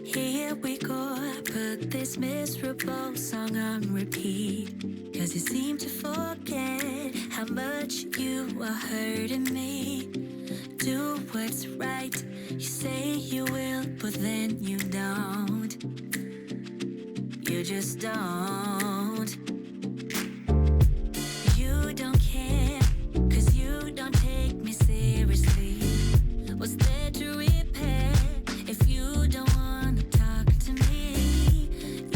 Here we go, put this miserable song on repeat, 'cause you seem to forget how much you are hurting me. Do what's right, you say you will, but then you don't. You just don't. You don't care, 'cause you don't take me seriously. What's there to repair if you don't wanna talk to me?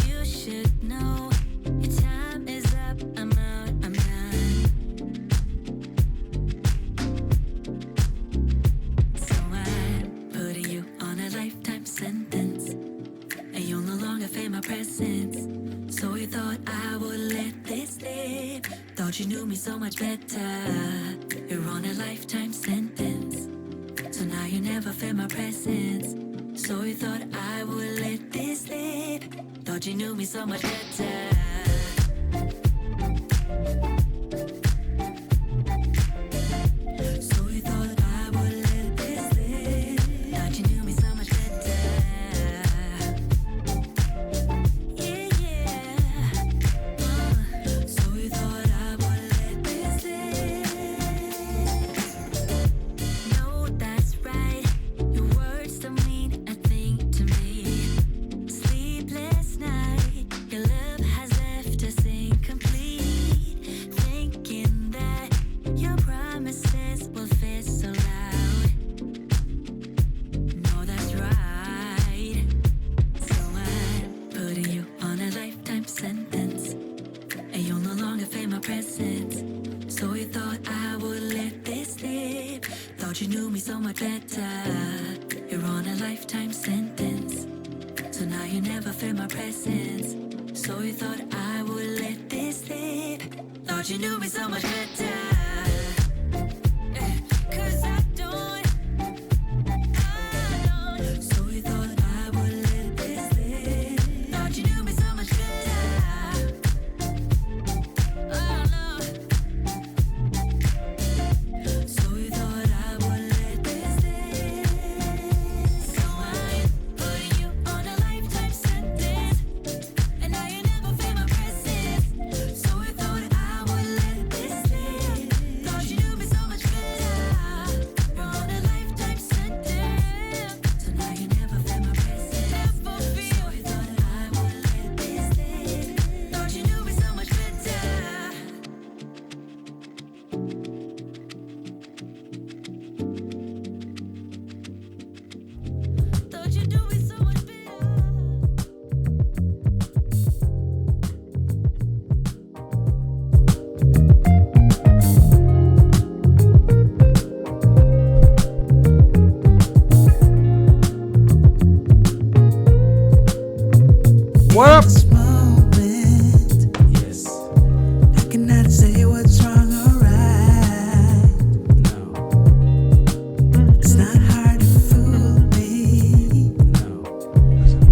You should know your time is up, I'm out, I'm done. So I'm putting you on a lifetime sentence, and you'll no longer feel my presence. So you thought I would let this slip, thought you knew me so much better. You're on a lifetime sentence, so now you never feel my presence. So you thought I would let this slip, thought you knew me so much better. So you thought I would let this slip, thought you knew me so much better. Yeah, yeah. So you thought I would let this slip. No, that's right. Your words don't mean a thing to me. Sleepless night, your love has left us incomplete. Thinking that your promises will fit so loud. No, that's right. So I'm putting you on a lifetime sentence, and you'll no longer feel my presence. So you thought I would let this slip, thought you knew me so much better. You're on a lifetime sentence, so now you never feel my presence. So you thought I would let this slip, thought you knew me so much better. 'Cause I don't. So you thought I would let this slip, thought you knew me so much better. Oh no. So you thought I would let this slip. So I'm putting you on a lifetime sentence, and now you never feel my presence. So you thought I would let this slip, thought you knew me so much better. You're on a lifetime sentence, so now you never feel my presence. Never feel. So you thought I would let this slip, thought you knew me so much better. Thought you knew me so much better. What up? This moment, Yes. I cannot say what's wrong or right. No. It's not hard to fool me, No.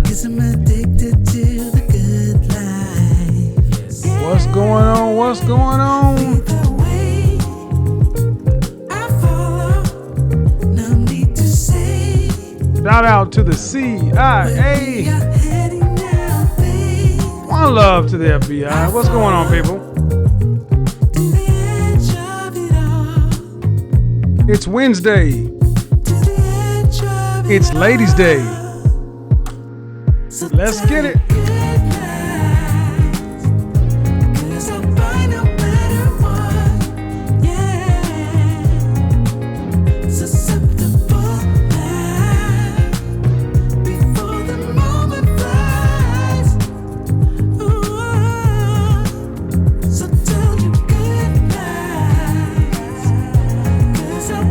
'cause I'm addicted to the good life. Yes. What's going on? What's going on? Either way, I follow. No need to say Shout out to the where CIA. we are heading now, babe. One love to the FBI. What's going on, people? To the edge of it all. It's Wednesday. To the edge of it It's Ladies' Day. all. So Let's tell get me it. good lies, 'cause I'll buy no matter what. Yeah. Susceptible now, before the moment flies. Ooh. So tell me good lies, 'cause I'll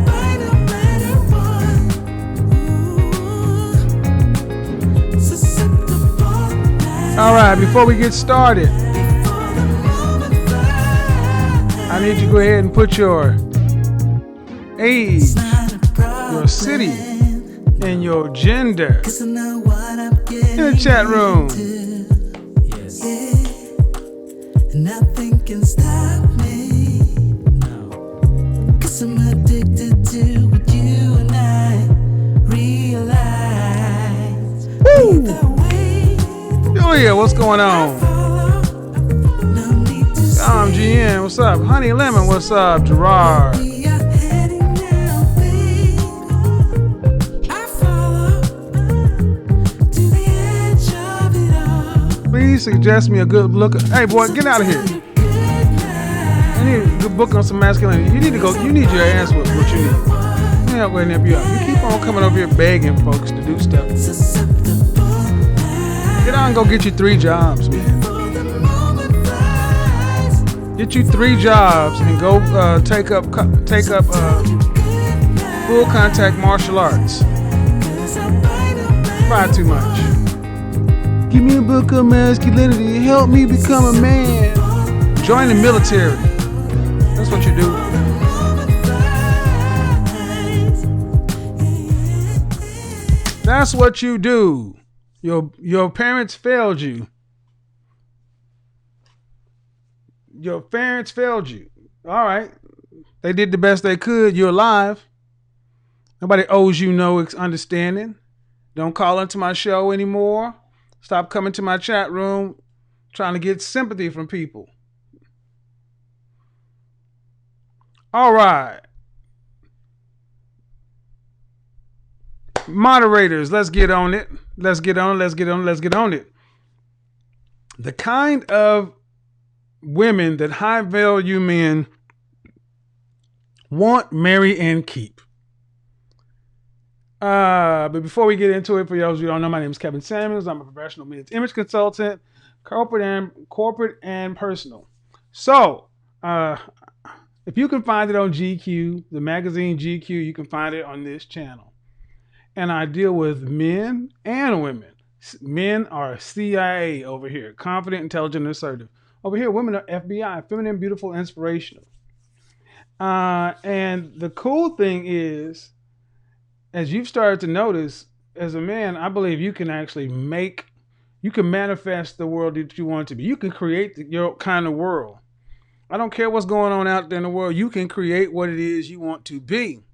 right, before we get started, I need you to go ahead and put your age, your city, and your gender in the chat room. Nothing can stop me. No. 'Cause I'm addicted to what you and I realize. Woo! Either way, Oh yeah, what's going on? no need to I'm GN, what's up? Honey Lemon, what's up? Gerard. we are heading now, babe. I follow to the edge of it all. Please suggest me a good look. Hey boy, get out of here. I need a good book on some masculinity. You need to go. You need your ass with what you need. Yeah, wait, nip you up. You keep on coming over here begging folks to do stuff. Get on and go get you 3 jobs, man. Get you 3 jobs and go take up full contact martial arts. Try too much. Give me a book on masculinity. Help me become a man. Join the military. That's what you do. That's what you do. Your parents failed you. Your parents failed you. All right. They did the best they could. You're alive. Nobody owes you no understanding. Don't call into my show anymore. Stop coming to my chat room trying to get sympathy from people. All right. Moderators, let's get on it. Let's get on it. The kind of women that high value men want, marry, and keep. But before we get into it, for those of you who don't know, my name is Kevin Samuels. I'm a professional men's image consultant, corporate and personal. So, if you can find it on GQ, the magazine GQ, you can find it on this channel. And I deal with men and women. Men are CIA over here, confident, intelligent, and assertive. Over here, women are FBI, feminine, beautiful, inspirational. And the cool thing is, as you've started to notice, as a man, I believe you can actually manifest the world that you want it to be. You can create your kind of world. I don't care what's going on out there in the world. You can create what it is you want to be.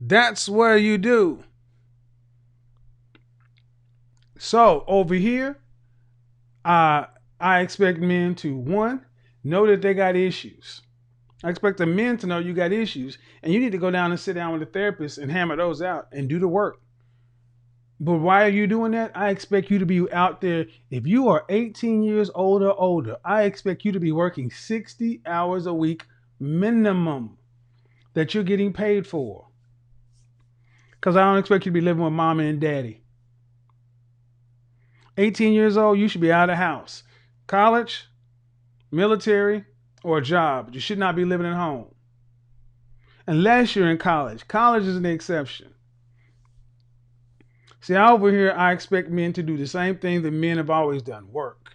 That's what you do. So over here, I expect men to, 1, know that they got issues. I expect the men to know you got issues, and you need to go down and sit down with a therapist and hammer those out and do the work. But why are you doing that? I expect you to be out there. If you are 18 years old or older, I expect you to be working 60 hours a week minimum that you're getting paid for. Because I don't expect you to be living with mama and daddy. 18 years old, you should be out of the house. College, military, or a job. You should not be living at home. Unless you're in college. College is an exception. See, over here, I expect men to do the same thing that men have always done. Work.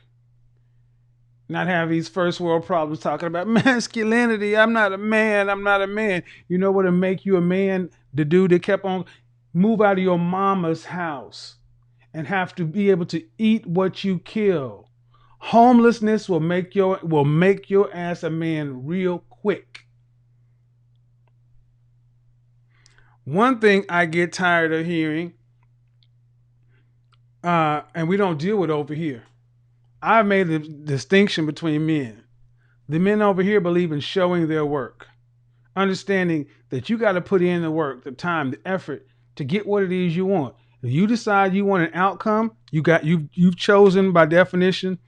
Not have these first world problems talking about masculinity. I'm not a man. You know what'll make you a man? The dude that kept on move out of your mama's house and have to be able to eat what you kill. Homelessness will make your ass a man real quick. One thing I get tired of hearing, and we don't deal with over here. I've made the distinction between men. The men over here believe in showing their work. Understanding that you got to put in the work, the time, the effort to get what it is you want. If you decide you want an outcome, you've chosen by definition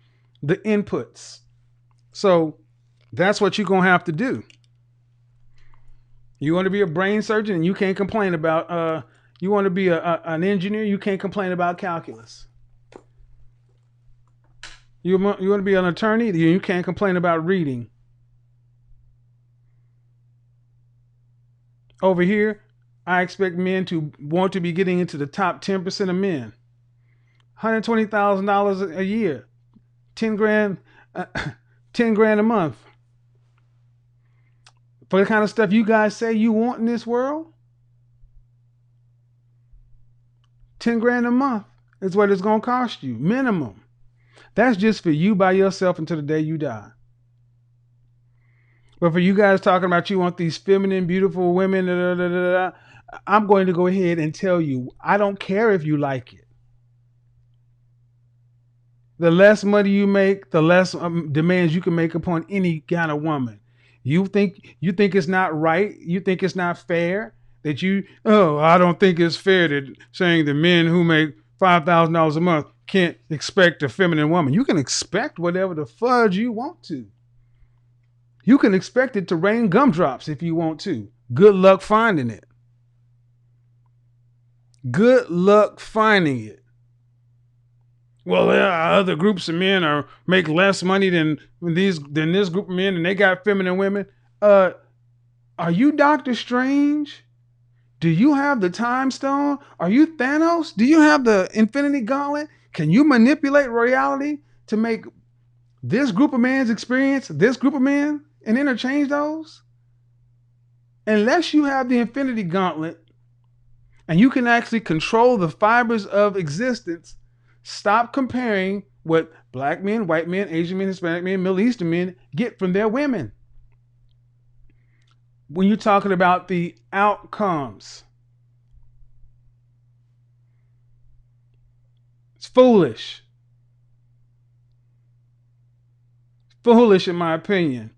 the inputs. So that's what you're going to have to do. You want to be a brain surgeon and you can't complain about, you want to be an engineer, you can't complain about calculus. You want to be an attorney, you can't complain about reading. Over here, I expect men to want to be getting into the top 10% of men. $120,000 a year, 10 grand, 10 grand a month. For the kind of stuff you guys say you want in this world, 10 grand a month is what it's going to cost you, minimum. That's just for you by yourself until the day you die. But for you guys talking about you want these feminine, beautiful women, I'm going to go ahead and tell you, I don't care if you like it. The less money you make, the less demands you can make upon any kind of woman. You think it's not right? You think it's not fair that I don't think it's fair that saying the men who make $5,000 a month can't expect a feminine woman. You can expect whatever the fudge you want to. You can expect it to rain gumdrops if you want to. Good luck finding it. Good luck finding it. Well, other groups of men make less money than this group of men, and they got feminine women. Are you Doctor Strange? Do you have the time stone? Are you Thanos? Do you have the Infinity Gauntlet? Can you manipulate reality to make this group of men's experience this group of men and interchange those? Unless you have the Infinity Gauntlet and you can actually control the fibers of existence, stop comparing what black men, white men, Asian men, Hispanic men, Middle Eastern men get from their women. When you're talking about the outcomes, it's foolish. Foolish in my opinion.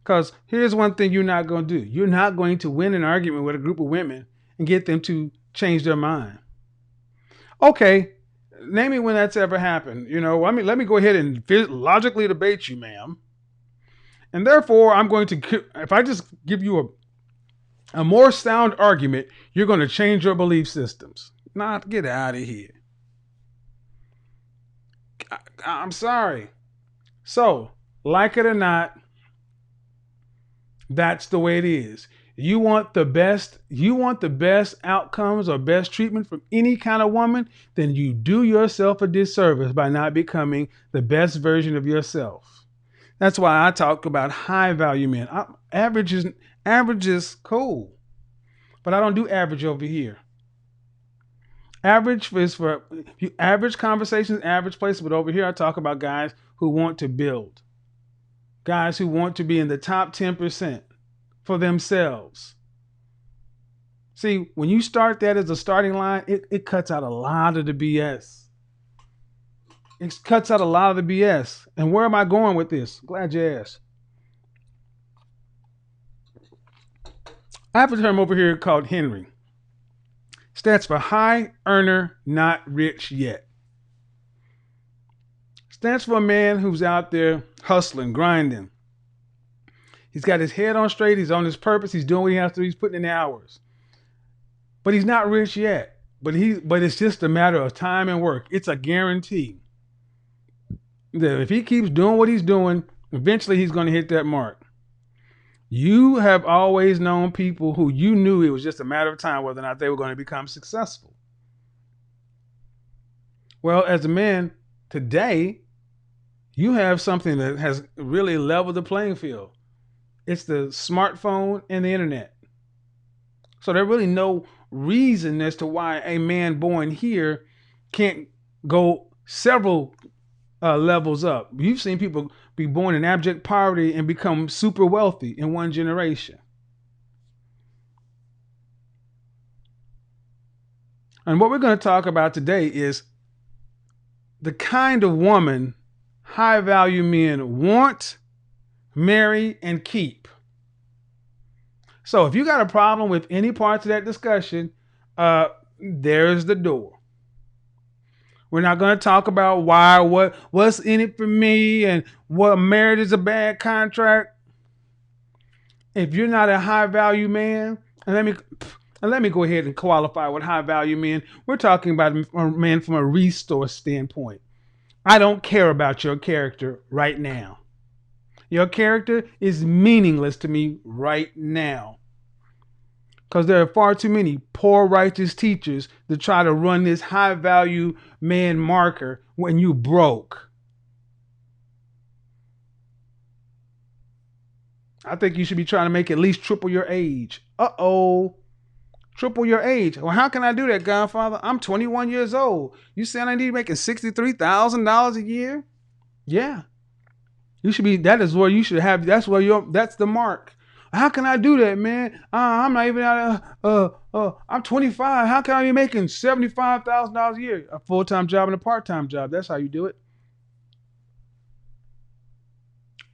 Because here's one thing you're not going to do. You're not going to win an argument with a group of women and get them to change their mind. Okay, name me when that's ever happened. Let me go ahead and logically debate you, ma'am. And therefore, I'm going to, if I just give you a more sound argument, you're going to change your belief systems. Not get out of here. I'm sorry. So, like it or not, that's the way it is. You want the best outcomes or best treatment from any kind of woman, then you do yourself a disservice by not becoming the best version of yourself. That's why I talk about high value men. Average is cool, but I don't do average over here. Average is for average conversations, average places, but over here I talk about guys who want to build. Guys who want to be in the top 10% for themselves. See, when you start that as a starting line, it cuts out a lot of the BS. It cuts out a lot of the BS. And where am I going with this? Glad you asked. I have a term over here called Henry. Stands for high earner, not rich yet. Stands for a man who's out there hustling, grinding. He's got his head on straight. He's on his purpose. He's doing what he has to do. He's putting in the hours. But he's not rich yet. But it's just a matter of time and work. It's a guarantee that if he keeps doing what he's doing, eventually he's going to hit that mark. You have always known people who you knew it was just a matter of time whether or not they were going to become successful. Well, as a man today, you have something that has really leveled the playing field. It's the smartphone and the internet. So there's really no reason as to why a man born here can't go several levels up. You've seen people be born in abject poverty and become super wealthy in one generation. And what we're going to talk about today is the kind of woman high value men want, marry, and keep. So if you got a problem with any parts of that discussion, there's the door. We're not going to talk about what's in it for me and what marriage is a bad contract. If you're not a high value man, and let me go ahead and qualify what high value men. We're talking about a man from a resource standpoint. I don't care about your character right now. Your character is meaningless to me right now. Because there are far too many poor righteous teachers to try to run this high value man marker when you broke. I think you should be trying to make at least triple your age. Triple your age. Well, how can I do that, Godfather? I'm 21 years old. You saying I need to make $63,000 a year? Yeah. You should be, that is where you should have, that's the mark. How can I do that, man? I'm not even I'm 25. How can I be making $75,000 a year? A full-time job and a part-time job. That's how you do it.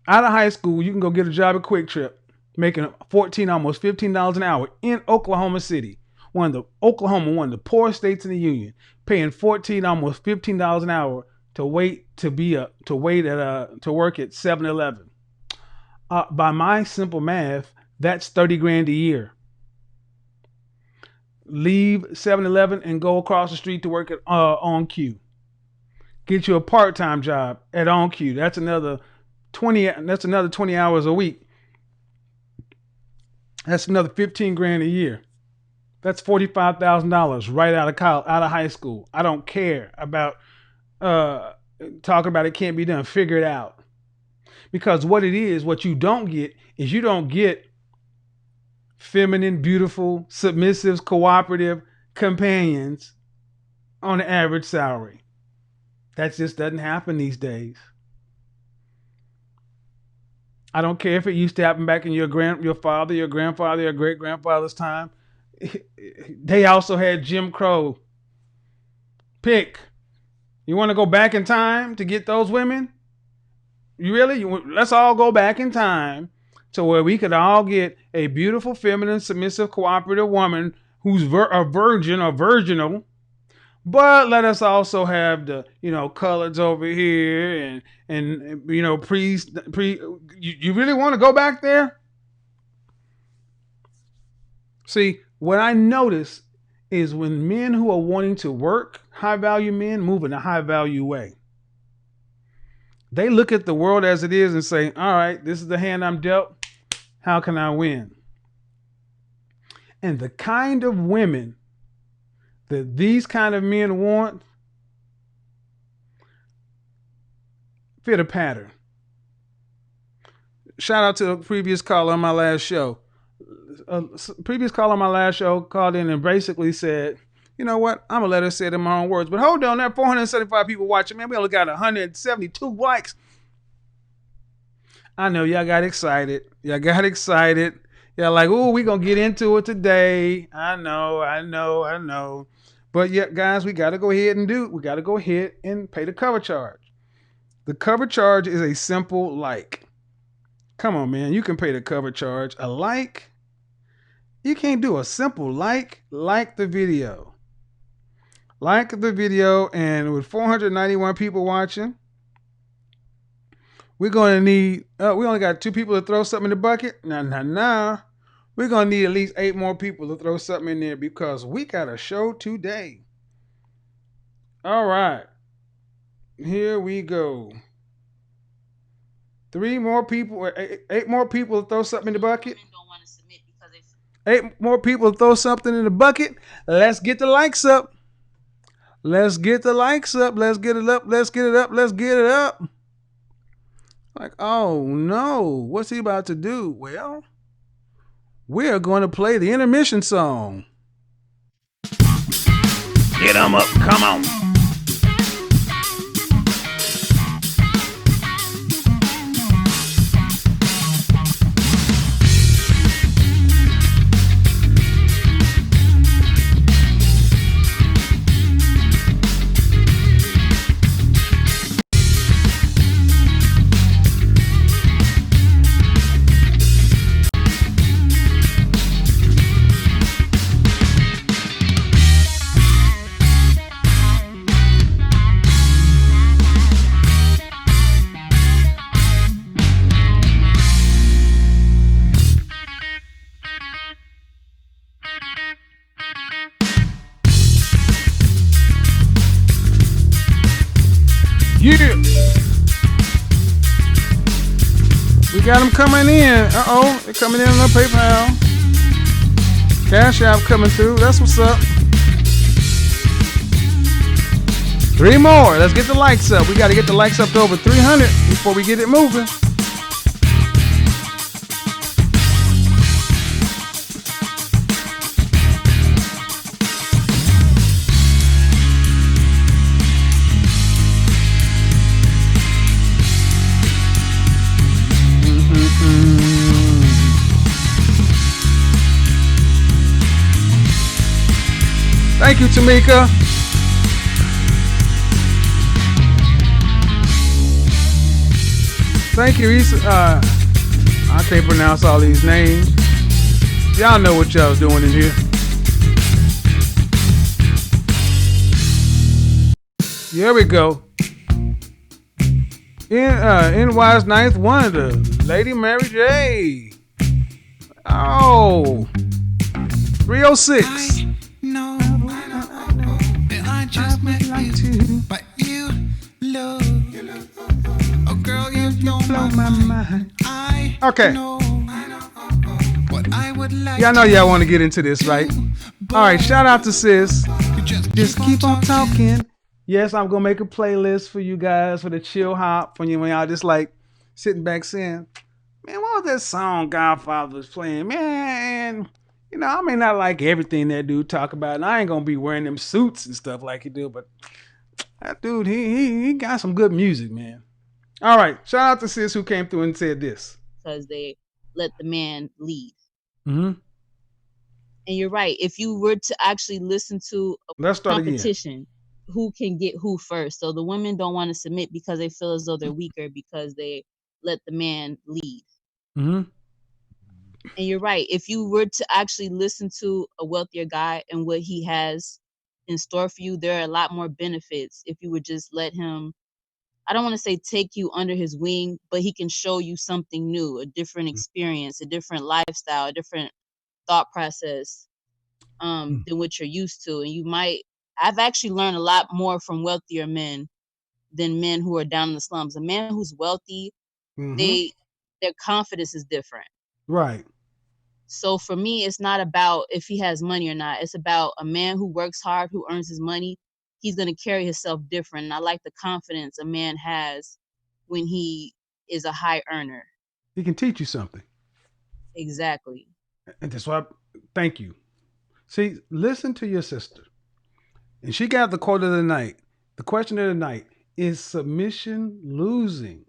Out of high school, you can go get a job at Quick Trip, making almost $15 an hour in Oklahoma City. One of the poorest states in the union, paying almost $15 an hour to work at 7-Eleven. By my simple math, that's $30,000 a year. Leave 7-Eleven and go across the street to work at On Q. Get you a part-time job at On Q. That's another 20 hours a week. That's another $15,000 a year. That's $45,000 right out of high school. I don't care about talking about it can't be done. Figure it out. Because what you don't get is you don't get feminine, beautiful, submissive, cooperative companions on an average salary. That just doesn't happen these days. I don't care if it used to happen back in your father, your grandfather, your great-grandfather's time. They also had Jim Crow. Pick. You want to go back in time to get those women? You really? Let's all go back in time to where we could all get a beautiful, feminine, submissive, cooperative woman who's a virgin or virginal. But let us also have the, coloreds over here and you really want to go back there? See, what I notice is when men who are wanting to work, high value men move in a high value way. They look at the world as it is and say, all right, this is the hand I'm dealt. How can I win? And the kind of women that these kind of men want fit a pattern. Shout out to the previous caller on my last show. Previous caller on my last show called in and basically said, you know what? I'm going to let her say it in my own words. But hold on, there are 475 people watching. Man, we only got 172 likes. I know y'all got excited. Y'all like, ooh, we going to get into it today. I know. But yeah, guys, we got to go ahead and pay the cover charge. The cover charge is a simple like. Come on, man. You can pay the cover charge. A like. You can't do a simple like the video. Like the video, and with 491 people watching, we're going to need, we only got 2 people to throw something in the bucket. Nah. We're going to need at least 8 more people to throw something in there because we got a show today. All right. Here we go. 8 more people to throw something in the bucket. 8 more people to throw something in the bucket. Let's get the likes up. Let's get the likes up. Let's get it up. Let's get it up. Let's get it up. Like, oh no, what's he about to do? Well, we're going to play the intermission song. Get them up. Come on. Yeah. We got them coming in. Uh-oh. They're coming in on PayPal. Cash App coming through. That's what's up. 3 more. Let's get the likes up. We got to get the likes up to over 300 before we get it moving. Thank you, Tameka. Thank you, Issa. I can't pronounce all these names. Y'all know what y'all doing in here. Here we go. NY's ninth wonder, Lady Mary J. Oh, 306. No, that I just met you, but you love. Oh, girl, you blow my mind. Okay. What I would like. Y'all know y'all want to get into this, right? All right, shout out to sis. Just keep on talking. Yes, I'm gonna make a playlist for you guys for the chill hop when y'all just like sitting back saying, "Man, what was that song Godfather was playing?" Man, you know, I may not like everything that dude talk about, and I ain't gonna be wearing them suits and stuff like he do, but that dude, he got some good music, man. All right, shout out to sis who came through and said this. Because they let the man lead. Mm-hmm. And you're right. If you were to actually listen to a Let's start competition, who can get who first? So the women don't want to submit because they feel as though they're weaker because they let the man lead. Mm-hmm. And you're right. If you were to actually listen to a wealthier guy and what he has in store for you, there are a lot more benefits if you would just let him, I don't want to say take you under his wing, but he can show you something new, a different experience, a different lifestyle, a different thought process than what you're used to. And I've actually learned a lot more from wealthier men than men who are down in the slums. A man who's wealthy, their confidence is different. Right. So for me, it's not about if he has money or not. It's about a man who works hard, who earns his money. He's going to carry himself different. And I like the confidence a man has when he is a high earner. He can teach you something. Exactly. And that's why, thank you. See, listen to your sister. And she got the quote of the night. The question of the night is submission losing?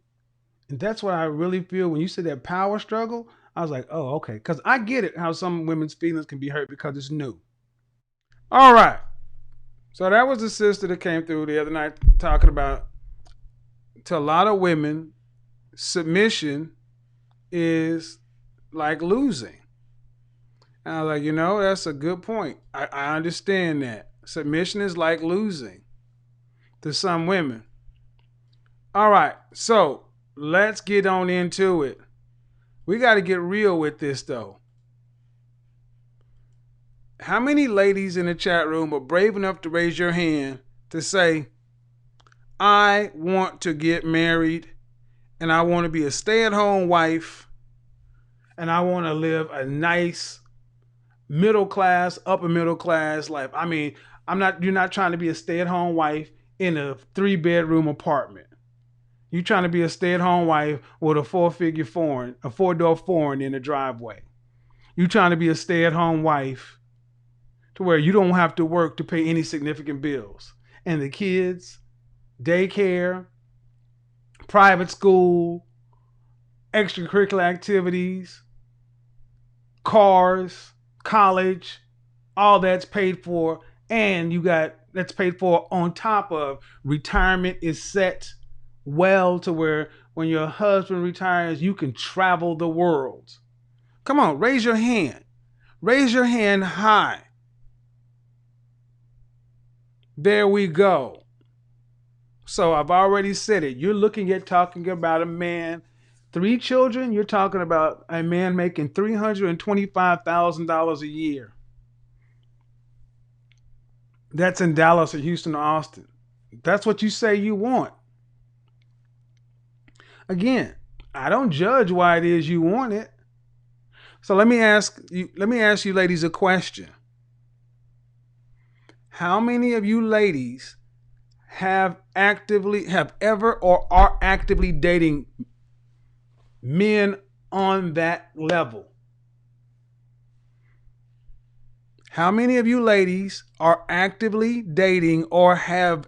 And that's what I really feel when you said that power struggle. I was like, oh, okay. Because I get it, how some women's feelings can be hurt because it's new. All right. So that was the sister that came through the other night talking about, to a lot of women, submission is like losing. And I was like, that's a good point. I understand that. Submission is like losing to some women. All right. So let's get on into it. We got to get real with this, though. How many ladies in the chat room are brave enough to raise your hand to say, I want to get married and I want to be a stay-at-home wife and I want to live a nice middle class, upper middle class life? I mean, you're not trying to be a stay-at-home wife in a 3-bedroom apartment. You're trying to be a stay-at-home wife with a 4-door foreign in the driveway. You're trying to be a stay-at-home wife to where you don't have to work to pay any significant bills. And the kids, daycare, private school, extracurricular activities, cars, college, all that's paid for. And that's paid for on top of retirement is set well to where when your husband retires, you can travel the world. Come on, raise your hand. Raise your hand high. There we go. So I've already said it. You're talking about a man, 3 children. You're talking about a man making $325,000 a year. That's in Dallas or Houston or Austin. That's what you say you want. Again, I don't judge why it is you want it. So let me ask you ladies a question. How many of you ladies have ever or are actively dating men on that level? How many of you ladies are actively dating or have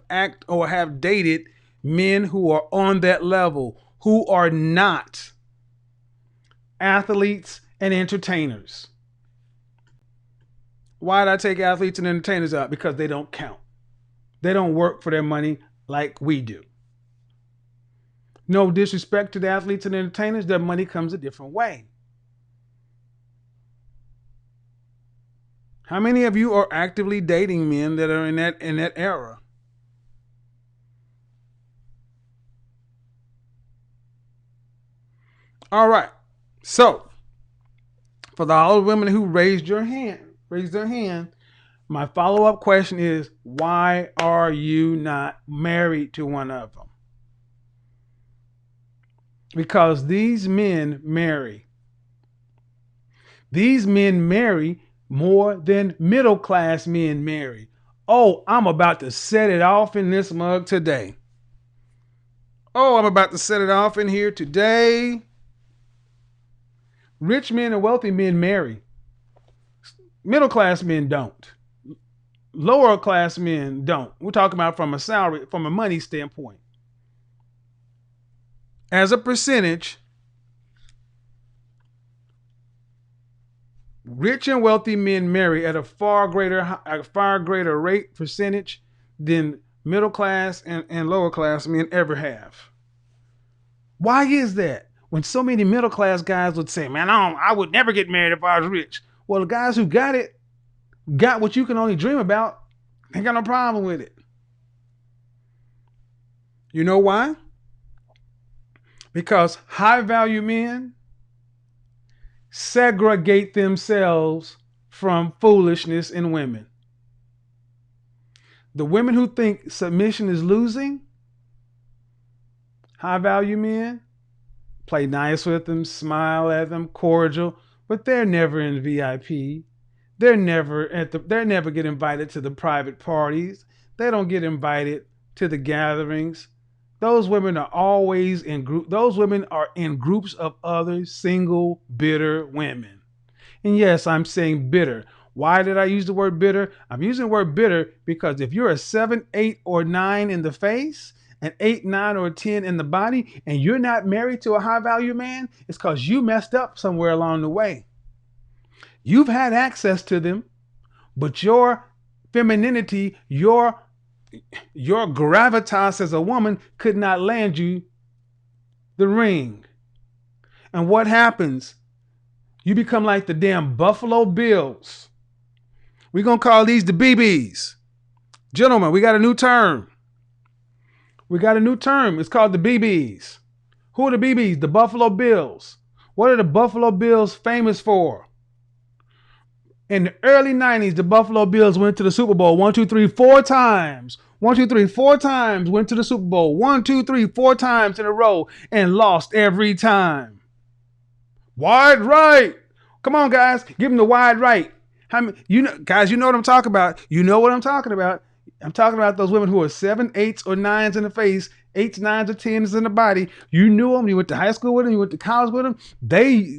dated men who are on that level, who are not athletes and entertainers? Why did I take athletes and entertainers out? Because they don't count. They don't work for their money like we do. No disrespect to the athletes and entertainers, their money comes a different way. How many of you are actively dating men that are in that era? All right. So, for all the women who raised their hand, my follow-up question is, why are you not married to one of them? Because these men marry. These men marry more than middle-class men marry. Oh, I'm about to set it off in this mug today. Oh, I'm about to set it off in here today. Rich men and wealthy men marry. Middle-class men don't. Lower-class men don't. We're talking about from a money standpoint. As a percentage, rich and wealthy men marry at a far greater rate percentage than middle class and lower class men ever have. Why is that? When so many middle class guys would say, "Man, I would never get married if I was rich." Well, the guys who got what you can only dream about, ain't got no problem with it. You know why? Because high value men segregate themselves from foolishness in women. The women who think submission is losing, high value men, play nice with them, smile at them, cordial, but they're never in VIP. They're never get invited to the private parties. They don't get invited to the gatherings. Those women are always in group. Those women are in groups of other single, bitter women. And yes, I'm saying bitter. Why did I use the word bitter? I'm using the word bitter because if you're a 7, 8, or 9 in the face, an 8, 9, or 10 in the body, and you're not married to a high value man, it's because you messed up somewhere along the way. You've had access to them, but your femininity, your gravitas as a woman could not land you the ring. And what happens? You become like the damn Buffalo Bills. We're going to call these the BBs. Gentlemen, we got a new term. It's called the BBs. Who are the BBs? The Buffalo Bills. What are the Buffalo Bills famous for? In the early 90s, the Buffalo Bills went to the Super Bowl 4 times. 4 times went to the Super Bowl. 4 times in a row and lost every time. Wide right. Come on, guys. Give them the wide right. Guys, you know what I'm talking about. You know what I'm talking about. I'm talking about those women who are 7, 8s, or 9s in the face, 8s, 9s, or 10s in the body. You knew them. You went to high school with them. You went to college with them. They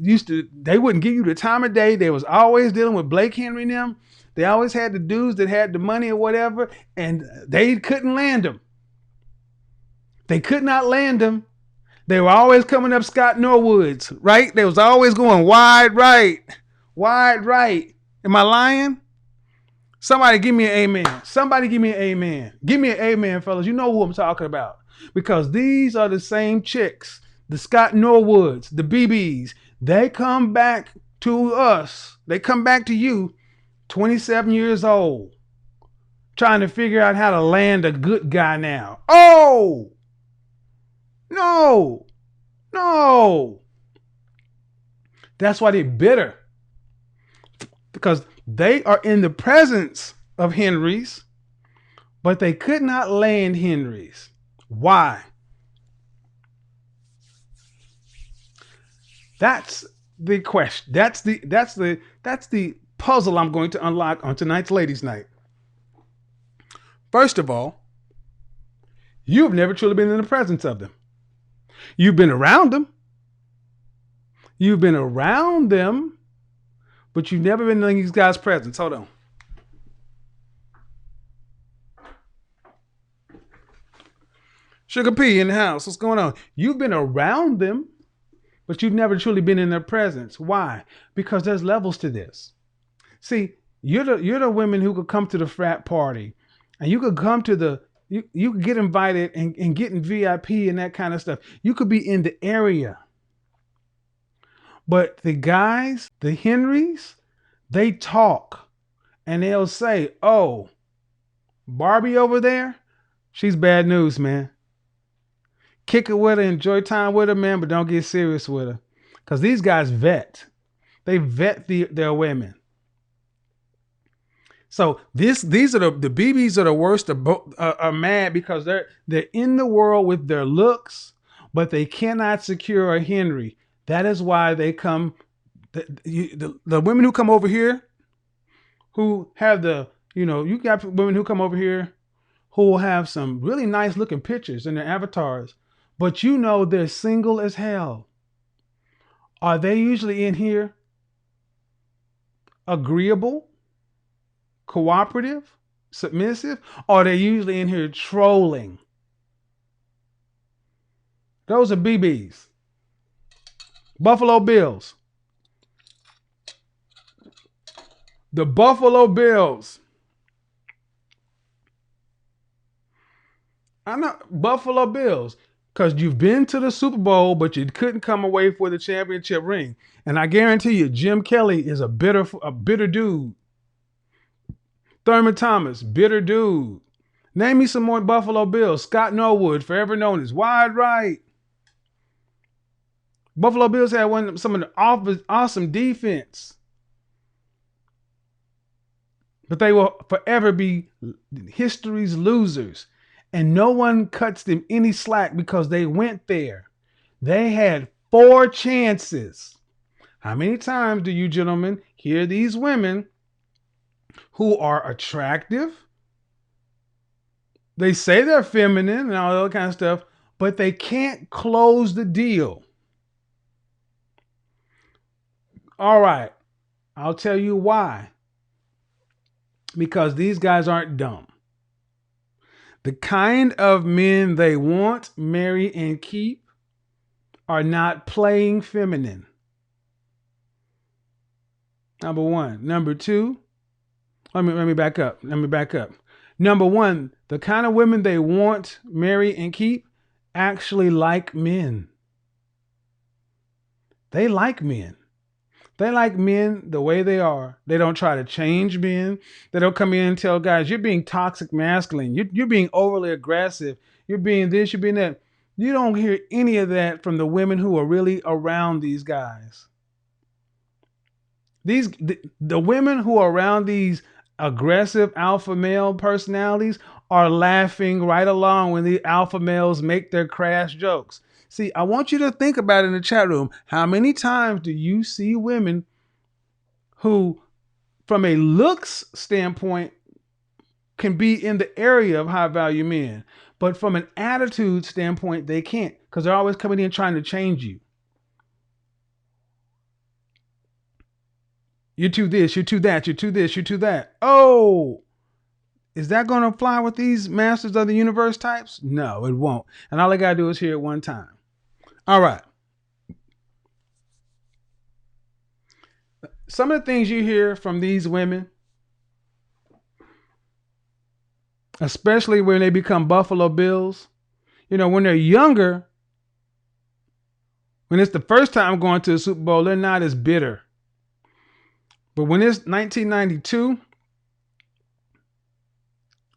wouldn't give you the time of day. They was always dealing with Blake Henry and them. They always had the dudes that had the money or whatever, and they couldn't land them. They could not land them. They were always coming up Scott Norwood's, right? They was always going wide right, wide right. Am I lying? Somebody give me an amen. Somebody give me an amen. Give me an amen, fellas. You know who I'm talking about. Because these are the same chicks, the Scott Norwoods, the BBs. They come back to us. They come back to you 27 years old, trying to figure out how to land a good guy now. Oh, no. That's why they're bitter. Because they are in the presence of Henrys, but they could not land Henrys. Why? That's the question. That's the puzzle I'm going to unlock on tonight's ladies' night. First of all, you've never truly been in the presence of them. You've been around them. You've been around them, but you've never been in these guys' presence. Hold on. Sugar P in the house. What's going on? You've been around them, but you've never truly been in their presence. Why? Because there's levels to this. See, you're the women who could come to the frat party, and you could come to you could get invited and get in VIP and that kind of stuff. You could be in the area. But the guys, the Henrys, they talk and they'll say, oh, Barbie over there, she's bad news, man. Kick it with her, enjoy time with her, man, but don't get serious with her. Because these guys vet. They vet their women. So these are the BBs are the worst, are mad because they're in the world with their looks, but they cannot secure a Henry. That is why they come, the women who come over here, who have you got women who come over here who will have some really nice looking pictures in their avatars, but they're single as hell. Are they usually in here agreeable, cooperative, submissive, or are they usually in here trolling? Those are BBs. Buffalo Bills. The Buffalo Bills. I know Buffalo Bills because you've been to the Super Bowl, but you couldn't come away for the championship ring. And I guarantee you, Jim Kelly is a bitter dude. Thurman Thomas, bitter dude. Name me some more Buffalo Bills. Scott Norwood, forever known as wide right. Buffalo Bills had some of the awesome defense. But they will forever be history's losers. And no one cuts them any slack because they went there. They had 4 chances. How many times do you gentlemen hear these women who are attractive? They say they're feminine and all that kind of stuff, but they can't close the deal. All right, I'll tell you why. Because these guys aren't dumb. The kind of men they want, marry, and keep are not playing feminine. Number one. Number two, let me back up. Number one, the kind of women they want, marry, and keep actually like men. They like men. They like men the way they are. They don't try to change men. They don't come in and tell guys, you're being toxic masculine. You're being overly aggressive. You're being this, you're being that. You don't hear any of that from the women who are really around these guys. The women who are around these aggressive alpha male personalities are laughing right along when the alpha males make their crass jokes. See, I want you to think about it in the chat room. How many times do you see women who, from a looks standpoint, can be in the area of high value men, but from an attitude standpoint, they can't because they're always coming in trying to change you. You're too this, you're too that, you're too this, you're too that. Oh, is that going to fly with these masters of the universe types? No, it won't. And all I got to do is hear it one time. All right. Some of the things you hear from these women, especially when they become Buffalo Bills, when they're younger, when it's the first time going to the Super Bowl, they're not as bitter. But when it's 1992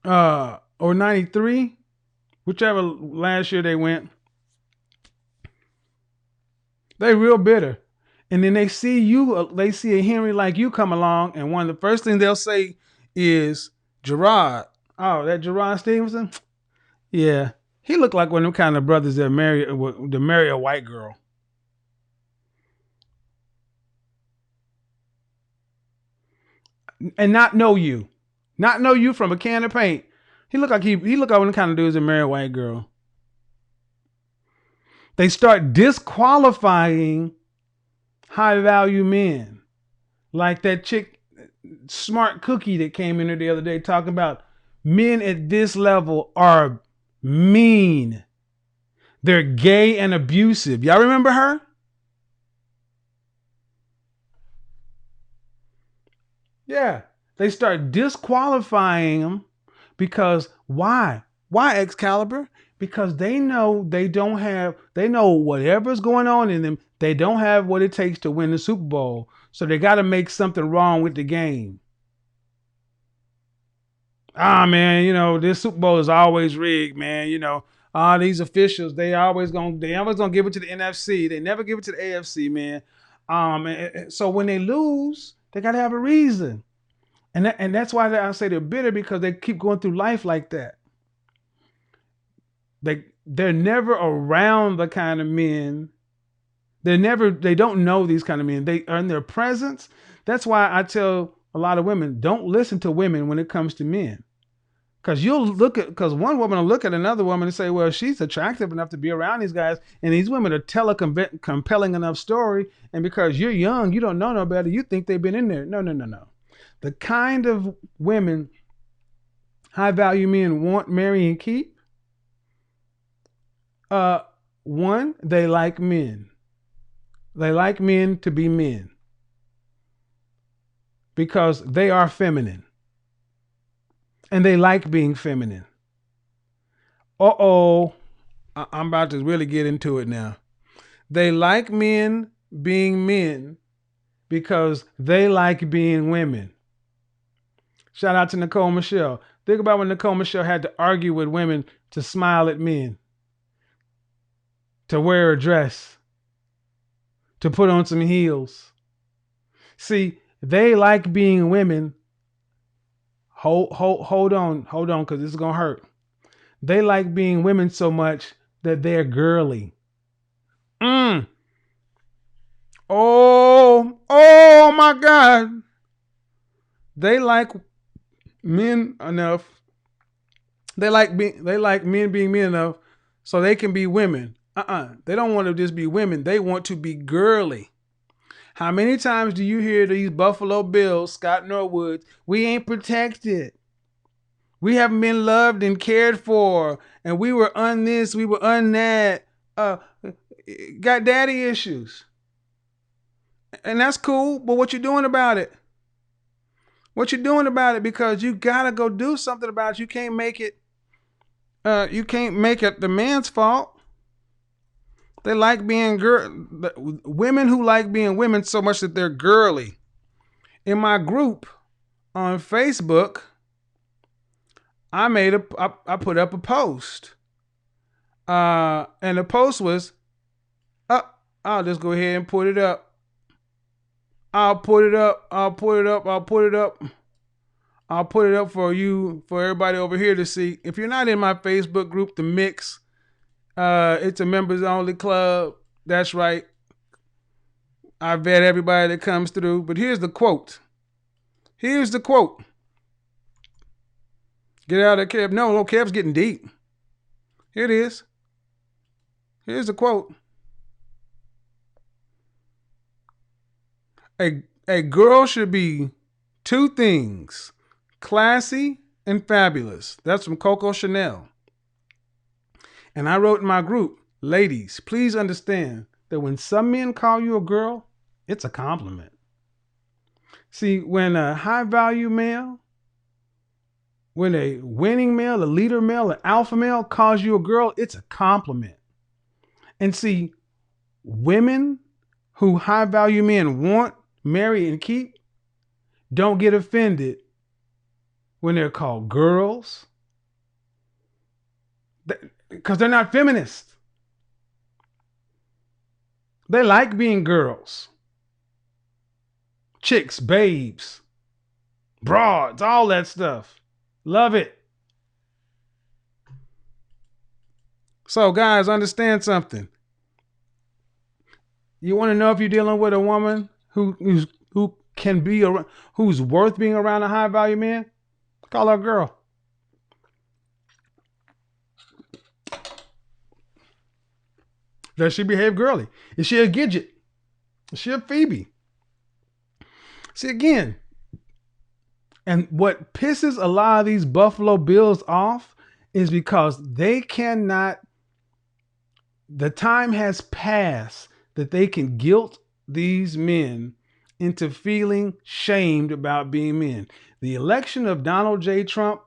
or 93, whichever last year they went, they're real bitter. And then they see a Henry like you come along, and one of the first things they'll say is, Gerard. Oh, that Gerard Stevenson? Yeah. He looked like one of them kind of brothers that marry a white girl. and not know you. Not know you from a can of paint. He look like one of the kind of dudes that marry a white girl. They start disqualifying high value men. Like that chick, Smart Cookie, that came in here the other day talking about men at this level are mean. They're gay and abusive. Y'all remember her? Yeah. They start disqualifying them because why? Why, Excalibur? Because they know they know whatever's going on in them, they don't have what it takes to win the Super Bowl. So they got to make something wrong with the game. Man, this Super Bowl is always rigged, man. These officials, they always gonna give it to the NFC. They never give it to the AFC, man. So when they lose, they got to have a reason. And that's why I say they're bitter, because they keep going through life like that. They're never around the kind of men. They don't know these kind of men. They are in their presence. That's why I tell a lot of women, don't listen to women when it comes to men. Because one woman will look at another woman and say, well, she's attractive enough to be around these guys, and these women are tell a compelling enough story, and because you're young, you don't know no better, you think they've been in there. No. The kind of women high value men want, marry, and keep, one, they like men. They like men to be men because they are feminine and they like being feminine. I'm about to really get into it now. They like men being men because they like being women. Shout out to Nicole Michelle. Think about when Nicole Michelle had to argue with women to smile at men, to wear a dress, to put on some heels. See, they like being women. Hold on, because this is going to hurt. They like being women so much that they're girly. Oh my God. They like men enough. They like men being men enough so they can be women. They don't want to just be women. They want to be girly. How many times do you hear these Buffalo Bills, Scott Norwood, we ain't protected. We haven't been loved and cared for. And we were on this, we were on that. Got daddy issues. And that's cool, but what you doing about it? What you doing about it? Because you gotta go do something about it. You can't make it the man's fault. They like being women who like being women so much that they're girly. In my group on Facebook, I put up a post. And the post was, I'll just go ahead and put it up. I'll put it up for you, for everybody over here to see. If you're not in my Facebook group, The Mix, it's a members only club. That's right. I vet everybody that comes through. But here's the quote. Get out of there, Kev. No, Kev's getting deep. Here it is. Here's the quote. A girl should be two things: classy and fabulous. That's from Coco Chanel. And I wrote in my group, ladies, please understand that when some men call you a girl, it's a compliment. See, when a high value male, when a winning male, a leader male, an alpha male calls you a girl, it's a compliment. And see, women who high value men want, marry, and keep don't get offended when they're called girls, because they're not feminists. They like being girls, chicks, babes, broads, all that stuff. Love it. So guys, understand something. You want to know if you're dealing with a woman who can be around, who's worth being around a high value man, call her a girl. Does she behave girly? Is she a Gidget? Is she a Phoebe? See, again, and what pisses a lot of these Buffalo Bills off is because they cannot, the time has passed that they can guilt these men into feeling shamed about being men. The election of Donald J. Trump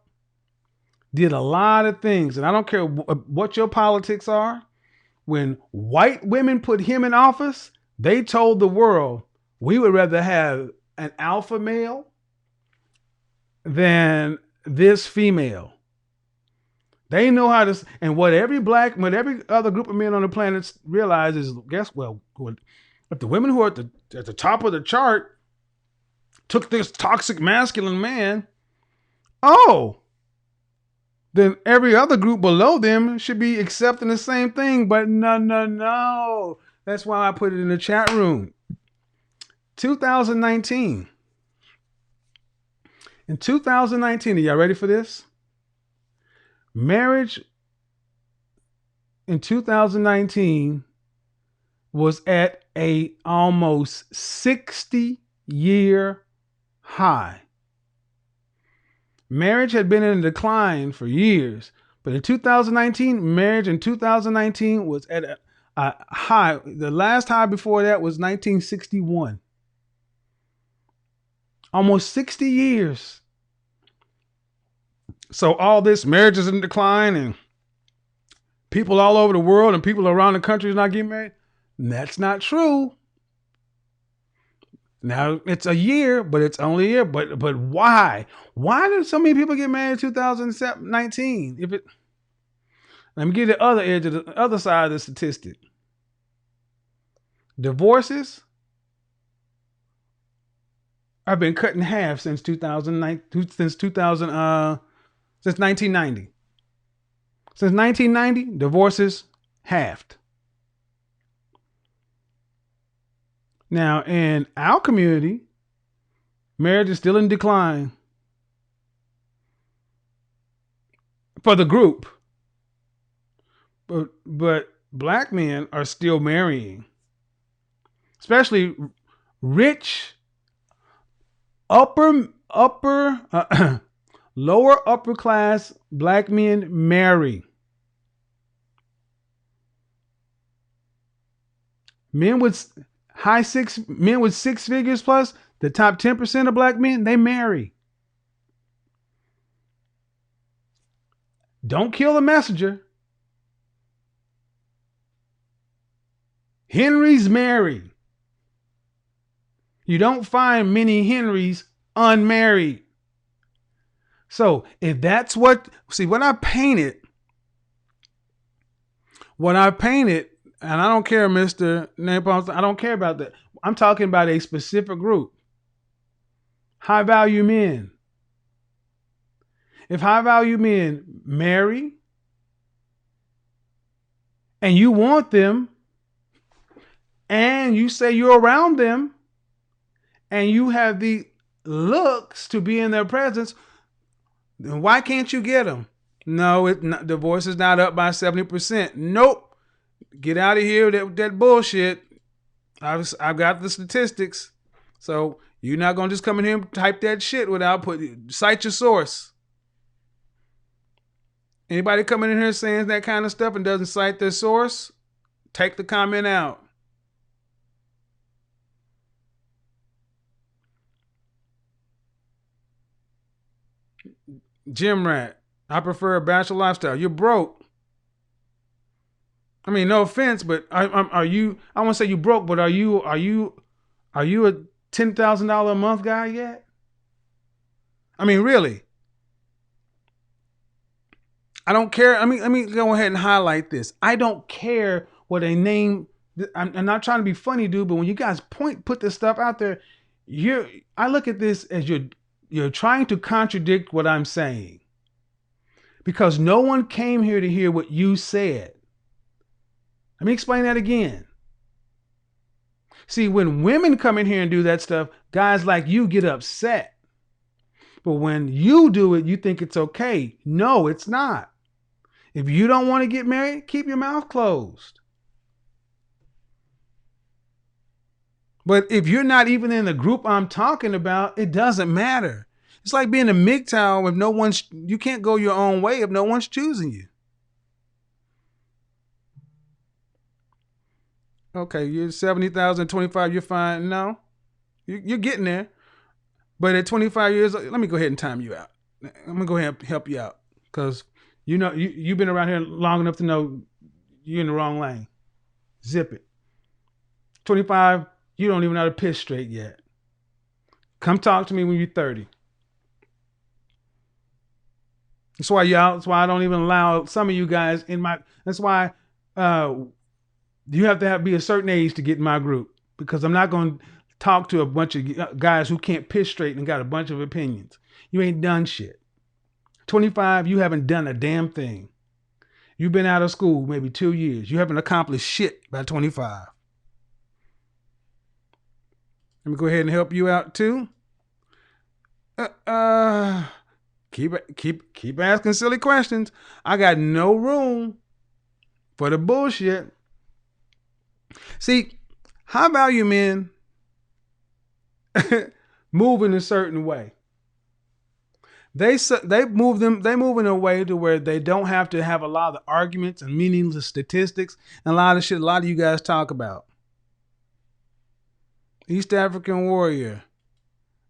did a lot of things, and I don't care what your politics are. When white women put him in office, they told the world, we would rather have an alpha male than this female. They know how to, and what every other group of men on the planet realizes, if the women who are at the top of the chart took this toxic masculine man, then every other group below them should be accepting the same thing. But no. That's why I put it in the chat room. 2019. In 2019, are y'all ready for this? Marriage in 2019 was at a almost 60-year high. Marriage had been in decline for years, but in 2019, marriage in 2019 was at a high. The last high before that was 1961. Almost 60 years. So all this marriage is in decline and people all over the world and people around the country is not getting married. That's not true. Now it's a year, but it's only a year. But why? Why did so many people get married in 2019? Let me give you the other edge of the other side of the statistic. Divorces have been cut in half since 1990. Since 1990, divorces halved. Now, in our community, marriage is still in decline for the group. But black men are still marrying, especially rich, lower upper class black men marry. Men with six figures plus, the top 10% of black men, they marry. Don't kill the messenger. Henrys marry. You don't find many Henrys unmarried. So if that's what I painted, and I don't care, Mr. Napalm, I don't care about that. I'm talking about a specific group. High value men. If high value men marry and you want them and you say you're around them and you have the looks to be in their presence, then why can't you get them? No, divorce is not up by 70%. Nope. Get out of here with that bullshit. I've got the statistics. So you're not going to just come in here and type that shit without cite your source. Anybody coming in here saying that kind of stuff and doesn't cite their source, take the comment out. Gym rat. I prefer a bachelor lifestyle. You're broke. I mean, no offense, but are you? I won't say you broke, but are you a $10,000 a month guy yet? I mean, really. I don't care. I mean, let me go ahead and highlight this. I don't care what a name. I'm not trying to be funny, dude, but when you guys put this stuff out there, I look at this as you're trying to contradict what I'm saying, because no one came here to hear what you said. Let me explain that again. See, when women come in here and do that stuff, guys like you get upset. But when you do it, you think it's okay. No, it's not. If you don't want to get married, keep your mouth closed. But if you're not even in the group I'm talking about, it doesn't matter. It's like being a MGTOW if no one's, you can't go your own way if no one's choosing you. Okay, you're 70,000, 25, you're fine. No, you're getting there. But at 25 years, let me go ahead and time you out. I'm gonna go ahead and help you out because you know you've been around here long enough to know you're in the wrong lane. Zip it. 25, you don't even know how to piss straight yet. Come talk to me when you're 30. That's why I don't even allow some of you guys in my. That's why you have to be a certain age to get in my group because I'm not going to talk to a bunch of guys who can't piss straight and got a bunch of opinions. You ain't done shit. 25, you haven't done a damn thing. You've been out of school maybe 2 years. You haven't accomplished shit by 25. Let me go ahead and help you out too. Keep asking silly questions. I got no room for the bullshit. See, high value men move in a certain way. They move in a way to where they don't have to have a lot of arguments and meaningless statistics and a lot of shit a lot of you guys talk about. East African warrior.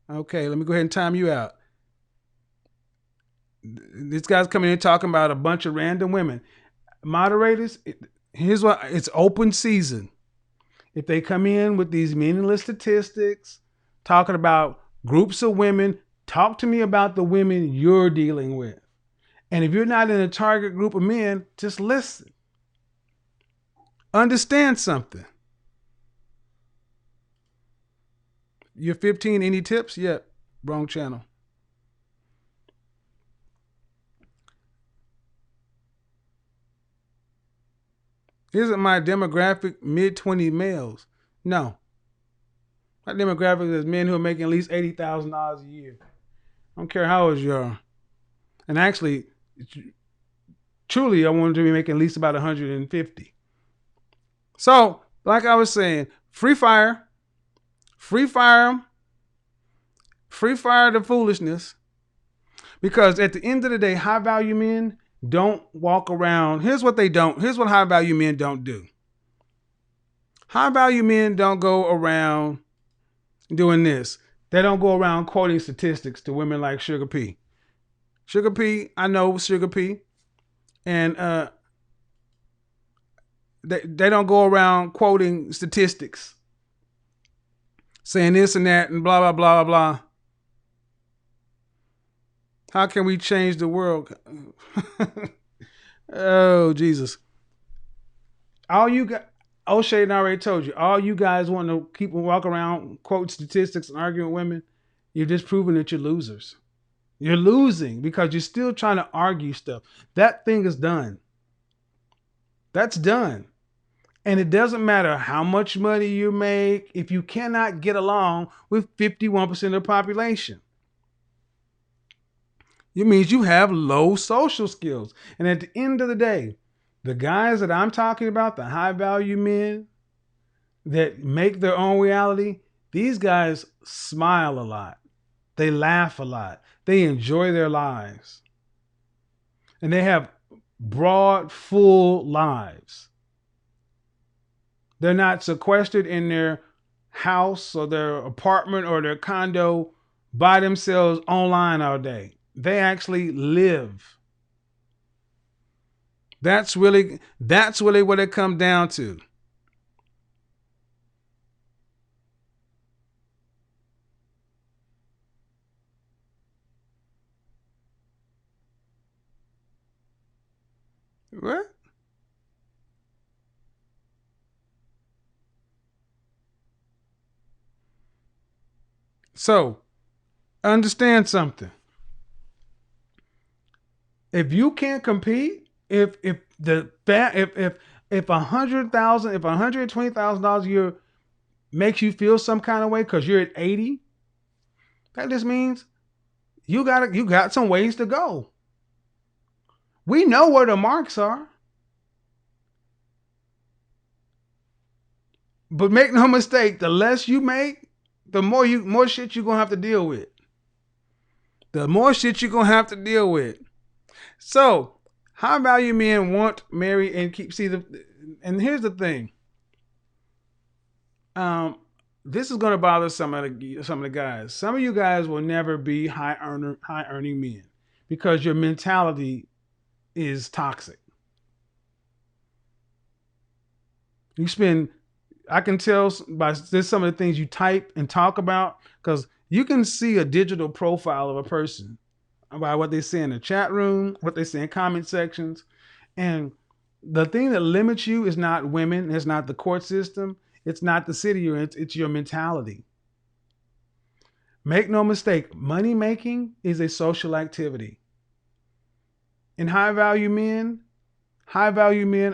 Okay, let me go ahead and time you out. This guy's coming in talking about a bunch of random women. Moderators, here's what, it's open season. If they come in with these meaningless statistics, talking about groups of women, talk to me about the women you're dealing with. And if you're not in a target group of men, just listen. Understand something. You're 15, any tips? Yep, wrong channel. Isn't my demographic mid-20 males? No. My demographic is men who are making at least $80,000 a year. I don't care how old you are. And actually, truly, I wanted to be making at least about 150. So, like I was saying, free fire the foolishness. Because at the end of the day, high value men don't walk around. Here's what high value men don't do. High value men don't go around doing this. They don't go around quoting statistics to women like Sugar P. Sugar P, I know Sugar P. And they don't go around quoting statistics, saying this and that and blah, blah, blah, blah, blah. How can we change the world? Oh, Jesus. All you got, O'Shea already told you, all you guys want to keep walk around quoting statistics and arguing with women, you're just proving that you're losers. You're losing because you're still trying to argue stuff. That thing is done. That's done. And it doesn't matter how much money you make if you cannot get along with 51% of the population. It means you have low social skills. And at the end of the day, the guys that I'm talking about, the high value men that make their own reality, these guys smile a lot. They laugh a lot. They enjoy their lives. And they have broad, full lives. They're not sequestered in their house or their apartment or their condo by themselves online all day. They actually live. That's really what it comes down to. What? So, understand something. If you can't compete, if $100,000, if $120,000 a year makes you feel some kind of way because you're at 80, that just means you got some ways to go. We know where the marks are. But make no mistake, the less you make, the more shit you're gonna have to deal with. The more shit you're gonna have to deal with. So, high value men want, marry, and keep. And here's the thing. This is gonna bother some of the guys. Some of you guys will never be high earning men because your mentality is toxic. I can tell by just some of the things you type and talk about, because you can see a digital profile of a person by what they say in the chat room, what they say in comment sections. And the thing that limits you is not women, it's not the court system, it's not the city you're in, it's your mentality. Make no mistake, money making is a social activity. And high value men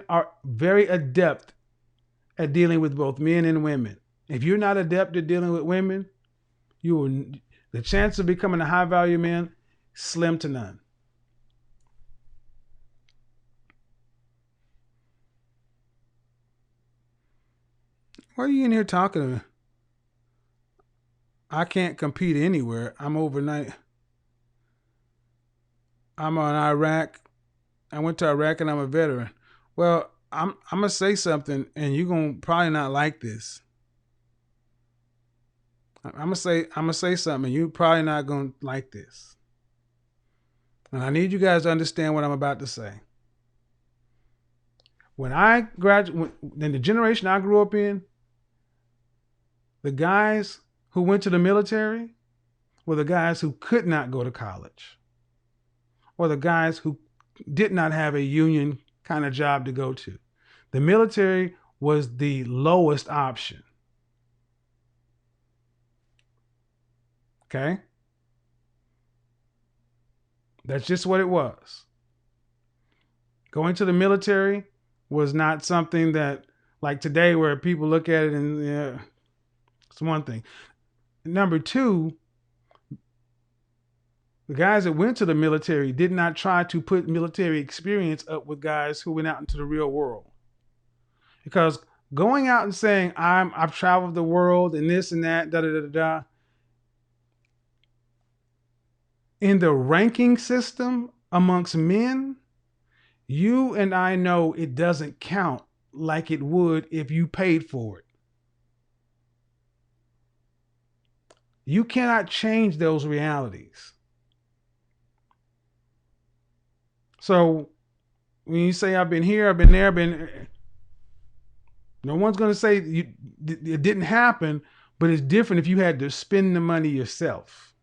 are very adept at dealing with both men and women. If you're not adept at dealing with women, the chance of becoming a high value man, slim to none. Why are you in here talking to me? I can't compete anywhere. I'm overnight. I'm on Iraq. I went to Iraq and I'm a veteran. Well, I'm gonna say something, and you're gonna probably not like this. I'm gonna say something, and you're probably not gonna like this. And I need you guys to understand what I'm about to say. When I graduated, in the generation I grew up in, the guys who went to the military were the guys who could not go to college, or the guys who did not have a union kind of job to go to. The military was the lowest option. Okay? That's just what it was. Going to the military was not something that, like today, where people look at it and it's one thing. Number two, the guys that went to the military did not try to put military experience up with guys who went out into the real world. Because going out and saying, I've traveled the world and this and that, in the ranking system amongst men, you and I know it doesn't count like it would if you paid for it. You cannot change those realities. So when you say I've been here, I've been there, no one's going to say it didn't happen, but it's different if you had to spend the money yourself.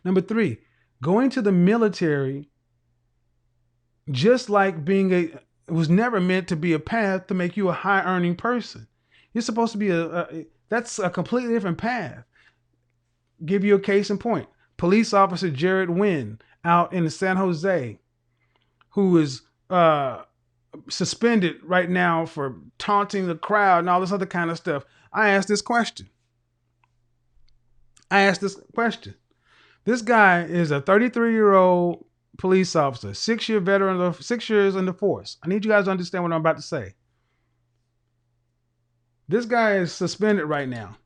Number three, going to the military, just like it was never meant to be a path to make you a high earning person. You're supposed to be that's a completely different path. Give you a case in point. Police officer Jared Wynn out in San Jose, who is suspended right now for taunting the crowd and all this other kind of stuff. I asked this question. This guy is a 33-year-old police officer, 6-year veteran, 6 years in the force. I need you guys to understand what I'm about to say. This guy is suspended right now.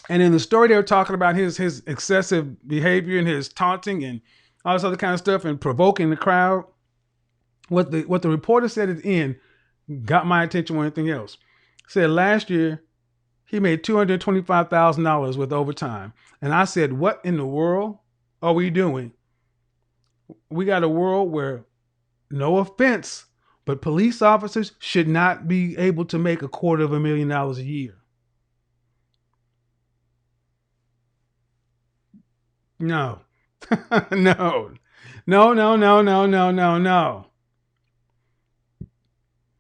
And in the story, they were talking about his excessive behavior and his taunting and all this other kind of stuff and provoking the crowd. What the reporter said at the end got my attention more than anything else. Said last year he made $225,000 with overtime. And I said, what in the world are we doing? We got a world where, no offense, but police officers should not be able to make $250,000 a year. No. No.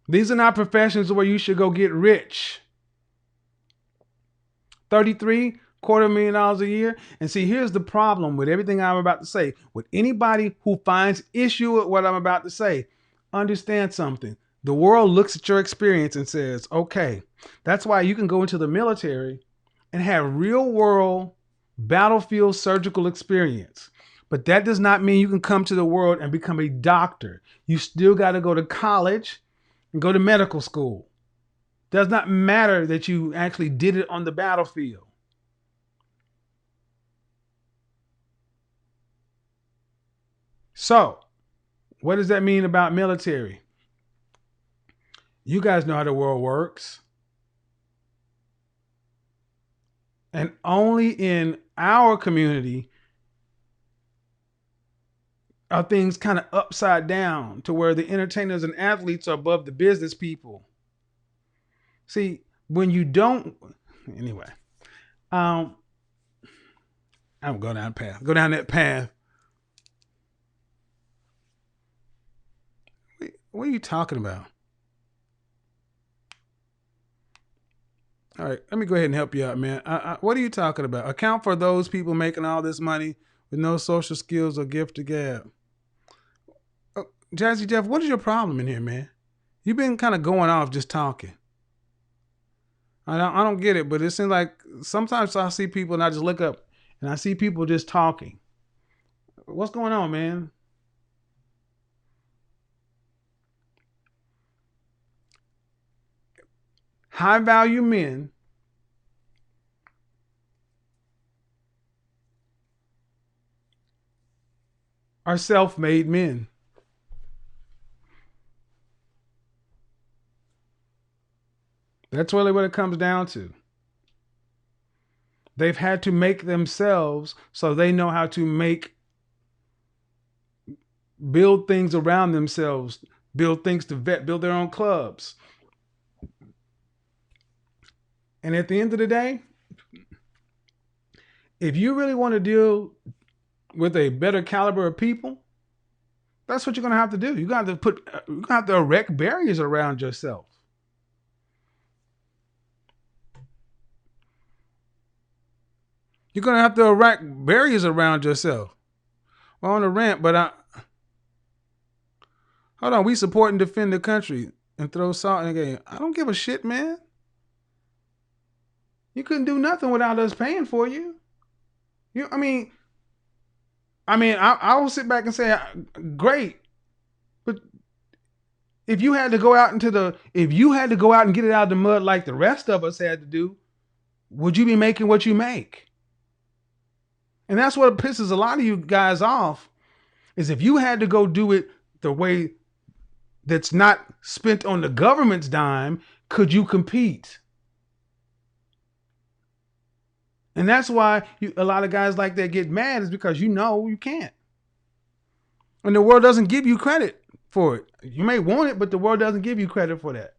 These are not professions where you should go get rich. 33, $250,000 a year. And see, here's the problem with everything I'm about to say. With anybody who finds issue with what I'm about to say, understand something. The world looks at your experience and says, okay, that's why you can go into the military and have real world battlefield surgical experience. But that does not mean you can come to the world and become a doctor. You still got to go to college and go to medical school. Does not matter that you actually did it on the battlefield. So, what does that mean about military? You guys know how the world works. And only in our community are things kind of upside down to where the entertainers and athletes are above the business people. See, when you don't, anyway, I'm going down that path. What are you talking about? All right, let me go ahead and help you out, man. What are you talking about? Account for those people making all this money with no social skills or gift to gab. Oh, Jazzy Jeff, what is your problem in here, man? You've been kind of going off just talking. I don't get it, but it seems like sometimes I see people and I just look up and I see people just talking. What's going on, man? High value men are self-made men. That's really what it comes down to. They've had to make themselves so they know how to build things around themselves, build things to vet, build their own clubs. And at the end of the day, if you really want to deal with a better caliber of people, that's what you're going to have to do. You're going to have to erect barriers around yourself. You're going to have to erect barriers around yourself. Well, on a rant, but hold on. We support and defend the country and throw salt in the game. I don't give a shit, man. You couldn't do nothing without us paying for you. I will sit back and say, great. But if you had to go out and get it out of the mud like the rest of us had to do, would you be making what you make? And that's what pisses a lot of you guys off, is if you had to go do it the way that's not spent on the government's dime, could you compete? And that's why a lot of guys like that get mad, is because you know you can't. And the world doesn't give you credit for it. You may want it, but the world doesn't give you credit for that.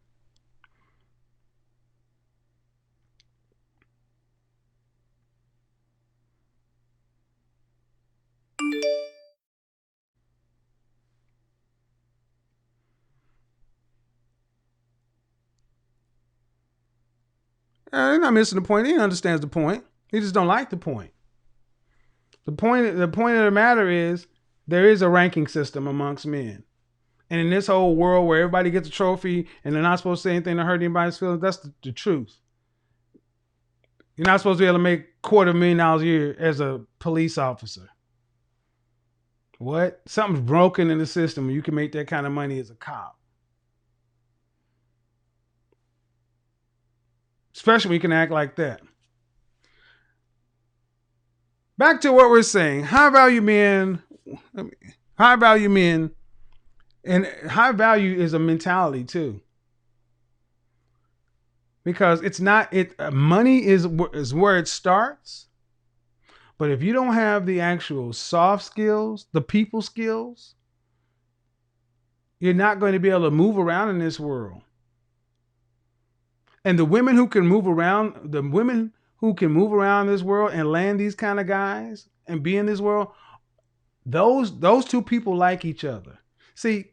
They're not missing the point. He understands the point. He just don't like the point. The point of the matter is there is a ranking system amongst men. And in this whole world where everybody gets a trophy and they're not supposed to say anything to hurt anybody's feelings, that's the truth. You're not supposed to be able to make $250,000 a year as a police officer. What? Something's broken in the system when you can make that kind of money as a cop. Especially when you can act like that. Back to what we're saying. High value men, and high value is a mentality too. Because money is where it starts. But if you don't have the actual soft skills, the people skills, you're not going to be able to move around in this world. And the women who can move around this world and land these kind of guys and be in this world, those two people like each other. See,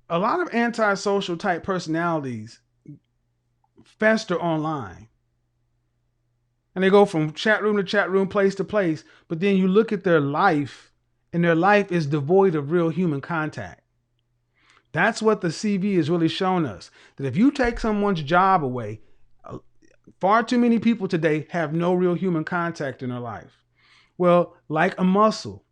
a lot of antisocial type personalities fester online. And they go from chat room to chat room, place to place. But then you look at their life, and their life is devoid of real human contact. That's what the CV is really showing us. That if you take someone's job away, far too many people today have no real human contact in their life. Well, like a muscle,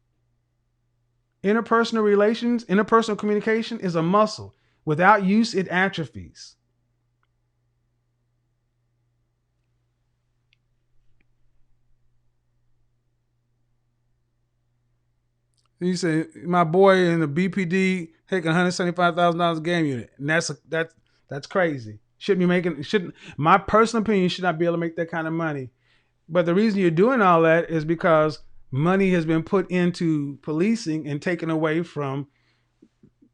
interpersonal relations, interpersonal communication is a muscle. Without use, it atrophies. You say my boy in the BPD taking $175,000 a game unit, and that's crazy. Shouldn't my personal opinion should not be able to make that kind of money. But the reason you're doing all that is because money has been put into policing and taken away from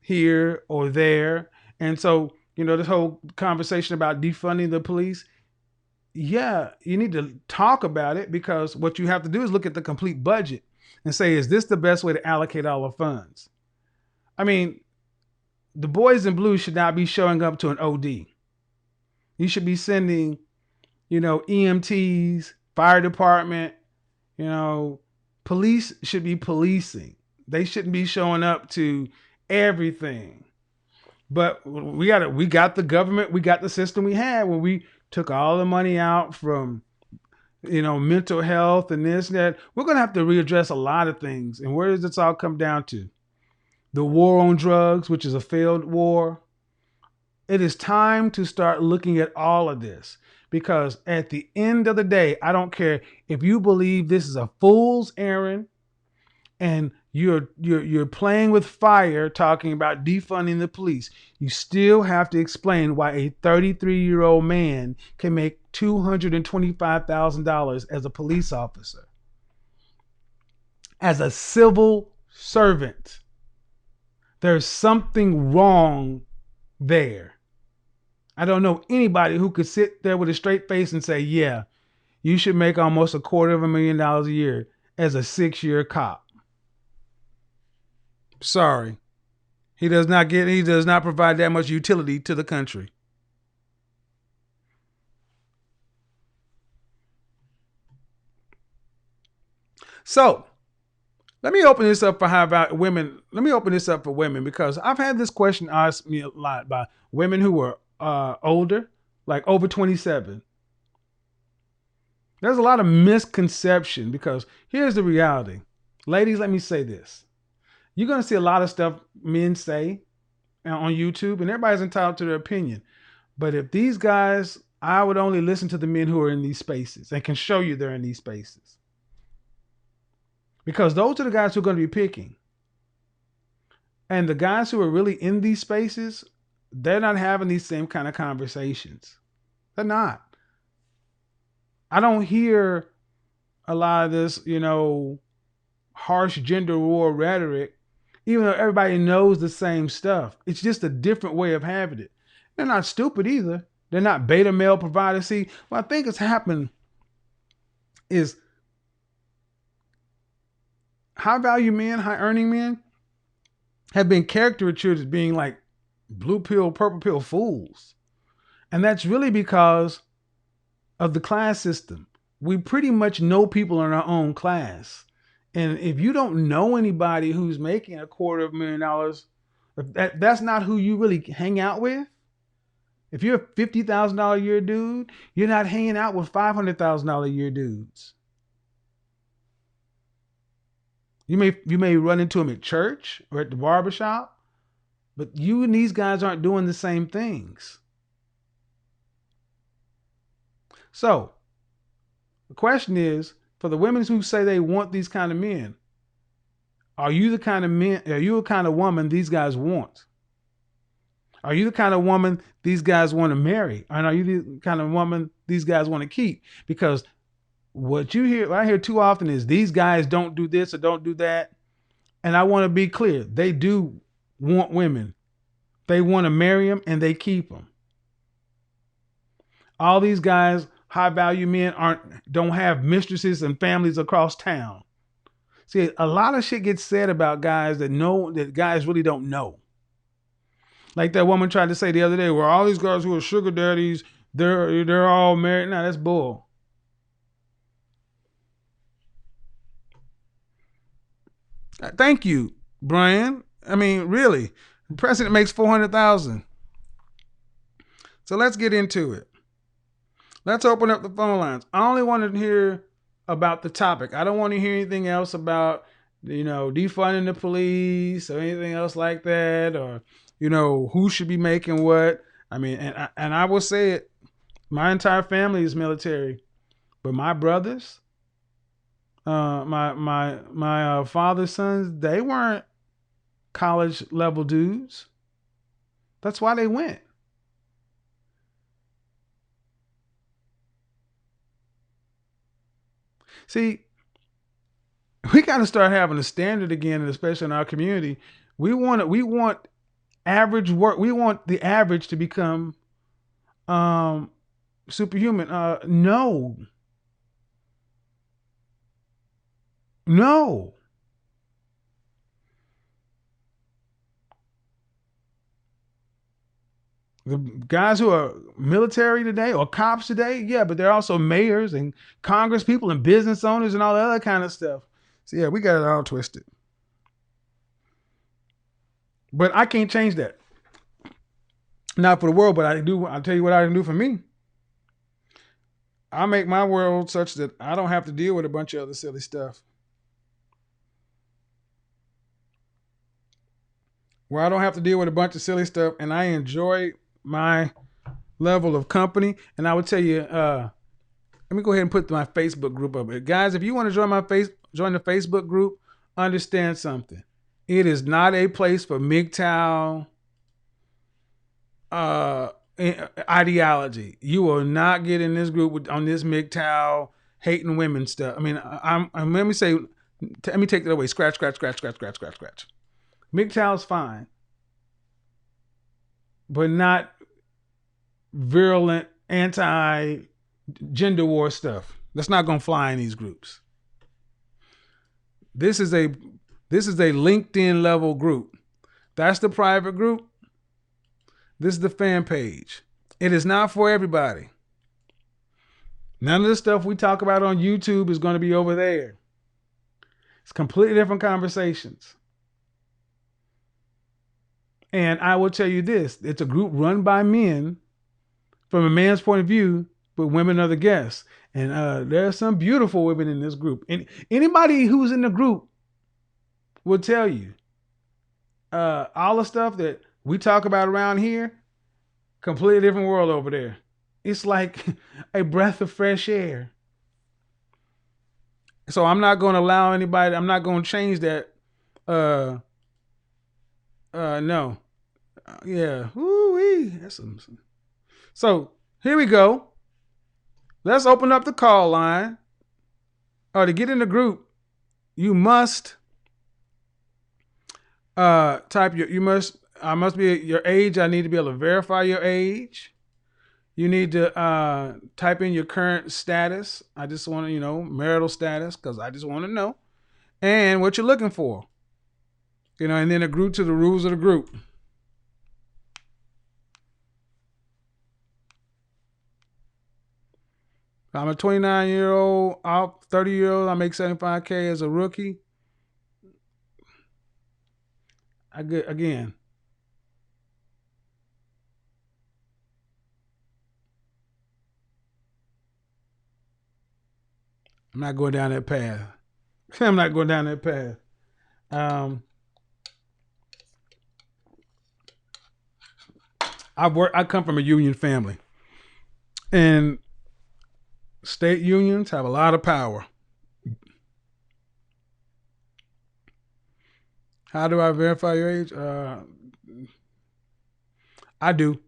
here or there. And so, this whole conversation about defunding the police, yeah, you need to talk about it, because what you have to do is look at the complete budget and say, is this the best way to allocate all the funds? I mean, the boys in blue should not be showing up to an OD. You should be sending, EMTs, fire department, police should be policing. They shouldn't be showing up to everything. But we got the government, we got the system we had when we took all the money out from, mental health and this and that. We're going to have to readdress a lot of things. And where does this all come down to? The war on drugs, which is a failed war. It is time to start looking at all of this, because at the end of the day, I don't care if you believe this is a fool's errand and you're playing with fire talking about defunding the police. You still have to explain why a 33-year-old man can make $225,000 as a police officer, as a civil servant. There's something wrong there. I don't know anybody who could sit there with a straight face and say, yeah, you should make almost $250,000 a year as a 6-year cop. Sorry. He does not provide that much utility to the country. So, let me open this up for how about women. Let me open this up for women, because I've had this question asked me a lot by women who were older, like over 27. There's a lot of misconception, because here's the reality. Ladies, let me say this. You're going to see a lot of stuff men say on YouTube, and everybody's entitled to their opinion. But if these guys, I would only listen to the men who are in these spaces and can show you they're in these spaces. Because those are the guys who are going to be picking. And the guys who are really in these spaces, they're not having these same kind of conversations. They're not. I don't hear a lot of this, harsh gender war rhetoric, even though everybody knows the same stuff. It's just a different way of having it. They're not stupid either. They're not beta male providers. See, what I think has happened is high value men, high earning men have been caricatured as being like blue pill, purple pill fools. And that's really because of the class system. We pretty much know people in our own class. And if you don't know anybody who's making $250,000, that's not who you really hang out with. If you're a $50,000 a year dude, you're not hanging out with $500,000 a year dudes. You may run into them at church or at the barbershop, but you and these guys aren't doing the same things. So the question is, for the women who say they want these kind of men, are you the kind of woman these guys want? Are you the kind of woman these guys want to marry? And are you the kind of woman these guys want to keep? Because what I hear too often is these guys don't do this or don't do that. And I want to be clear. They do want women. They want to marry them and they keep them. All these guys, high value men, don't have mistresses and families across town. See, a lot of shit gets said about guys that guys really don't know. Like that woman tried to say the other day, where all these guys who are sugar daddies, they're all married. Nah, that's bull. Thank you, Brian. I mean, really, The president makes $400,000. So let's get into it. Let's open up the phone lines. I only want to hear about the topic. I don't want to hear anything else about, defunding the police or anything else like that, or, who should be making what. I mean, and I will say it, my entire family is military, but my brothers, my father's sons, they weren't college level dudes. That's why they went. See, we got to start having a standard again, and especially in our community. We want average work. We want the average to become superhuman. No. The guys who are military today or cops today, yeah, but they're also mayors and Congress people and business owners and all that other kind of stuff. So yeah, we got it all twisted. But I can't change that. Not for the world, but I'll tell you what I can do for me. I make my world such that I don't have to deal with a bunch of other silly stuff. Where I don't have to deal with a bunch of silly stuff, and I enjoy my level of company. And I would tell you, let me go ahead and put my Facebook group up. Guys, if you want to join the Facebook group, understand something. It is not a place for MGTOW ideology. You will not get in this group on this MGTOW hating women stuff. I mean, let me take that away. Scratch. MGTOW's fine, but not virulent anti-gender war stuff. That's not going to fly in these groups. This is a LinkedIn level group. That's the private group. This is the fan page. It is not for everybody. None of the stuff we talk about on YouTube is going to be over there. It's completely different conversations. And I will tell you this, it's a group run by men from a man's point of view, but women are the guests. And there are some beautiful women in this group. And anybody who's in the group will tell you all the stuff that we talk about around here, completely different world over there. It's like a breath of fresh air. So I'm not going to allow anybody, I'm not going to change that. No. Yeah. Woo-wee. That's some. So here we go. Let's open up the call line. To get in the group, you must type I must be your age. I need to be able to verify your age. You need to type in your current status. I just want to, marital status, because I just want to know. And what you're looking for. And then agree to the rules of the group. I'm a 29-year-old, 30-year-old. I make $75K as a rookie. Again. I'm not going down that path. I'm not going down that path. I come from a union family, and state unions have a lot of power. How do I verify your age? I do.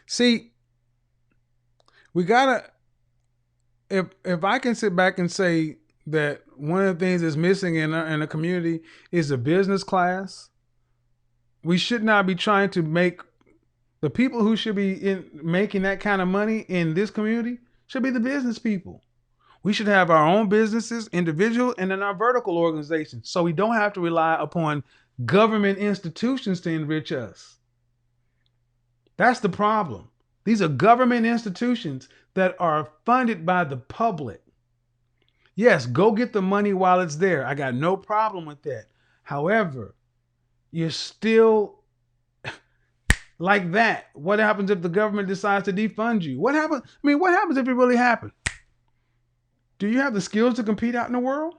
See, we gotta. If I can sit back and say that one of the things that's missing in a community is a business class, we should not be trying to make the people who should be making that kind of money in this community should be the business people. We should have our own businesses, individual, and then our vertical organizations, so we don't have to rely upon government institutions to enrich us. That's the problem. These are government institutions that are funded by the public. Yes, go get the money while it's there. I got no problem with that. However, you're still like that. What happens if the government decides to defund you? What happens? I mean, what happens if it really happened? Do you have the skills to compete out in the world?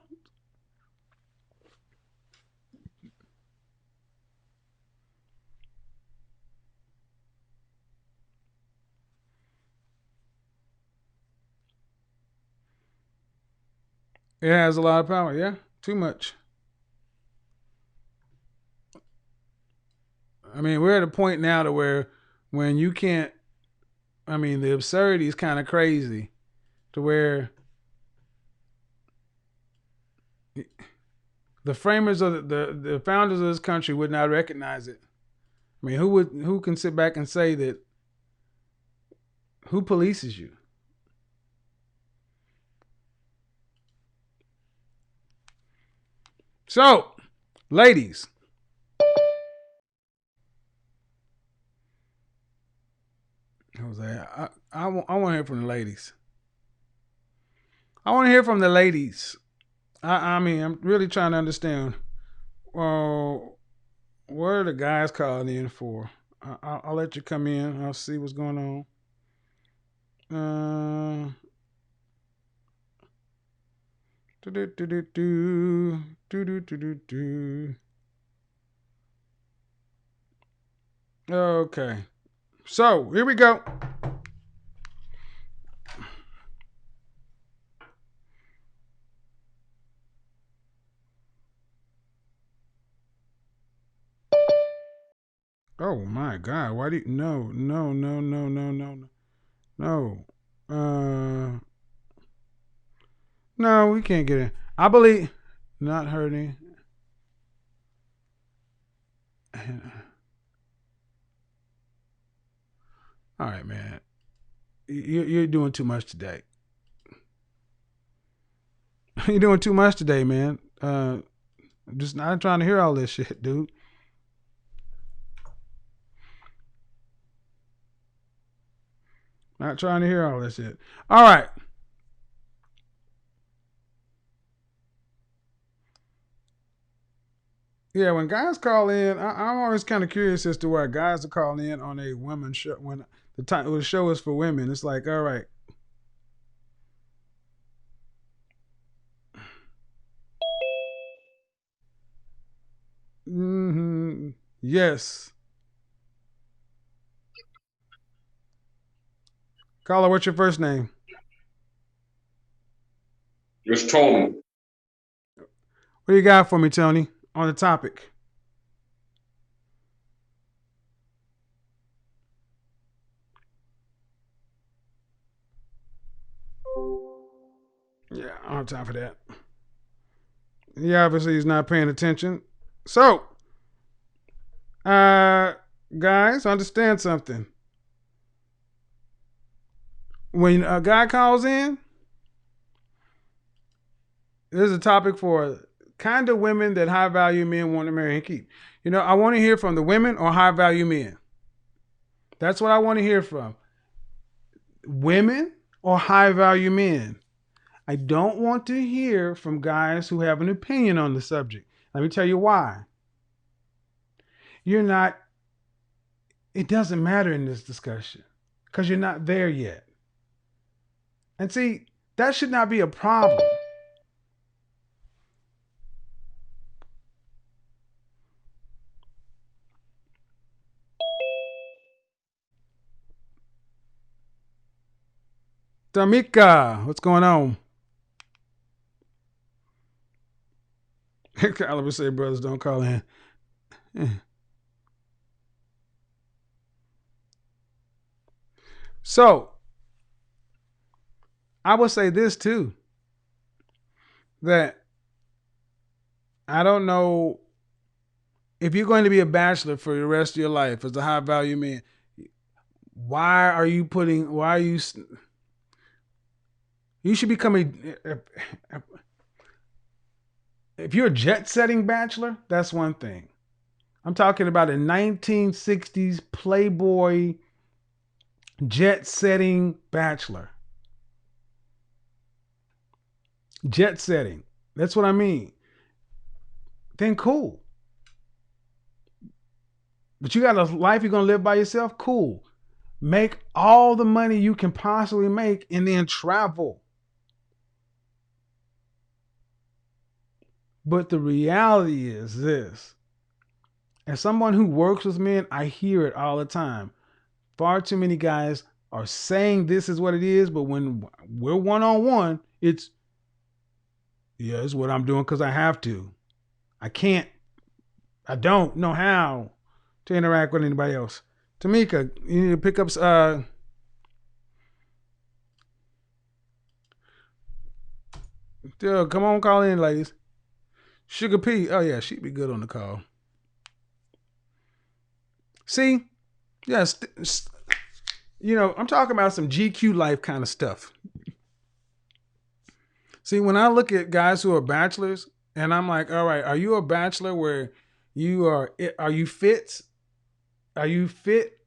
It has a lot of power, yeah. Too much. I mean, we're at a point now to where when you can't, I mean, the absurdity is kind of crazy to where the framers of the founders of this country would not recognize it. I mean, who can sit back and say that? Who polices you? So, ladies, Jose, I want to hear from the ladies. I want to hear from the ladies. I mean, I'm really trying to understand. Well, what are the guys calling in for? I'll let you come in. I'll see what's going on. Okay. So, here we go. Oh my God! Why do you? No! No, we can't get in. I believe not hurting. All right, man. You're doing too much today. You're doing too much today, man. Just not trying to hear all this shit, dude. Not trying to hear all this shit. All right. Yeah, when guys call in, I'm always kind of curious as to why guys are calling in on a women's show when the show is for women. It's like, all right. Mm-hmm. Yes. Caller, what's your first name? It's Tony. What do you got for me, Tony, on the topic? Yeah, I don't have time for that. He obviously is not paying attention. So, guys, understand something. When a guy calls in, there's a topic for kind of women that high value men want to marry and keep. You know, I want to hear from the women or high value men. That's what I want to hear from. Women or high value men. I don't want to hear from guys who have an opinion on the subject. Let me tell you why. It doesn't matter in this discussion because you're not there yet. And see, that should not be a problem. Tameka, what's going on? Oliver say brothers don't call in. So, I would say this too, that I don't know if you're going to be a bachelor for the rest of your life as a high value man, you should become if you're a jet setting bachelor, that's one thing. I'm talking about a 1960s Playboy jet setting bachelor. Jet setting. That's what I mean. Then cool. But you got a life you're going to live by yourself? Cool. Make all the money you can possibly make and then travel. But the reality is this. As someone who works with men, I hear it all the time. Far too many guys are saying this is what it is, but when we're one-on-one, it's, yeah, it's what I'm doing because I have to. I can't. I don't know how to interact with anybody else. Tameka, you need to pick up. Come on, call in, ladies. Sugar P. Oh yeah, she'd be good on the call. See, yes, I'm talking about some GQ life kind of stuff. See, when I look at guys who are bachelors, and I'm like, all right, are you a bachelor where you are you fit? Are you fit?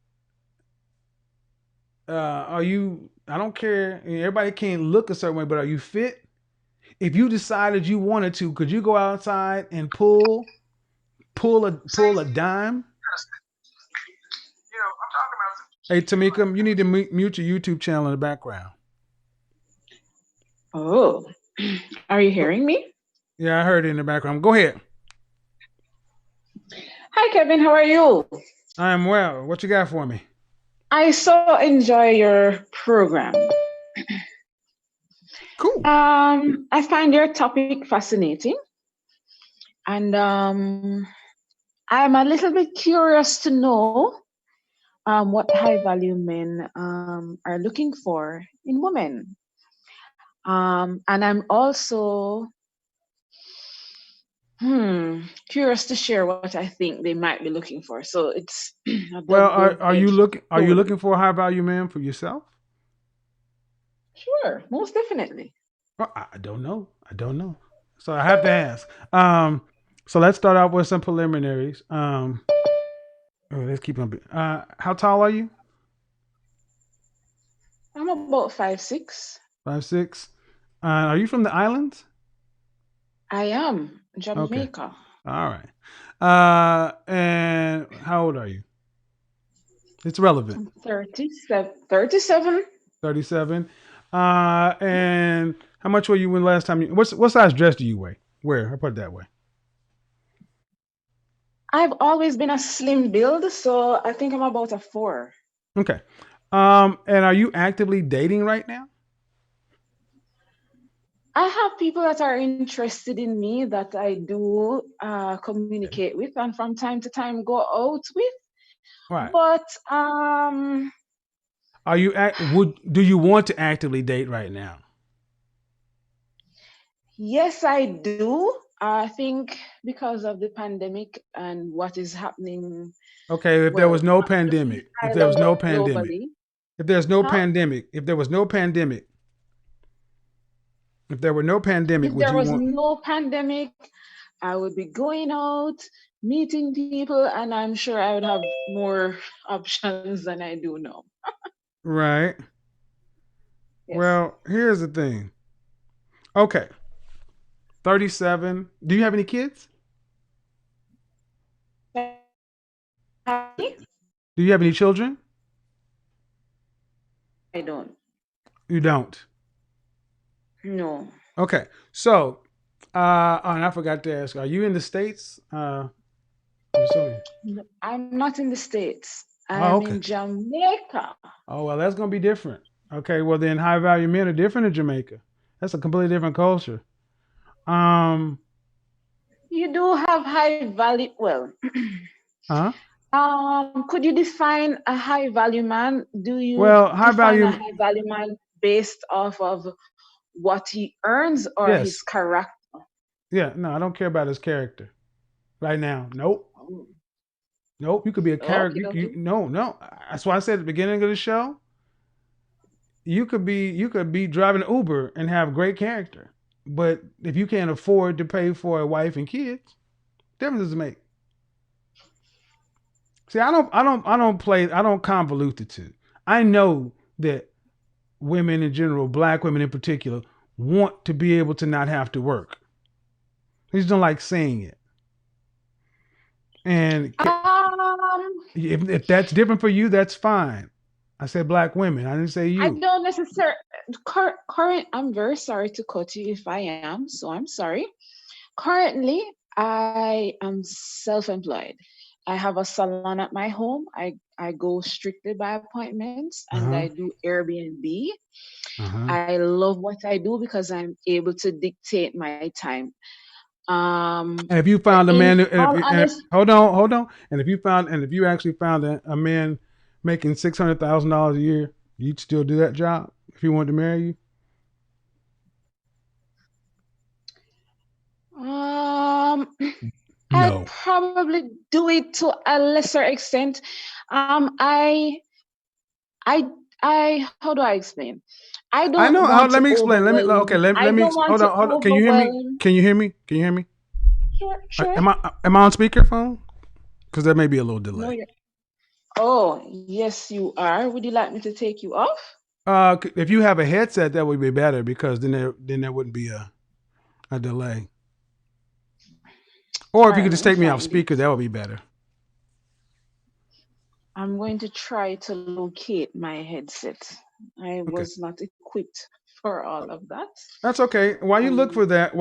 Are you, I don't care. Everybody can't look a certain way, but are you fit? If you decided you wanted to, could you go outside and pull a dime? Hey, Tameka, you need to mute your YouTube channel in the background. Oh, are you hearing me? Yeah, I heard it in the background. Go ahead. Hi, Kevin. How are you? I am well. What you got for me? I so enjoy your program. Cool. I find your topic fascinating, and I'm a little bit curious to know what high-value men are looking for in women. And I'm also curious to share what I think they might be looking for. So it's well, are you looking for a high value man for yourself? Sure, most definitely. Well, I don't know. So I have to ask. So let's start out with some preliminaries. Let's keep on. How tall are you? I'm about 5'6". 5'6". Are you from the islands? I am Jamaica. Okay. All right. And how old are you? It's relevant. I'm 37. 37. And how much were you when last time you? What size dress do you wear? I put it that way. I've always been a slim build, so I think I'm about a 4. Okay. And are you actively dating right now? I have people that are interested in me that I do communicate with, and from time to time go out with. Right. But are you do you want to actively date right now? Yes, I do. I think because of the pandemic and what is happening. Okay, if there was no pandemic, if there was no pandemic, if there were no pandemic, I would be going out, meeting people, and I'm sure I would have more options than I do now. Right. Yes. Well, here's the thing. Okay. 37. Do you have any kids? Do you have any children? I don't. You don't? No. Okay. So, and I forgot to ask, are you in the States? I'm not in the States. I'm in Jamaica. Oh, well, that's going to be different. Okay. Well, then high value men are different in Jamaica. That's a completely different culture. You do have high value. Well, could you define a high value man? Do you define a high value man based off of what he earns or his character? Yeah, no, I don't care about his character right now. Nope. You could be a character. Okay. No. That's why I said at the beginning of the show, you could be driving Uber and have great character. But if you can't afford to pay for a wife and kids, difference does it make? See, I don't convolute the two. I know that women in general, black women in particular, want to be able to not have to work. They just don't like saying it. And if that's different for you, that's fine. I said black women. I didn't say you. I don't necessarily. Current. I'm very sorry to cut you if I am. So I'm sorry. Currently, I am self-employed. I have a salon at my home. I go strictly by appointments, and I do Airbnb. I love what I do because I'm able to dictate my time. Have you found a man? Hold on. And if you actually found a man making $600,000 a year, you'd still do that job if he wanted to marry you? No. I'd probably do it to a lesser extent. I how do I explain? I don't. I know. Let me explain. Let me. Okay. Let me. Hold on. Can you hear me? Can you hear me? Can you hear me? Sure. Am I on speakerphone? Because there may be a little delay. No, oh, yes, you are. Would you like me to take you off? If you have a headset, that would be better because then there wouldn't be a delay. Or if you could just take me off speaker, that would be better. I'm going to try to locate my headset. I was not equipped for all of that. That's okay. While you look for that,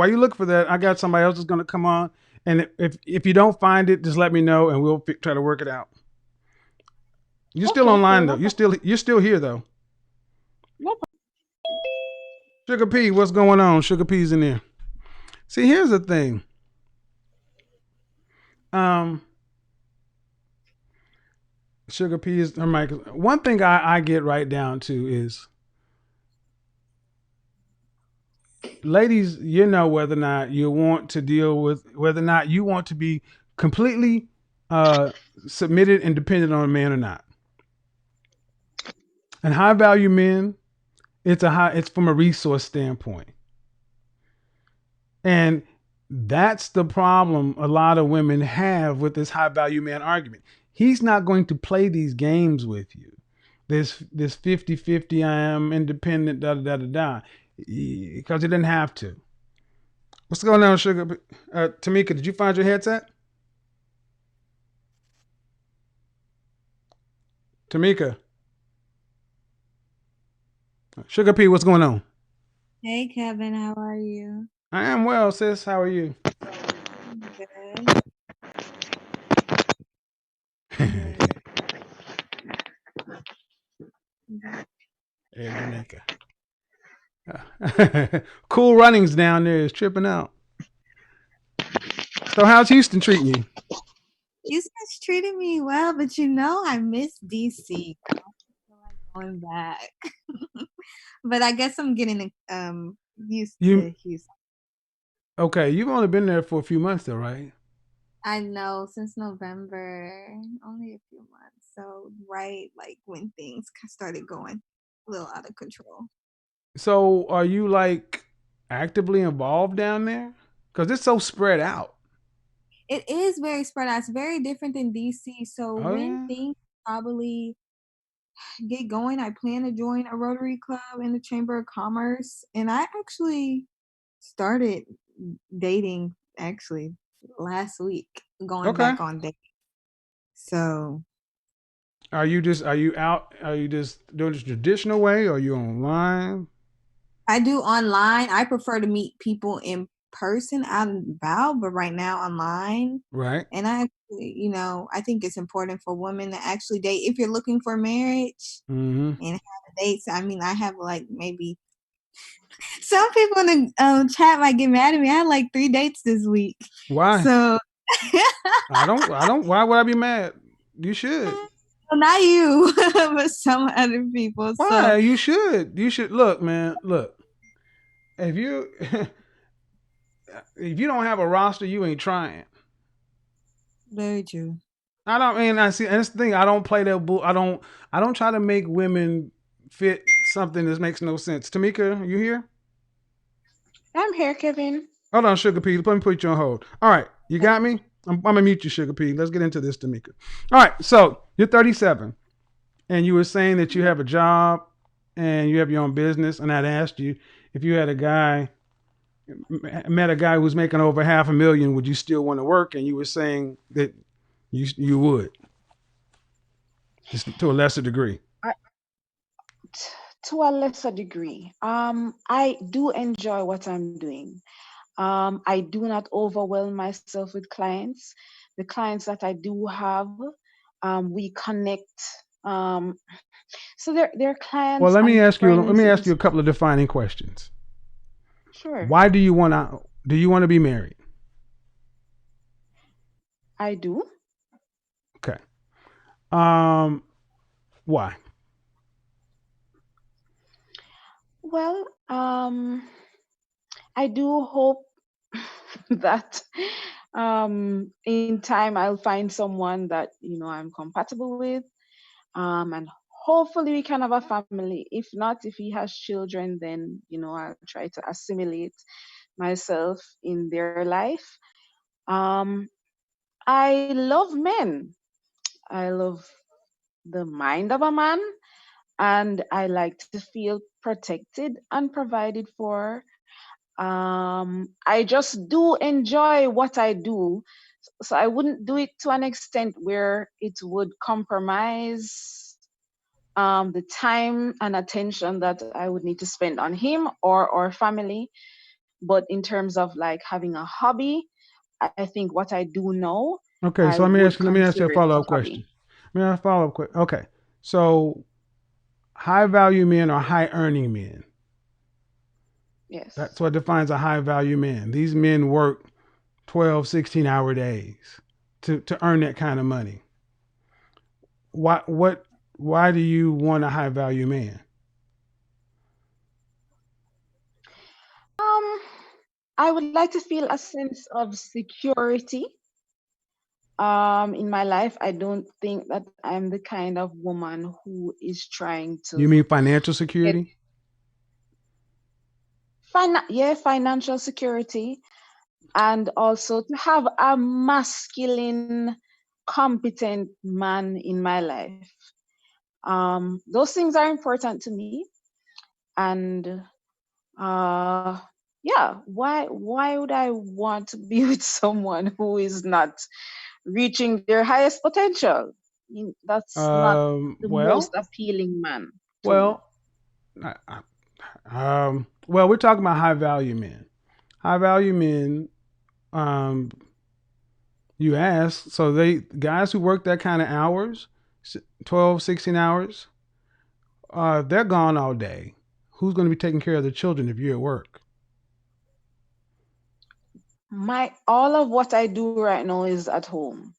I got somebody else that's going to come on. And if you don't find it, just let me know and we'll try to work it out. You're still online though. You're still here though. No problem. Sugar P, what's going on? Sugar P's in there. See, here's the thing. Sugar P is her mic. One thing I get right down to is, ladies, you know whether or not you want to deal with, whether or not you want to be completely submitted and dependent on a man or not. And high value men, it's from a resource standpoint. And that's the problem a lot of women have with this high value man argument. He's not going to play these games with you. This 50-50, I am independent, da. Because he didn't have to. What's going on, Sugar? Tameka, did you find your headset? Tameka. Sugar P, what's going on? Hey, Kevin, how are you? I am well, sis. How are you? Good. Hey, Tameka. Cool Runnings down there is tripping out. So how's Houston treating you? Houston's treating me well, but I miss DC. I don't feel like going back. But I guess I'm getting used to Houston. Okay, you've only been there for a few months though, right? I know, since November, only a few months. So right, like when things started going a little out of control. So are you like actively involved down there? Because it's so spread out. It is very spread out. It's very different than DC. So when things probably get going, I plan to join a Rotary Club in the Chamber of Commerce. And I actually started dating last week, going back on dating. So are you out? Are you just doing the traditional way, or are you online? I do online. I prefer to meet people in person out and about, but right now online. Right. And I actually, I think it's important for women to actually date if you're looking for marriage and have dates. I mean, I have like maybe some people in the chat might get mad at me. I had like 3 dates this week. Why? So I don't. Why would I be mad? You should. Well, not you, but some other people. Why? So. You should. Look, man. Look. If you don't have a roster, you ain't trying. Very true. I see. And that's the thing. I don't play that bull. I don't try to make women fit something that makes no sense. Tameka, are you here? I'm here, Kevin. Hold on, Sugar P. Let me put you on hold. All right. You got me? I'm going to mute you, Sugar P. Let's get into this, Tameka. All right. So you're 37. And you were saying that you have a job and you have your own business. And I'd asked you if you had a guy, met a guy who's making over $500,000, would you still want to work? And you were saying that you would, just to a lesser degree. I, to a lesser degree. I do enjoy what I'm doing. I do not overwhelm myself with clients. The clients that I do have, we connect. Um, so they're Well, clients let me and ask you. Let friends me in ask you a couple of defining questions. sure. Why do you want to? Do you want to be married? I do. Okay. Why? Well, I do hope that in time I'll find someone that I'm compatible with, and hopefully we can have a family. If not, if he has children, then I'll try to assimilate myself in their life. Um, I love men. I love the mind of a man, and I like to feel protected and provided for. I just do enjoy what I do, so I wouldn't do it to an extent where it would compromise the time and attention that I would need to spend on him or family. But in terms of like having a hobby, I think what I do now, Okay. I So would let me ask you a consider it follow a up question. hobby. Let me ask a follow up question. Okay. So high value men are high earning men. That's Yes. what defines a high value man. These men work 12, 16-hour days to earn that kind of money. Why do you want a high value man? Um, I would like to feel a sense of security in my life. I don't think that I'm the kind of woman who is trying You mean to financial get security? financial security, and also to have a masculine, competent man in my life. Those things are important to me, and uh, yeah, why would I want to be with someone who is not reaching their highest potential? That's not the most Well, appealing man to me. well, well, we're talking about high value men. High value men, um, you ask, so they guys who work that kind of hours, 12, 16 hours, they're gone all day. Who's going to be taking care of the children if you're at work? My all of what I do right now is at home.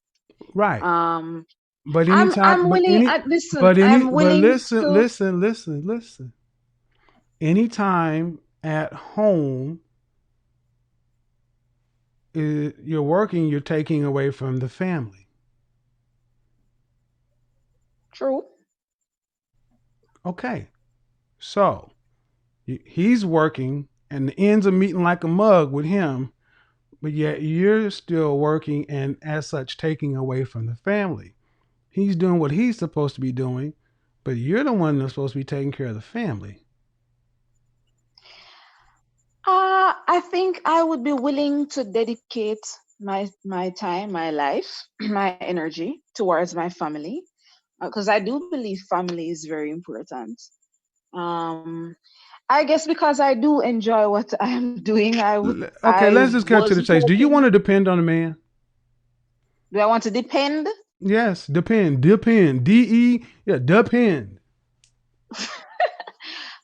Right. Um, But I'm anytime, willing. I'm but willing to. listen. Anytime at home, you're working, you're taking away from the family. True. Okay. So he's working and the ends are meeting like a mug with him, but yet you're still working and as such taking away from the family. He's doing what he's supposed to be doing, but you're the one that's supposed to be taking care of the family. I think I would be willing to dedicate my time, my life, my energy towards my family, because I do believe family is very important. Um, I guess because I do enjoy what I am doing, Okay, I let's just cut to was the chase. Do you want hoping. to depend on a man? Do I want to depend? Yes, depend. Yeah, depend.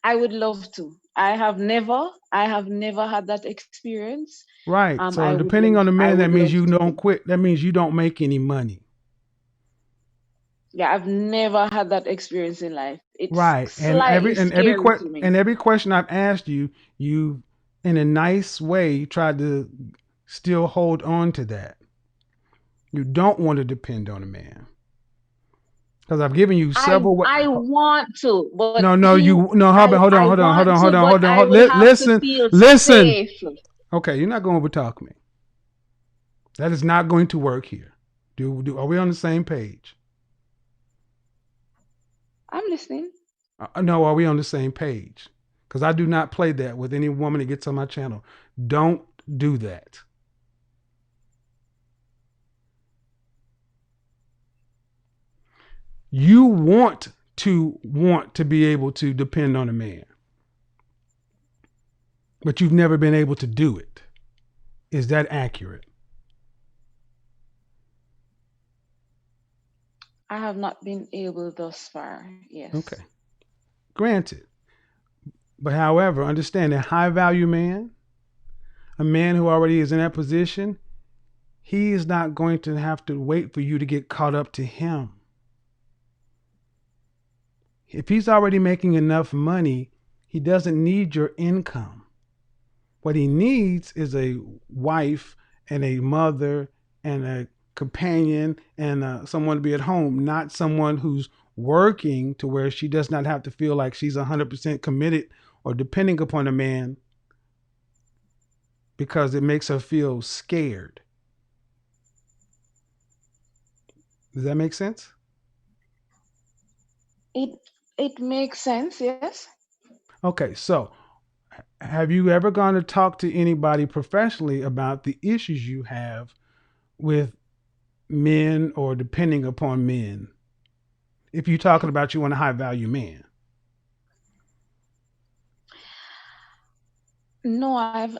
I would love to. I have never had that experience. Right. So I would depending love, on the I man, that would means love you don't to. quit. That means you don't make any money. Yeah, I've never had that experience in life. It's Right. slightly scary to me. And every question I've asked you, you in a nice way tried to still hold on to that. You don't want to depend on a man. Because I've given you several I want to, but no, hold but I hold. would have to Listen, feel listen. safe. Okay, you're not going to overtalk me. That is not going to work here. Are we on the same page? I'm listening. No, are we on the same page? Because I do not play that with any woman that gets on my channel. Don't do that. You want to be able to depend on a man, but you've never been able to do it. Is that accurate? I have not been able thus far. Yes. Okay. Granted. But however, understand that high value man, a man who already is in that position, he is not going to have to wait for you to get caught up to him. If he's already making enough money, he doesn't need your income. What he needs is a wife and a mother and a companion and someone to be at home, not someone who's working to where she does not have to feel like she's 100% committed or depending upon a man because it makes her feel scared. Does that make sense? It makes sense, yes. Okay, so have you ever gone to talk to anybody professionally about the issues you have with men or depending upon men? If you're talking about you want a high value man. No, I've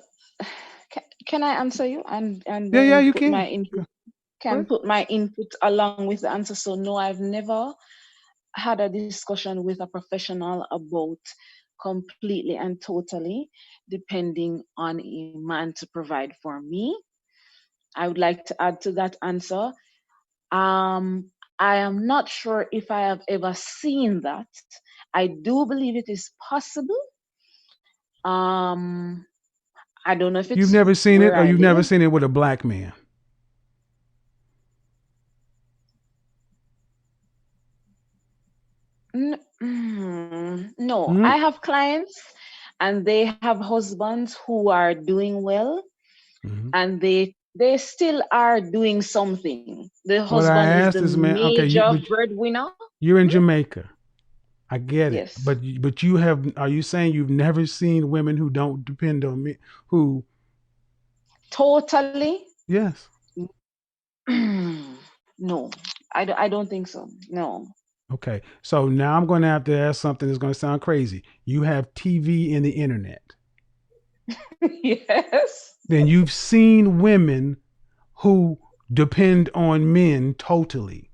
can I answer you and Yeah, then you put my can. input Go can ahead. put my input along with the answer. So no, I've never had a discussion with a professional about completely and totally depending on a man to provide for me. I would like to add to that answer. Um, I am not sure if I have ever seen that. I do believe it is possible. Um, I don't know if You've it's never seen where it or I you've never live. seen it with a black man. No, Mm-hmm. I have clients and they have husbands who are doing well Mm-hmm. and they still are doing something. The What I husband is the asked is, man, okay, major breadwinner. you're in Mhm. Jamaica. I get it, Yes, but you have. Are you saying you've never seen women who don't depend on me? Who? totally. Yes. No, I don't think so. No. Okay. So now I'm going to have to ask something that's going to sound crazy. You have TV and the internet. Yes, Then you've seen women who depend on men totally.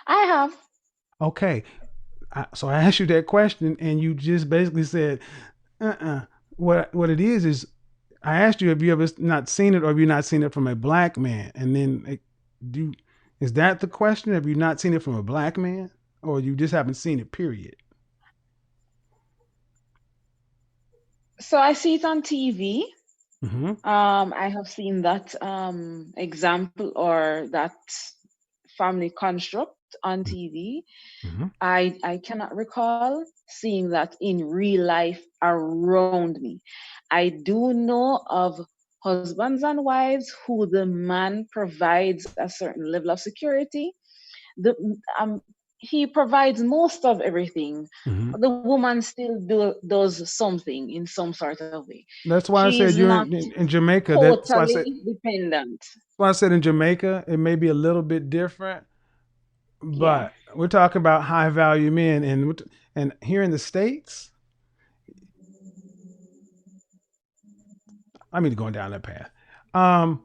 I have. Okay. So I asked you that question, and you just basically said, "Uh-uh." What it is I asked you, have you ever not seen it, or have you not seen it from a black man? And then do is that the question? Have you not seen it from a black man, or you just haven't seen it? Period. So I see it on TV. Mm-hmm. I have seen that example or that family construct on TV. Mm-hmm. I cannot recall seeing that in real life around me. I do know of husbands and wives who the man provides a certain level of security. The he provides most of everything. Mm-hmm. The woman still does something in some sort of way. That's why I She said is you're not in Jamaica. That's why I said. totally dependent. That's why I said in Jamaica it may be a little bit different, Yeah. but we're talking about high value men, and here in the states, I mean going down that path. Um,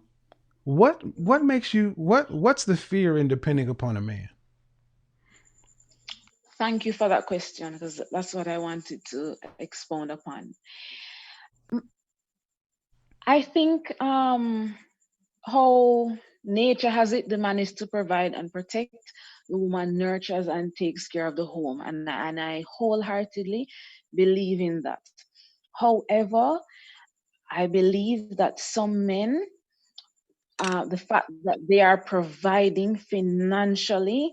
what makes you what's the fear in depending upon a man? Thank you for that question because that's what I wanted to expound upon. I think how nature has it, the man is to provide and protect. The woman nurtures and takes care of the home, and I wholeheartedly believe in that. However, I believe that some men, the fact that they are providing financially,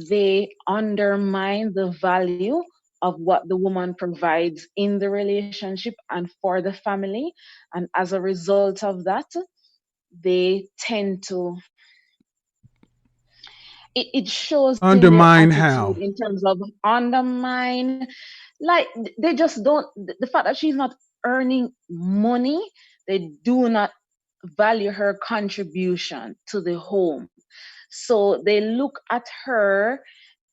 they undermine the value of what the woman provides in the relationship and for the family. And as a result of that, they tend to it shows in their Undermine attitude how? in terms of undermine. Like they just don't. The fact that she's not earning money, they do not value her contribution to the home. So they look at her,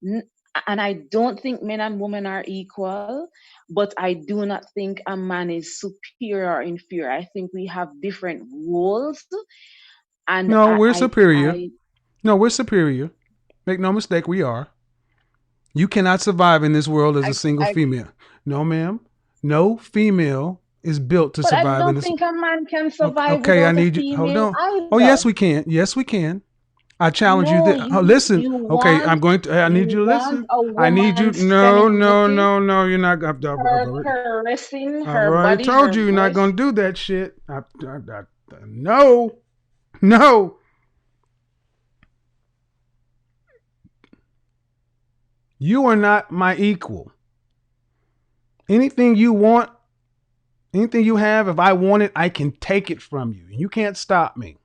and I don't think men and women are equal, but I do not think a man is superior or inferior. I think we have different roles, and No, I, we're I, superior. I No, we're superior. Make no mistake, we are. You cannot survive in this world as a single I female. No, ma'am. No female is built to but I survive in don't this. think a man can survive Okay, I without a need you. Hold female on. Oh, yes, either. we can. Yes, we can. I challenge you. No, Oh, listen. you Okay, I'm want going to. I you need you to want listen. a I need you. woman's No, no, femininity, no, no. You're not. her caressing I've her already body, told her you you're not voice. going to do that shit. No, no. You are not my equal. Anything you want, anything you have, if I want it, I can take it from you. And you can't stop me.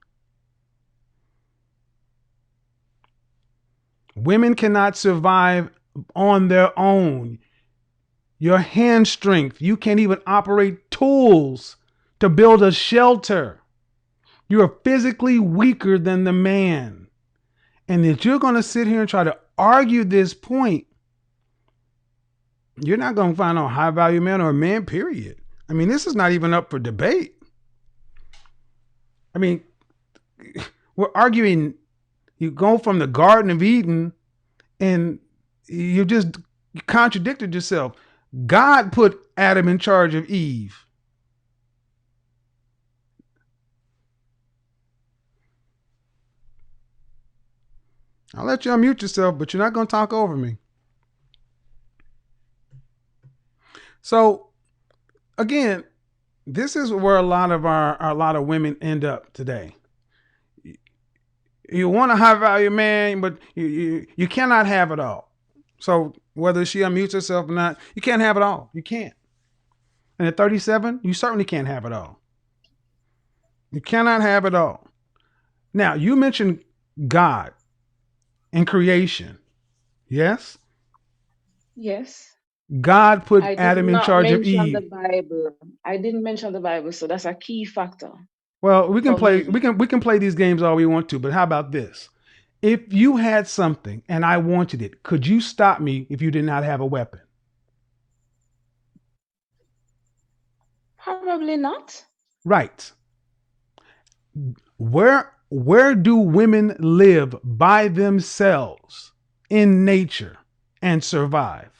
Women cannot survive on their own. Your hand strength, you can't even operate tools to build a shelter. You are physically weaker than the man. And if you're going to sit here and try to argue this point, you're not going to find a high value man or a man, period. I mean, this is not even up for debate. I mean, we're arguing, you go from the Garden of Eden and you just contradicted yourself. God put Adam in charge of Eve. I'll let you unmute yourself, but you're not going to talk over me. So, again, this is where a lot of women end up today. You want a high value man, but you cannot have it all. So whether she unmutes herself or not, you can't have it all. You can't. And at 37, you certainly can't have it all. You cannot have it all. Now, you mentioned God and creation. Yes? Yes. God put I did Adam in not charge of mention the Eve. Bible. I didn't mention the Bible, so that's a key factor Well, we can for play me. we can play these games all we want to, but how about this? If you had something and I wanted it, could you stop me if you did not have a weapon? Probably not. Right. Where do women live by themselves in nature and survive?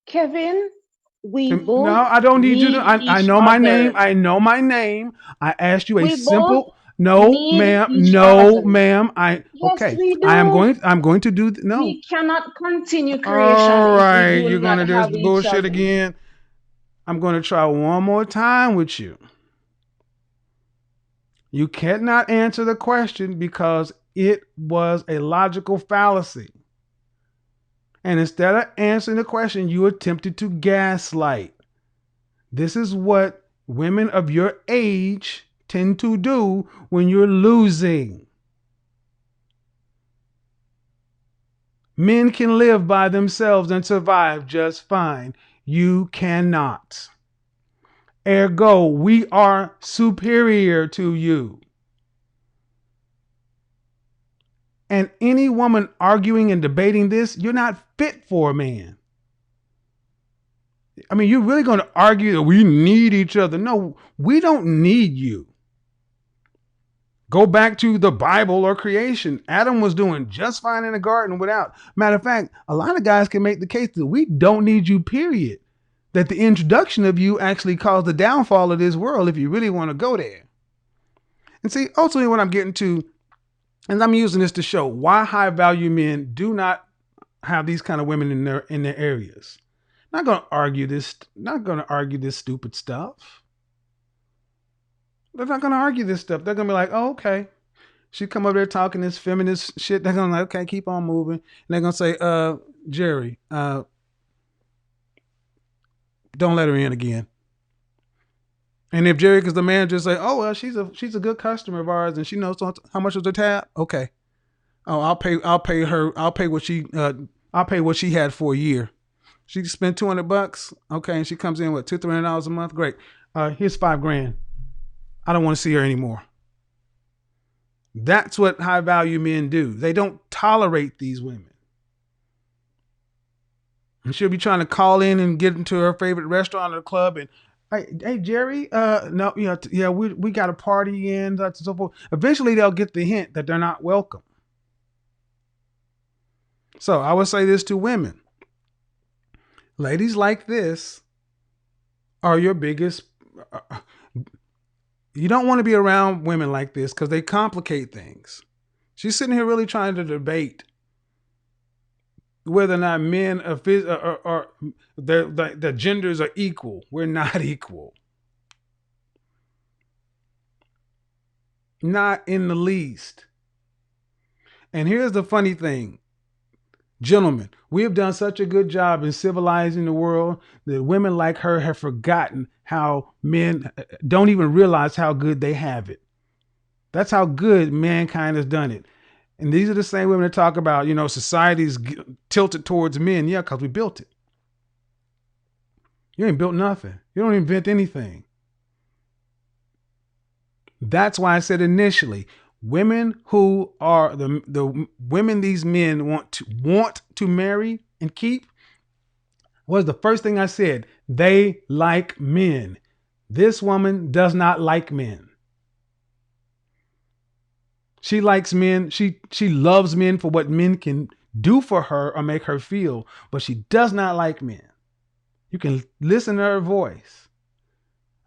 Kevin, we No, both I don't need you to. need I each know my name. other. I know my name. I asked you a We both simple. No, need ma'am. each No, other. ma'am. Yes, Okay. we I am do. going. I'm going to do. No. We cannot continue creation All if we right. do You're not gonna do this have each bullshit other. again. I'm going to try one more time with you. You cannot answer the question because it was a logical fallacy. And instead of answering the question, you attempted to gaslight. This is what women of your age tend to do when you're losing. Men can live by themselves and survive just fine. You cannot. Ergo, we are superior to you. And any woman arguing and debating this, you're not fit for a man. I mean, you're really going to argue that we need each other. No, we don't need you. Go back to the Bible or creation. Adam was doing just fine in the garden without. Matter of fact, a lot of guys can make the case that we don't need you, period. That the introduction of you actually caused the downfall of this world if you really want to go there. And see, ultimately what I'm getting to, and I'm using this to show why high value men do not have these kind of women in their areas. Not going to argue this stupid stuff. They're not going to argue this stuff. They're going to be like, oh, okay. She come over there talking this feminist shit. They're going to like, okay, keep on moving. And they're going to say, Jerry, don't let her in again. And if Jerry is the manager, say, "Oh well, she's a good customer of ours, and she knows how much is the tab." Okay. Oh, I'll pay her. I'll pay what she had for a year. She spent $200. Okay, and she comes in with $200-300 a month. Great. Here's $5,000. I don't want to see her anymore. That's what high value men do. They don't tolerate these women. And she'll be trying to call in and get into her favorite restaurant or club and, hey Jerry, no, we got a party in, so forth. Eventually they'll get the hint that they're not welcome. So I would say this to women. Ladies like this are your biggest. You don't want to be around women like this because they complicate things. She's sitting here really trying to debate whether or not men are the genders are equal. We're not equal. Not in the least. And here's the funny thing. Gentlemen, we have done such a good job in civilizing the world that women like her have forgotten how men don't even realize how good they have it. That's how good mankind has done it. And these are the same women that talk about, society's tilted towards men. Yeah, because we built it. You ain't built nothing. You don't invent anything. That's why I said initially, women who are the women these men want to marry and keep was the first thing I said. They like men. This woman does not like men. She likes men. She loves men for what men can do for her or make her feel, but she does not like men. You can listen to her voice.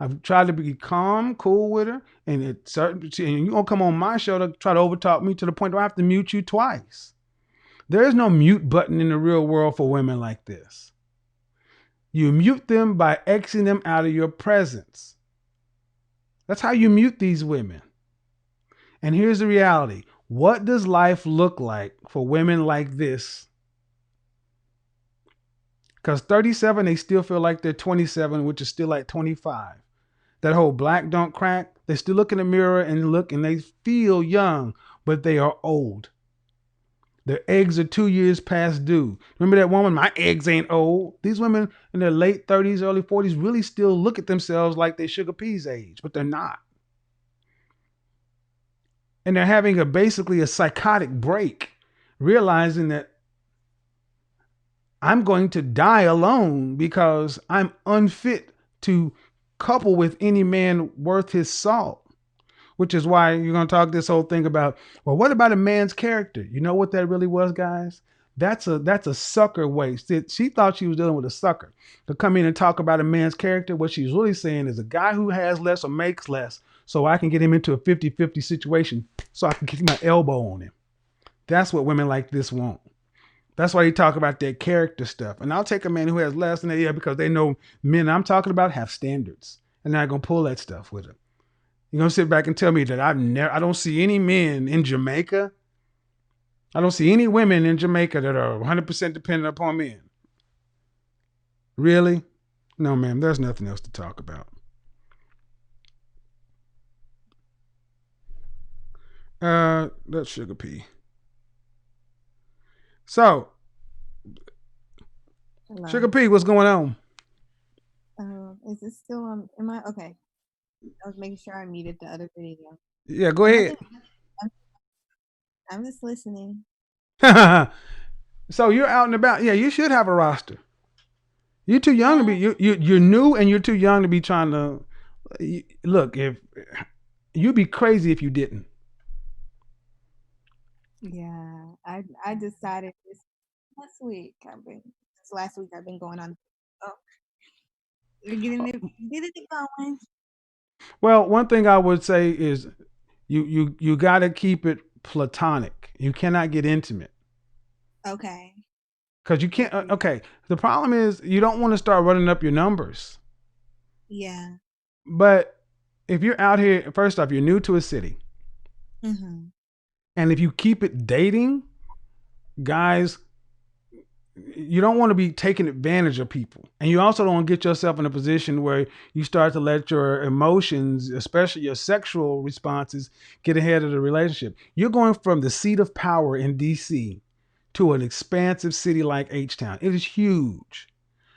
I've tried to be calm, cool with her, and you're gonna come on my show to try to overtalk me to the point where I have to mute you twice. There is no mute button in the real world for women like this. You mute them by exiting them out of your presence. That's how you mute these women. And here's the reality. What does life look like for women like this? Because 37, they still feel like they're 27, which is still like 25. That whole black don't crack. They still look in the mirror and they feel young, but they are old. Their eggs are 2 years past due. Remember that woman, my eggs ain't old. These women in their late 30s, early 40s really still look at themselves like they Sugar P's age, but they're not. And they're having basically a psychotic break, realizing that I'm going to die alone because I'm unfit to couple with any man worth his salt. Which is why you're going to talk this whole thing about, well, what about a man's character? You know what that really was, guys? That's a sucker waste. She thought she was dealing with a sucker to come in and talk about a man's character. What she's really saying is a guy who has less or makes less, so I can get him into a 50-50 situation so I can get my elbow on him. That's what women like this want. That's why you talk about their character stuff. And I'll take a man who has less than they because they know men I'm talking about have standards. And they're not going to pull that stuff with them. You're going to sit back and tell me that I don't see any men in Jamaica. I don't see any women in Jamaica that are 100% dependent upon men. Really? No, ma'am. There's nothing else to talk about. That's Sugar P. So, hello. Sugar P, what's going on? Is this still on? Am I okay? I was making sure I muted the other video. Yeah, go ahead. I'm just listening. So you're out and about. Yeah, you should have a roster. You're too young to be. You're new and you're too young to be trying to look. If you'd be crazy if you didn't. Yeah, I decided this last week. I've been going on. Oh, we're getting it going. Well, one thing I would say is you got to keep it platonic. You cannot get intimate. Okay. Because you can't. Okay. The problem is you don't want to start running up your numbers. Yeah. But if you're out here, first off, you're new to a city. Mm-hmm. And if you keep it dating, guys, you don't want to be taking advantage of people. And you also don't want to get yourself in a position where you start to let your emotions, especially your sexual responses, get ahead of the relationship. You're going from the seat of power in DC to an expansive city like H-Town. It is huge.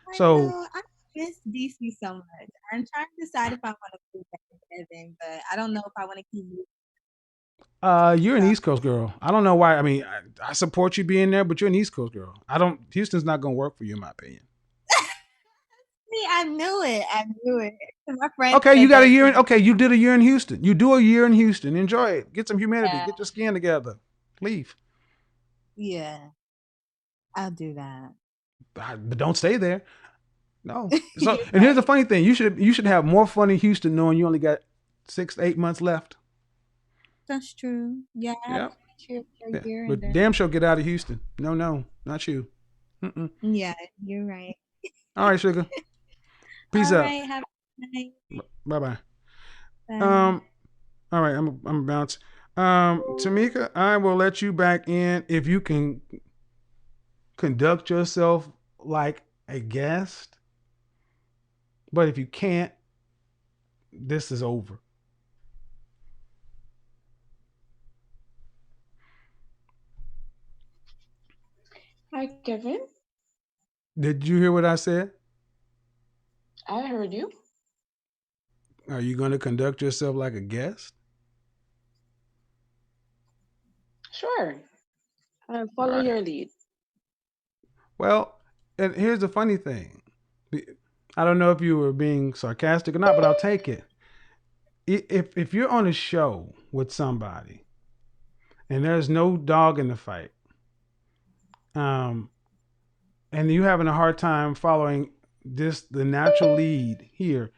I So know. I miss DC so much. I'm trying to decide if I want to move back to Devon, but I don't know if I want to keep moving. you're an So East Coast girl. I don't know why. I mean, I support you being there, but you're an East Coast girl. I don't. Houston's not going to work for you, in my opinion. see, I knew it. I knew it. My friend Okay, you said got a that year. too. Okay, you did a year in Houston. You do a year in Houston. Enjoy it. Get some humidity. Yeah. Get your skin together. Leave, Yeah, I'll do that. but don't stay there. No. So, You're and here's the right. funny thing: you should have more fun in Houston knowing you only got 6 to 8 months left. That's true. Yeah, I have Yeah, to be here for a yeah. year and But then. damn sure get out of Houston. No, no, not you. Mm-mm. Yeah, you're right. All right, sugar. Peace All out. right. Have a good night. Bye bye. Bye. Um. All right. I'm a bounce. Tameka, I will let you back in if you can conduct yourself like a guest. But if you can't, this is over. Hi, Kevin. Did you hear what I said? I heard you. Are you going to conduct yourself like a guest? Sure. I'll All follow right. your lead. Well, and here's the funny thing. I don't know if you were being sarcastic or not, but I'll take it. If you're on a show with somebody and there's no dog in the fight, um, and you having a hard time following the natural lead here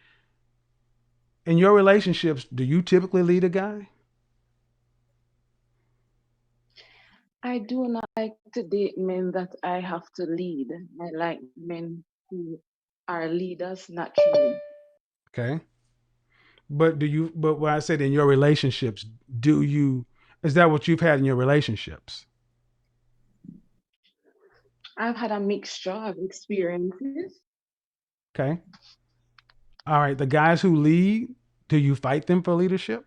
in your relationships, do you typically lead a guy? I do not like to date men that I have to lead. I like men who are leaders naturally. Okay. But when I said in your relationships, do you, is that what you've had in your relationships? I've had a mixture of experiences. Okay. All right. The guys who lead, do you fight them for leadership?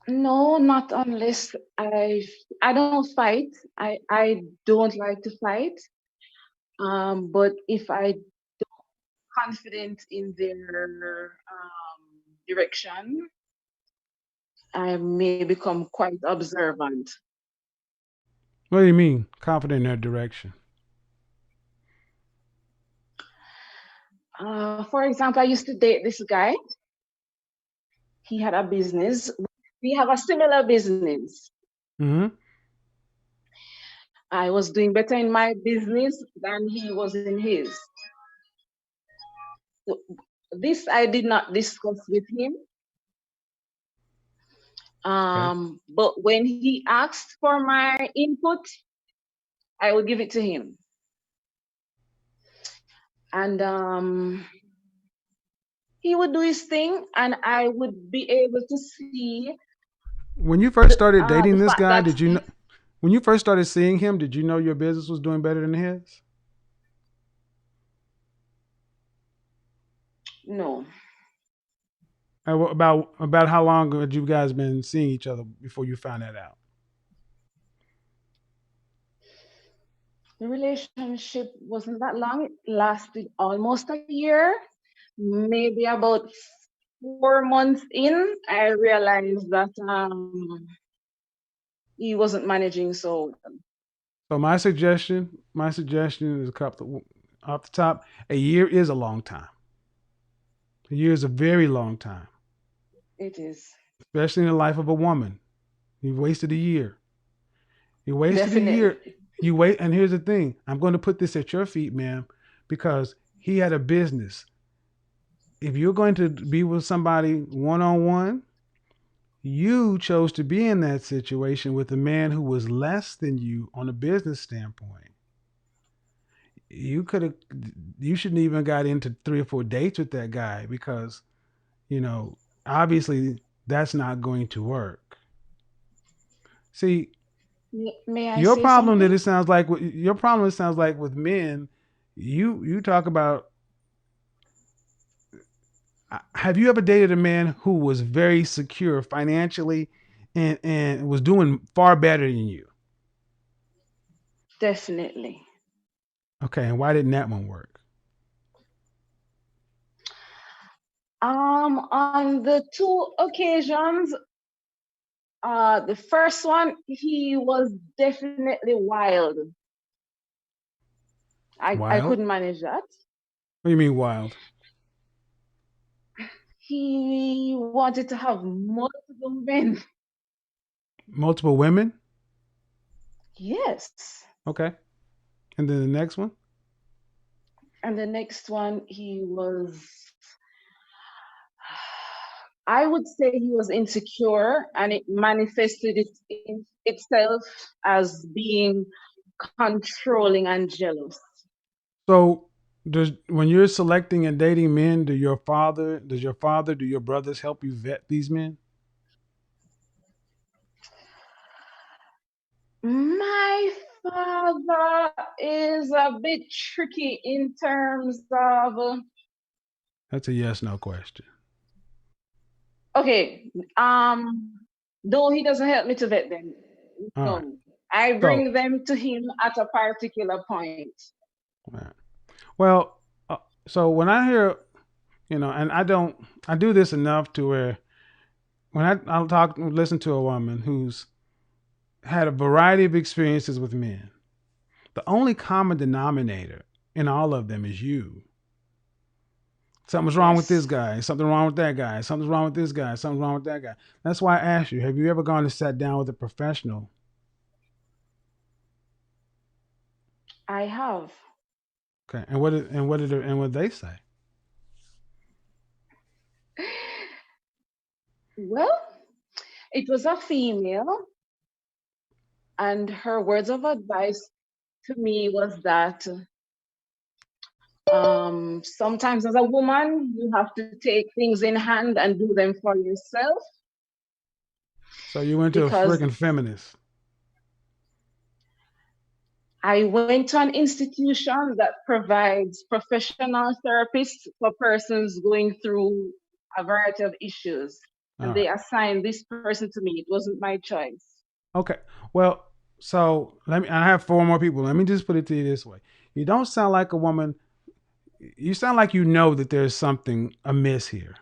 No, not unless I don't fight. I don't like to fight. But if I confident in their direction, I may become quite observant. What do you mean? Confident in their direction. For example, I used to date this guy. He had a business. We have a similar business. Mm-hmm. I was doing better in my business than he was in his. So this I did not discuss with him. Okay. But when he asked for my input, I would give it to him. And he would do his thing, and I would be able to see When you first started the dating this fact guy, that did you know? When you first started seeing him, did you know your business was doing better than his? no, About how long had you guys been seeing each other before you found that out? the relationship wasn't that long. It lasted almost a year. Maybe about 4 months in, I realized that he wasn't managing. So So my suggestion is a couple off the top. A year is a long time. A year is a very long time, it is especially in the life of a woman. You wasted a year. You wasted a definitely. year. You wait, and here's the thing. I'm going to put this at your feet, ma'am, because he had a business. If you're going to be with somebody one on one, you chose to be in that situation with a man who was less than you on a business standpoint. You could have, you shouldn't even got into 3 or 4 dates with that guy because, you know, obviously that's not going to work. See, May I Your say problem that something? it sounds like your problem it sounds like with men, you talk about. Have you ever dated a man who was very secure financially and was doing far better than you? Definitely. Okay, and why didn't that one work? On the two occasions, the first one, he was definitely wild. I Wild? couldn't manage that. What do you mean wild? He wanted to have multiple men. Multiple women? Yes. Okay. And then the next one? And the next one, he was, I would say he was insecure, and it manifested itself as being controlling and jealous. So does when you're selecting and dating men, does your father, do your brothers help you vet these men? My father is a bit tricky in terms of, That's a yes no question. okay, though he doesn't help me to vet them. All right. No. I So, bring them to him at a particular point. all right. Well, so when I hear, and I do this enough to where when I'll listen to a woman who's had a variety of experiences with men, the only common denominator in all of them is you. Something's wrong with this Yes, guy. Something wrong with that guy. Something's wrong with this guy. Something's wrong with that guy. That's why I asked you, have you ever gone and sat down with a professional? I have. Okay. And what did they say? Well, it was a female, and her words of advice to me was that sometimes as a woman, you have to take things in hand and do them for yourself So you went to a because freaking feminist. I went to an institution that provides professional therapists for persons going through a variety of issues. All And right. they assigned this person to me. It wasn't my choice. Okay. Well, so I have four more people. Let me just put it to you this way. You don't sound like a woman. You sound like you know that there's something amiss here.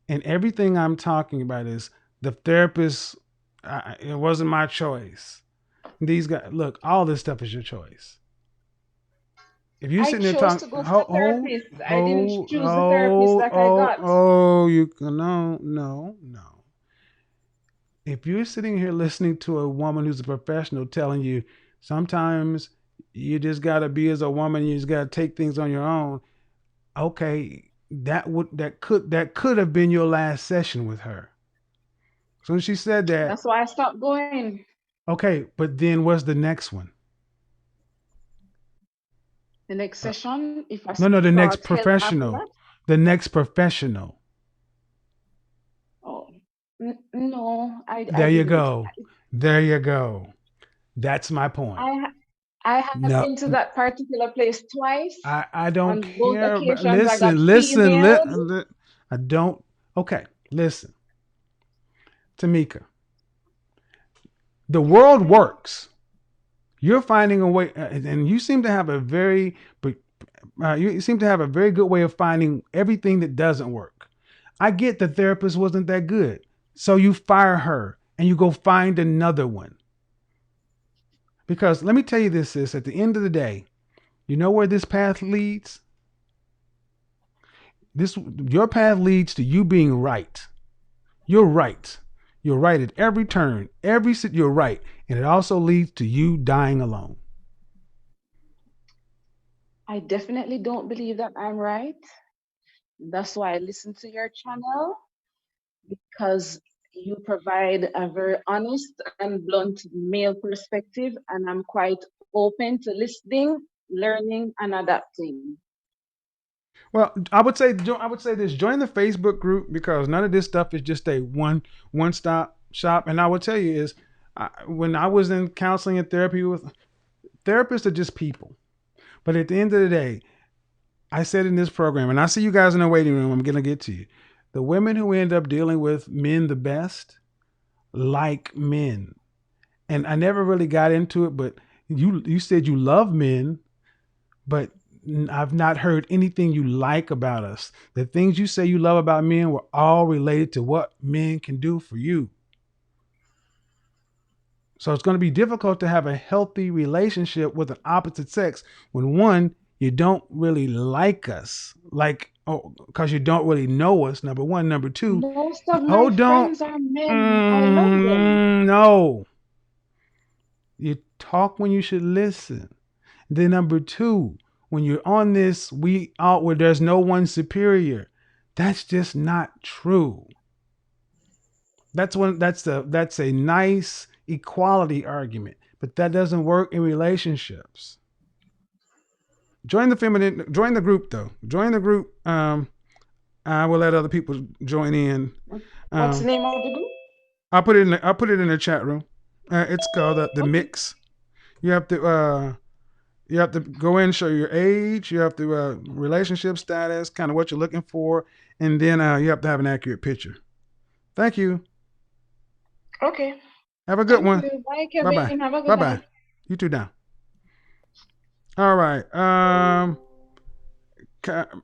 And everything I'm talking about is the therapist. It wasn't my choice. These guys, look, all this stuff is your choice. If you're I sitting there chose talking, to go to the therapist. I didn't hold, choose the therapist that I got. you no. If you're sitting here listening to a woman who's a professional telling you sometimes you just gotta be as a woman, you just gotta take things on your own. Okay, that could have been your last session with her. So she said that. That's why I stopped going. Okay, but then what's the next one? The next Uh, session, if I no, the next sought help after professional. that, The next professional. oh, no, I There you didn't. go. There you go. That's my point. I I have No, been to that particular place twice. I don't On both care about. occasions, I got Listen. females. I don't. Okay, listen, Tameka. The world works. You're finding a way, and you seem to have a you seem to have a very good way of finding everything that doesn't work. I get the therapist wasn't that good, so you fire her and you go find another one. Because let me tell you this: sis, at the end of the day, you know where this path leads. Your path leads to you being right. You're right. You're right at every turn. You're right, and it also leads to you dying alone. I definitely don't believe that I'm right. That's why I listen to your channel because you provide a very honest and blunt male perspective, and I'm quite open to listening, learning, and adapting. Well, I would say this: join the Facebook group because none of this stuff is just a one stop shop. And I would tell you is, When I was in counseling and therapy with therapists are just people. But at the end of the day, I said in this program, and I see you guys in the waiting room, I'm going to get to you. The women who end up dealing with men the best like men. And I never really got into it, but you said you love men, but I've not heard anything you like about us. The things you say you love about men were all related to what men can do for you. So it's going to be difficult to have a healthy relationship with an opposite sex when one, you don't really like us, because you don't really know us. Number one, number two, Most of my hold on. friends are men. I love them. No, you talk when you should listen. Then number two, when you're on this, where there's no one superior, that's just not true. That's a nice equality argument, but that doesn't work in relationships. Join the group though. Join the group. I will let other people join in. What's the name of the group? I'll put it in the chat room. It's called the mix. You have to go in, show your age. You have to relationship status, kind of what you're looking for, and then you have to have an accurate picture. Thank you. Okay. Have a good one. You. Bye, Kevin. Bye-bye. Have a good Bye-bye. night. You too now. All right.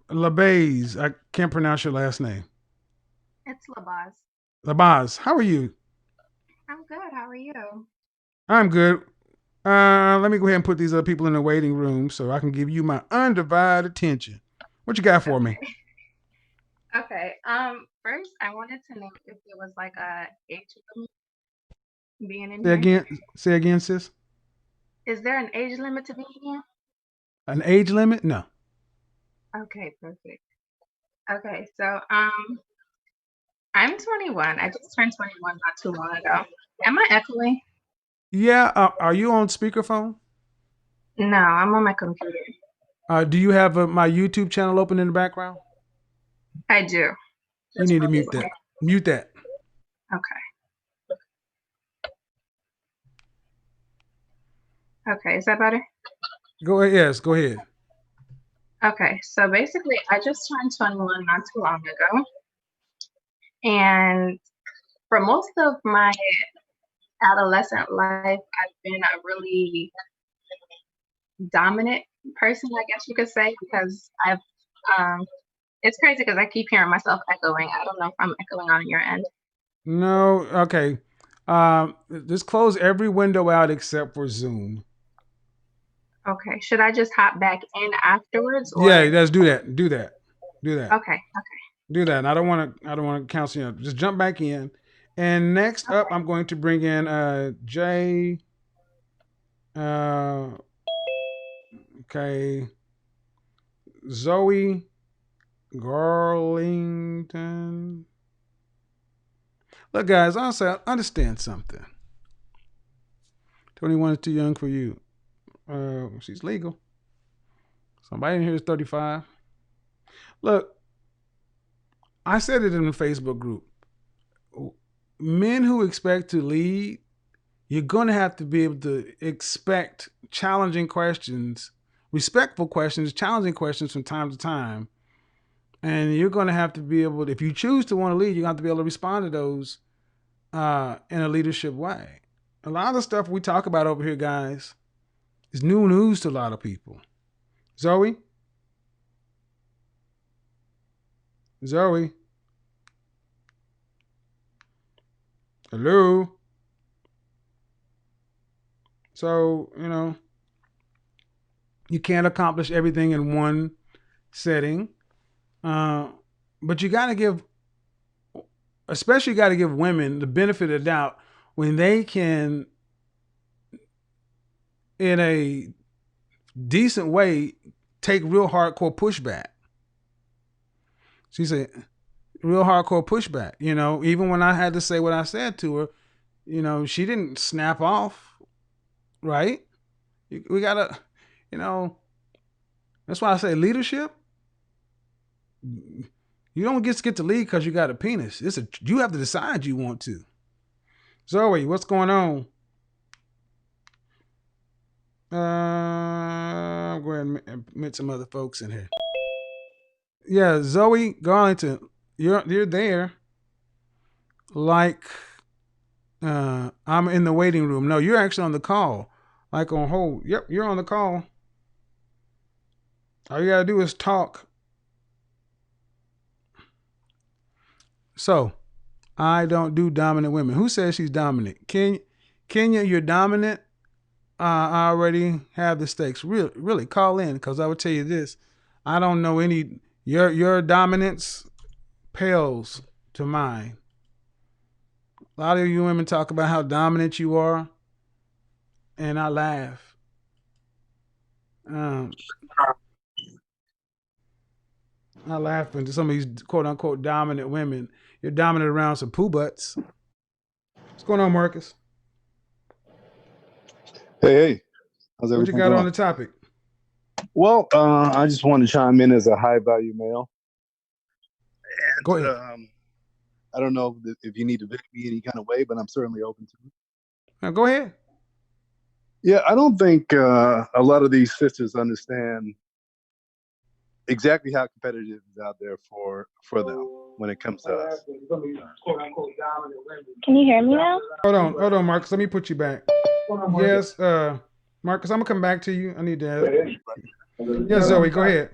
Labaz. I can't pronounce your last name. It's Labaz. Labaz. How are you? I'm good. How are you? I'm good. Let me go ahead and put these other people in the waiting room so I can give you my undivided attention. What you got for me? Okay. First, I wanted to know if there was like a age limit being in here. Say again, sis. Is there an age limit to being here? An age limit? No. Okay, perfect. Okay, so I'm 21. I just turned 21 not too long ago. Am I echoing? Yeah. Are you on speakerphone? No, I'm on my computer. Do you have my YouTube channel open in the background? I do. You need to mute that. Mute that. Okay. Okay, is that better? Go ahead. Yes, go ahead. Okay, so basically, I just turned 21 not too long ago. And for most of my adolescent life, I've been a really dominant person, I guess you could say, because it's crazy because I keep hearing myself echoing. I don't know if I'm echoing on your end. No, okay. Just close every window out except for Zoom. Okay, should I just hop back in afterwards? Or? Yeah, let's do that. Do that. Okay. Do that. And I don't want to cancel you. Just jump back in. And next up, I'm going to bring in Jay. Okay. Zoe Garlington. Look, guys, I understand something. 21 is too young for you. She's legal. Somebody in here is 35. Look, I said it in the Facebook group. Men who expect to lead, you're going to have to be able to expect challenging questions, respectful questions, challenging questions from time to time. And you're going to have to be able to, if you choose to want to lead, you have to be able to respond to those in a leadership way. A lot of the stuff we talk about over here, guys, is new news to a lot of people. Zoe? Hello? So, you can't accomplish everything in one setting. But you got to give women the benefit of the doubt when they can, in a decent way, take real hardcore pushback. She said, real hardcore pushback. Even when I had to say what I said to her, she didn't snap off, right? We gotta, that's why I say leadership. You don't get to lead because you got a penis. You have to decide you want to. Zoe, what's going on? I'm going to admit some other folks in here. Yeah, Zoe Garlington, you're there. Like, I'm in the waiting room. No, you're actually on the call. Like on hold. Yep, you're on the call. All you gotta do is talk. So, I don't do dominant women. Who says she's dominant? Kenya, you're dominant. I already have the stakes. Really, call in because I would tell you this. I don't know any. Your dominance pales to mine. A lot of you women talk about how dominant you are, and I laugh. I laugh into some of these quote unquote dominant women. You're dominant around some poo butts. What's going on, Marcus? Hey, how's What you everything got going? on the topic? Well, I just want to chime in as a high value male. And Go ahead. I don't know if you need to vet me any kind of way, but I'm certainly open to it. Now, go ahead. Yeah, I don't think a lot of these sisters understand exactly how competitive is out there for them when it comes to us. Can you hear me now? Hold on, Marcus. Let me put you back. Yes, Marcus, I'm gonna come back to you. I need to. Yes, Zoe, go ahead.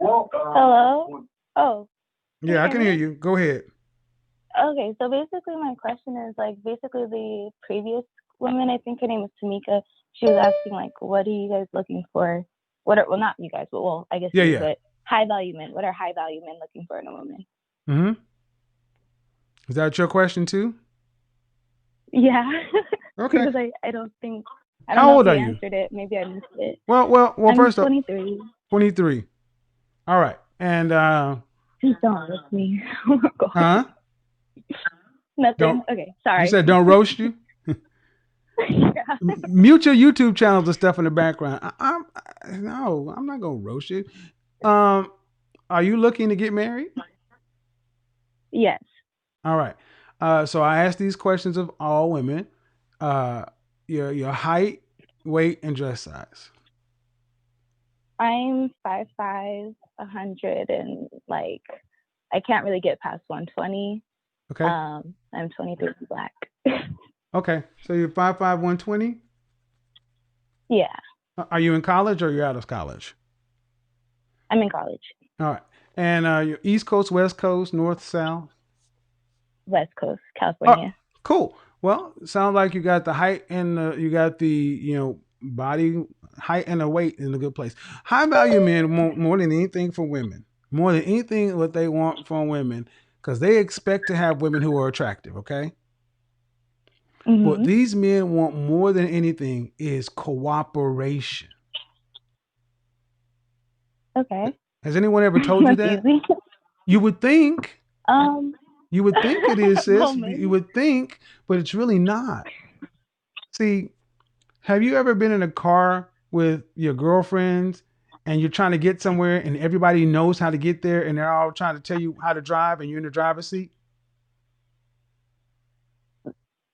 Hello? Oh. Yeah, I can hear you. Go ahead. Okay, so basically my question is basically the previous woman, I think her name was Tameka, she was asking what are you guys looking for? Well, not you guys, but I guess you, but high value men. What are high value men looking for in a woman? Mm-hmm. Is that your question too? Yeah. Okay. Because I don't How know old if are you you? answered it. Maybe I missed it. Well, I'm first 23. 23. All right. And Please don't roast me. Oh my God. huh? Nothing. Okay, sorry. You said don't roast you? Yeah. Mute your YouTube channels and stuff in the background. No, I'm not gonna roast you. Are you looking to get married? Yes. All right. So I ask these questions of all women. Your height, weight, and dress size. I'm 5'5", 100, and I can't really get past 120. Okay. I'm 23 black. Okay. So you're 5'5", 120? Yeah. Are you in college or you're out of college? I'm in college. All right. And you're East Coast, West Coast, North, South? West Coast, California. Oh, cool. Well, sounds like you got the height and you got the body height and the weight in a good place. High value men want more than anything for women, more than anything what they want from women, because they expect to have women who are attractive. Okay. Mm-hmm. What these men want more than anything is cooperation. Okay. Has anyone ever told you that? Easy. You would think. You would think it is, sis. Moment. You would think, but it's really not. See, have you ever been in a car with your girlfriends and you're trying to get somewhere and everybody knows how to get there and they're all trying to tell you how to drive and you're in the driver's seat?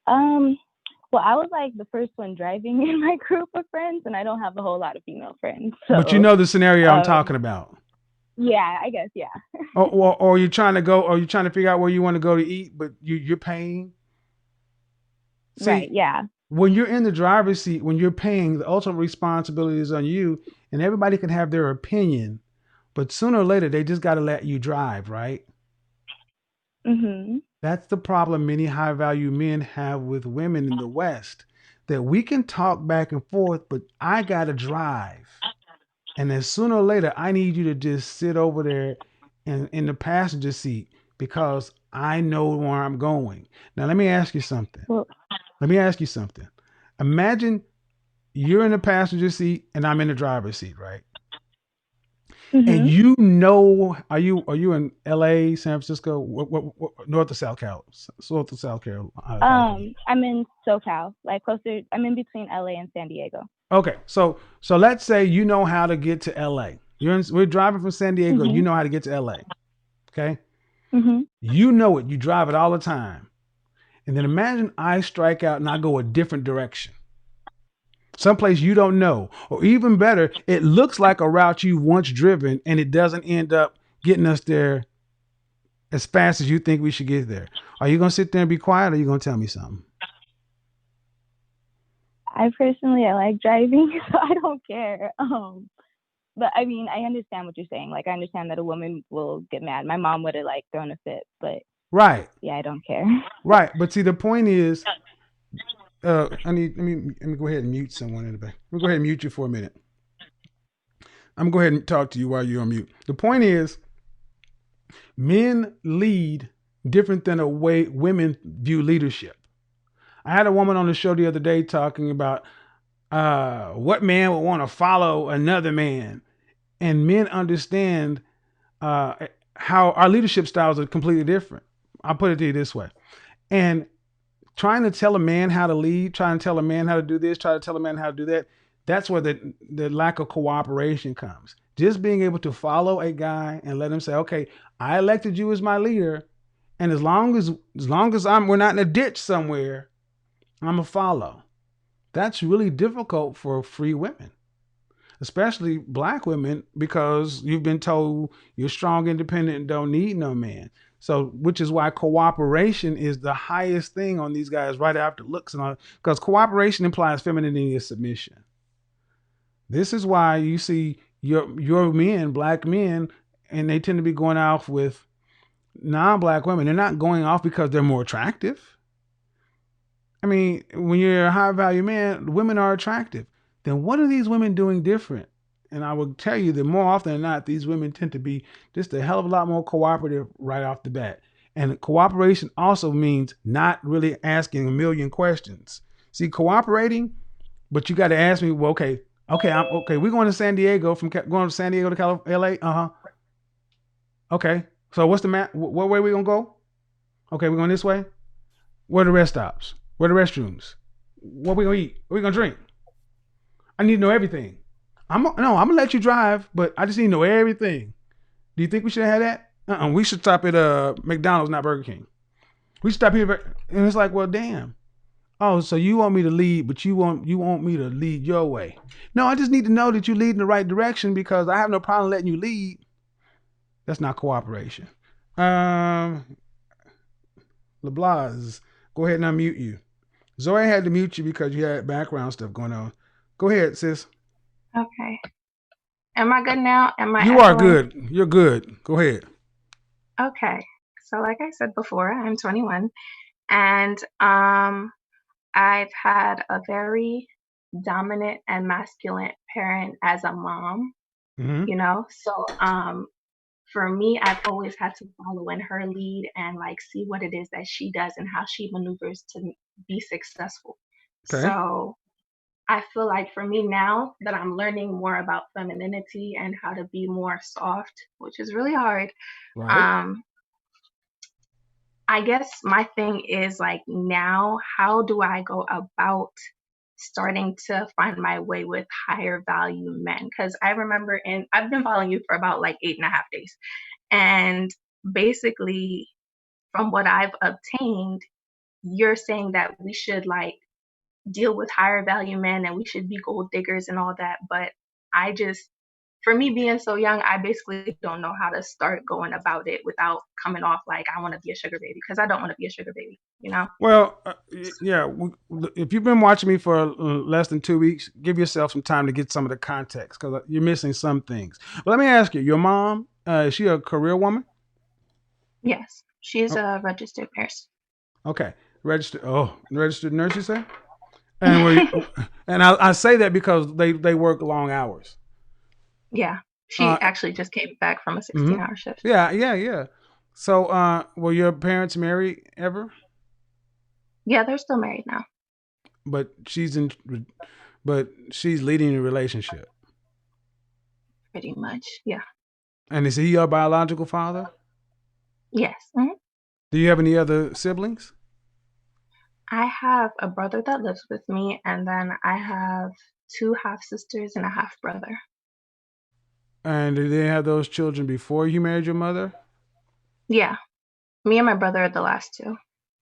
Well, I was the first one driving in my group of friends, and I don't have a whole lot of female friends. So, but you know the scenario I'm talking about. Yeah, I guess, yeah. or you're trying to go, or you're trying to figure out where you want to go to eat, but you're paying. See, right, yeah. When you're in the driver's seat, when you're paying, the ultimate responsibility is on you, and everybody can have their opinion, but sooner or later, they just got to let you drive, right? Mm-hmm. That's the problem many high value men have with women in the West, that we can talk back and forth, but I got to drive. And then sooner or later, I need you to just sit over there in the passenger seat because I know where I'm going. Now, let me ask you something. Imagine you're in the passenger seat and I'm in the driver's seat, right? Mm-hmm. And are you in LA, San Francisco, North or South Carolina? North or South Carolina? I'm in SoCal, closer. I'm in between LA and San Diego. Okay, so let's say you know how to get to LA. We're driving from San Diego. Mm-hmm. You know how to get to LA. Okay. Mm-hmm. You know it. You drive it all the time. And then imagine I strike out and I go a different direction. someplace you don't know, or even better, it looks like a route you once driven and it doesn't end up getting us there as fast as you think we should get there. Are you going to sit there and be quiet, or are you going to tell me something? I personally, I like driving, so I don't care. But I mean, I understand what you're saying. Like, I understand that a woman will get mad. My mom would have like thrown a fit, but Right. yeah, I don't care. Right. But see, the point is, let me go ahead and mute someone in the back. Let me go ahead and mute you for a minute. I'm going to go ahead and talk to you while you're on mute. The point is, men lead different than the way women view leadership. I had a woman on the show the other day talking about what man would want to follow another man. And men understand how our leadership styles are completely different. I'll put it to you this way. And trying to tell a man how to lead, trying to tell a man how to do this, trying to tell a man how to do that, that's where the lack of cooperation comes. Just being able to follow a guy and let him say, okay, I elected you as my leader. And as long as we're not in a ditch somewhere, I'm a follow. That's really difficult for free women, especially black women, because you've been told you're strong, independent, and don't need no man. So, which is why cooperation is the highest thing on these guys right after looks and all, because cooperation implies femininity and submission. This is why you see your men, black men, and they tend to be going off with non-black women. They're not going off because they're more attractive. I mean, when you're a high value man, women are attractive. Then what are these women doing different? And I will tell you that more often than not, these women tend to be just a hell of a lot more cooperative right off the bat. And cooperation also means not really asking a million questions. See, cooperating, but you got to ask me, well, okay, we're going to San Diego, going to San Diego to LA. Okay. So what's the map? What way we going to go? Okay, we're going this way. Where are the rest stops? Where are the restrooms? What we gonna eat? What we gonna drink? I need to know everything. I'm gonna let you drive, but I just need to know everything. Do you think we should have that? We should stop at McDonald's, not Burger King. We should stop here, and it's like, well, damn. Oh, so you want me to lead, but you want me to lead your way? No, I just need to know that you lead in the right direction, because I have no problem letting you lead. That's not cooperation. LeBlanc, go ahead and unmute you. Zoe had to mute you because you had background stuff going on. Go ahead, sis. Okay. Am I good now? You are good. You're good. Go ahead. Okay. So like I said before, I'm 21, and I've had a very dominant and masculine parent as a mom, So for me, I've always had to follow in her lead and like see what it is that she does and how she maneuvers to be successful. Okay. So I feel like for me now that I'm learning more about femininity and how to be more soft, which is really hard. Right. I guess my thing is like, now, how do I go about starting to find my way with higher value men? Because I remember, and I've been following you for about like 8.5 days. And basically, from what I've obtained, you're saying that we should like deal with higher value men and we should be gold diggers and all that. But for me being so young, I basically don't know how to start going about it without coming off like I want to be a sugar baby, because I don't want to be a sugar baby, Well, yeah. If you've been watching me for less than 2 weeks, give yourself some time to get some of the context, because you're missing some things. But let me ask you, your mom, is she a career woman? Yes, she's a registered nurse. Okay, registered nurse, you say? And I say that because they work long hours. Yeah, she actually just came back from a 16-hour shift. Yeah. So, were your parents married ever? Yeah, they're still married now. But she's leading the relationship. Pretty much, yeah. And is he your biological father? Yes. Mm-hmm. Do you have any other siblings? I have a brother that lives with me, and then I have 2 half sisters and a half brother. And did they have those children before you married your mother? Yeah. Me and my brother are the last 2.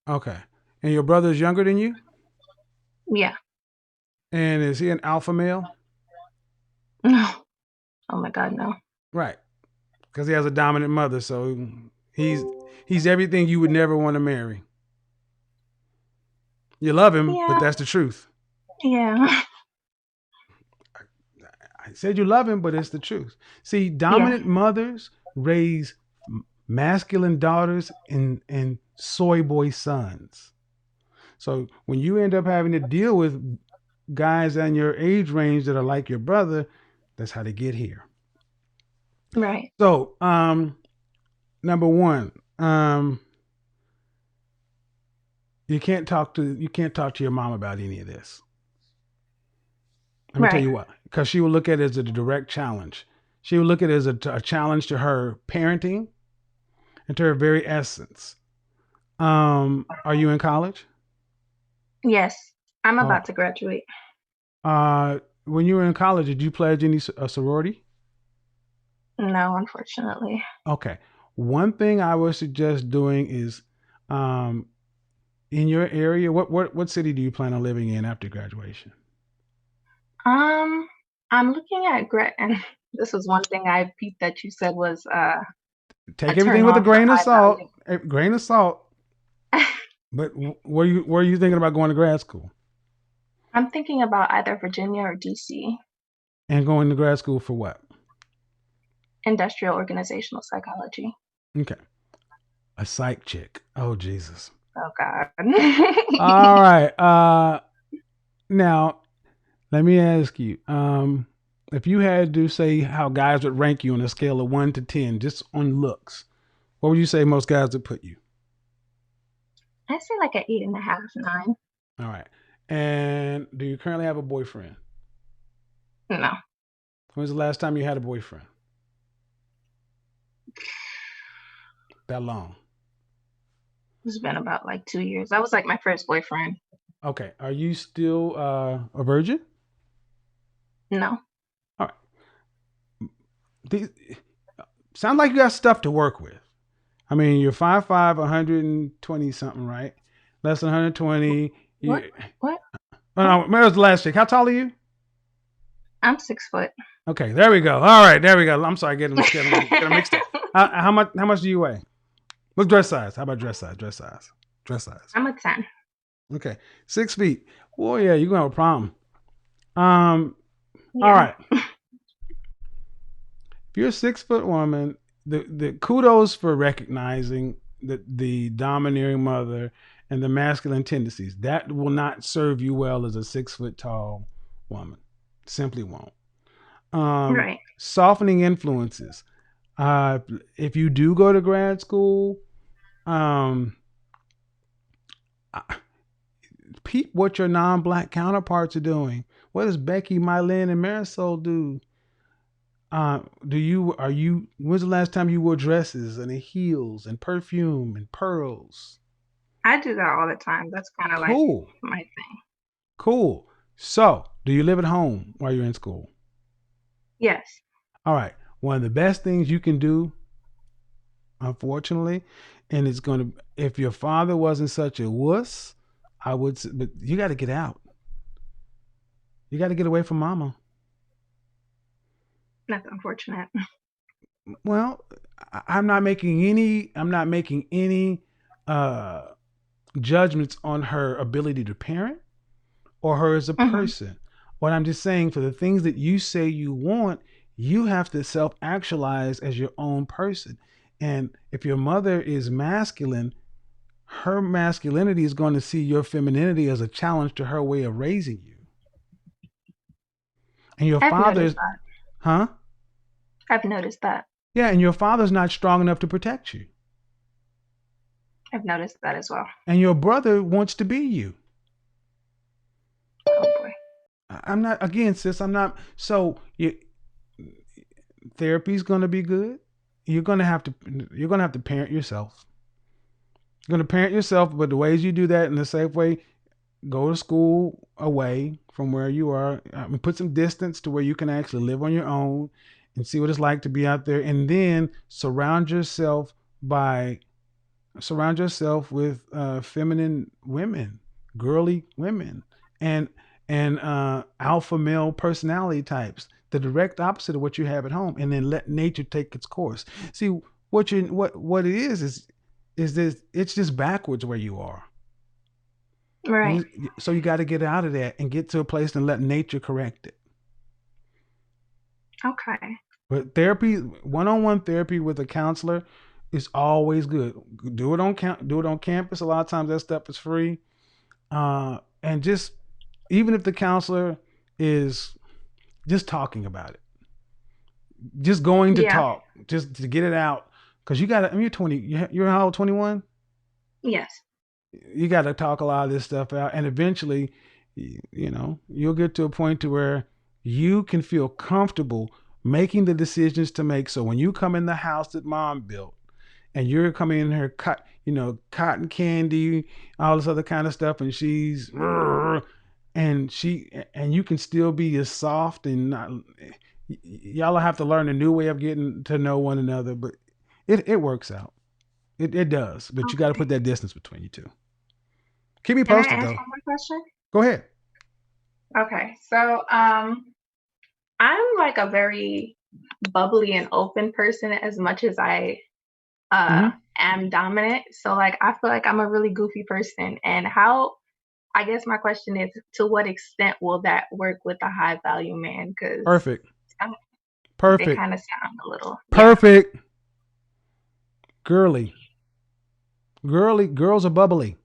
Okay. And your brother is younger than you? Yeah. And is he an alpha male? No. Oh my God, no. Right. Because he has a dominant mother, so he's everything you would never want to marry. You love him, but Yeah. that's the truth. Yeah. I said you love him, but it's the truth. See, dominant mothers raise masculine daughters and soy boy sons. So when you end up having to deal with guys in your age range that are like your brother, that's how they get here. Right. So, number one, you can't talk to your mom about any of this. Let me tell you why. Because she will look at it as a direct challenge. She will look at it as a challenge to her parenting and to her very essence. Are you in college? Yes. I'm about to graduate. When you were in college, did you pledge any sorority? No, unfortunately. Okay. One thing I would suggest doing is, in your area, what city do you plan on living in after graduation? I'm looking at and this was one thing I peeped that you said was Take a everything turn with a on for grain of high salt. value. A grain of salt. But where are you thinking about going to grad school? I'm thinking about either Virginia or DC. And going to grad school for what? Industrial organizational psychology. Okay. A psych chick. Oh, Jesus. Oh, God. All right. Now, let me ask you, if you had to say how guys would rank you on a scale of 1 to 10, just on looks, what would you say most guys would put you? I'd say like an 8.5, 9. All right. And do you currently have a boyfriend? No. When's the last time you had a boyfriend? That long? It's been about like 2 years. That was like my first boyfriend. Okay. Are you still a virgin? No. All right. Sound like you got stuff to work with. I mean, you're 5'5", 120 something, right? Less than 120. What? Oh, no, where was the last chick? How tall are you? I'm 6 foot. Okay, there we go. All right, there we go. I'm sorry, getting mixed up. How much do you weigh? What's dress size? How about dress size? Dress size. I'm a 10. Okay, 6 feet. Oh yeah, you're gonna have a problem. Yeah. All right. If you're a 6 foot woman, the kudos for recognizing the domineering mother and the masculine tendencies. That will not serve you well as a 6 foot tall woman. Simply won't. Right. Softening influences. If you do go to grad school, peep what your non-black counterparts are doing. What does Becky, Mylene, and Marisol do? When's the last time you wore dresses and heels and perfume and pearls? I do that all the time. That's kind of like my thing. Cool. So, do you live at home while you're in school? Yes. All right. One of the best things you can do, unfortunately, and it's going to, if your father wasn't such a wuss, I would, but you got to get out. You got to get away from mama. That's unfortunate. Well, I'm not making any judgments on her ability to parent or her as a person. What I'm just saying, for the things that you say you want, you have to self-actualize as your own person. And if your mother is masculine, her masculinity is going to see your femininity as a challenge to her way of raising you. And your father's, huh? I've noticed that. Yeah, and your father's not strong enough to protect you. I've noticed that as well. And your brother wants to be you. Oh boy. I'm not, again, sis, I'm not. So therapy's going to be good. You're going to have to parent yourself. You're going to parent yourself, but the ways you do that in a safe way, go to school away from where you are. Put some distance to where you can actually live on your own and see what it's like to be out there. And then surround yourself with feminine women, girly women. And and alpha male personality types, the direct opposite of what you have at home, and then let nature take its course. See, what it is this, it's just backwards where you are. Right. So you got to get out of that and get to a place and let nature correct it. Okay. But therapy, one-on-one therapy with a counselor is always good. Do it on campus. A lot of times that stuff is free. And just, even if the counselor is just talking about it, just going to talk, just to get it out. Cause you got to, I mean, you're 20, you're how old, 21? Yes. You got to talk a lot of this stuff out. And eventually, you'll get to a point to where you can feel comfortable making the decisions to make. So when you come in the house that mom built and you're coming in her, cotton candy, all this other kind of stuff, and she's, and you can still be as soft and not, y'all have to learn a new way of getting to know one another, but it works out. It does, but you got to put that distance between you two. Keep me posted, Can I ask though. one more question? Go ahead. Okay, so I'm like a very bubbly and open person as much as I am dominant. So like I feel like I'm a really goofy person. And I guess my question is, to what extent will that work with a high value man? Because Perfect. They kind of sound a little perfect. Girly. Girls are bubbly.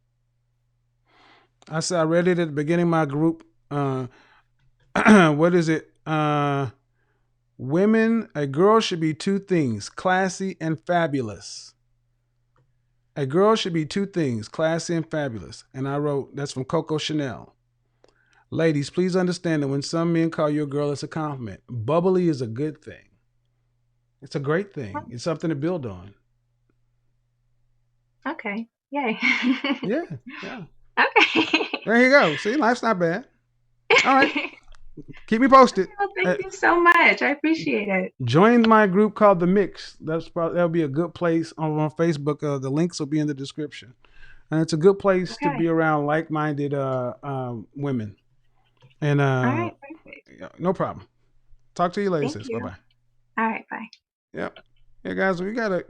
I said I read it at the beginning of my group. What is it? Women, a girl should be two things, classy and fabulous. A girl should be two things, classy and fabulous. And I wrote, that's from Coco Chanel. Ladies, please understand that when some men call you a girl, it's a compliment. Bubbly is a good thing. It's a great thing. It's something to build on. Okay. Yay. Yeah. Okay. There you go. See, life's not bad. All right. Keep me posted. Well, thank you so much. I appreciate it. Join my group called The Mix. That'll be a good place on Facebook. The links will be in the description. And it's a good place to be around like-minded women. And all right, perfect. No problem. Talk to you later, sis. Bye-bye. All right, bye. Yep. Yeah, guys, we gotta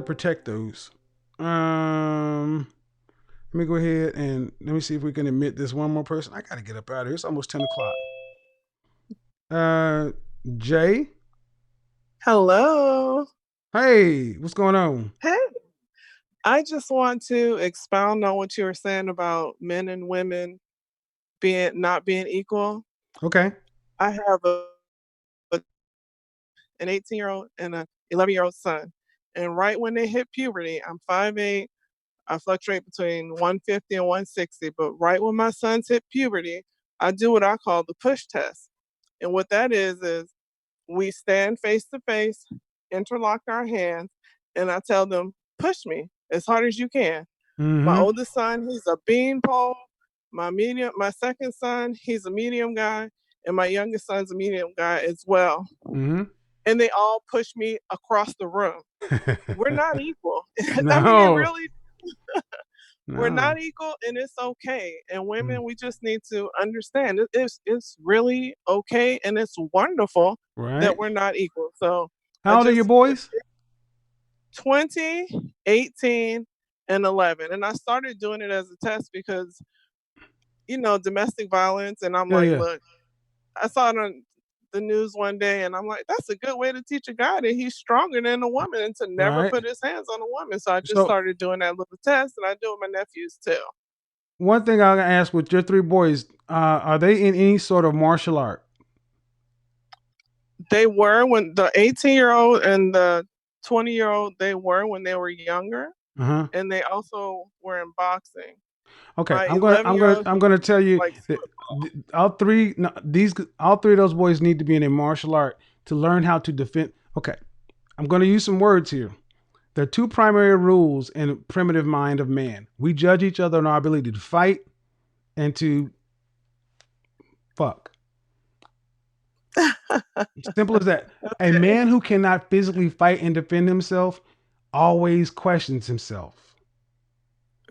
protect those. Let me go ahead and let me see if we can admit this one more person. I gotta get up out of here. It's almost 10 o'clock. Jay. Hello. Hey, what's going on? Hey. I just want to expound on what you were saying about men and women not being equal. Okay. I have an 18-year-old and an 11-year-old son. And right when they hit puberty, I'm 5'8". I fluctuate between 150 and 160. But right when my sons hit puberty, I do what I call the push test. And what that is we stand face to face, interlock our hands, and I tell them, push me as hard as you can. Mm-hmm. My oldest son, he's a beanpole. My second son, he's a medium guy, and my youngest son's a medium guy as well. Mm-hmm. And they all push me across the room. We're not equal. No. I mean, it really, no. We're not equal, and it's okay. And women, we just need to understand it's really okay, and it's wonderful that we're not equal. So, how old are your boys? 20, 18, and 11. And I started doing it as a test because, domestic violence. And I'm look, I saw it on the news one day, and I'm like, that's a good way to teach a guy that he's stronger than a woman and to never put his hands on a woman. So I just started doing that little test, and I do it with my nephews too. One thing I'll ask, with your three boys, are they in any sort of martial art? They were when the 18-year-old and the 20-year-old, they were when they were younger. Uh-huh. And they also were in boxing. Okay, I'm going to tell you that all three of those boys need to be in a martial art to learn how to defend. Okay, I'm going to use some words here. There are two primary rules in the primitive mind of man. We judge each other on our ability to fight and to fuck. Simple as that. Okay. A man who cannot physically fight and defend himself always questions himself.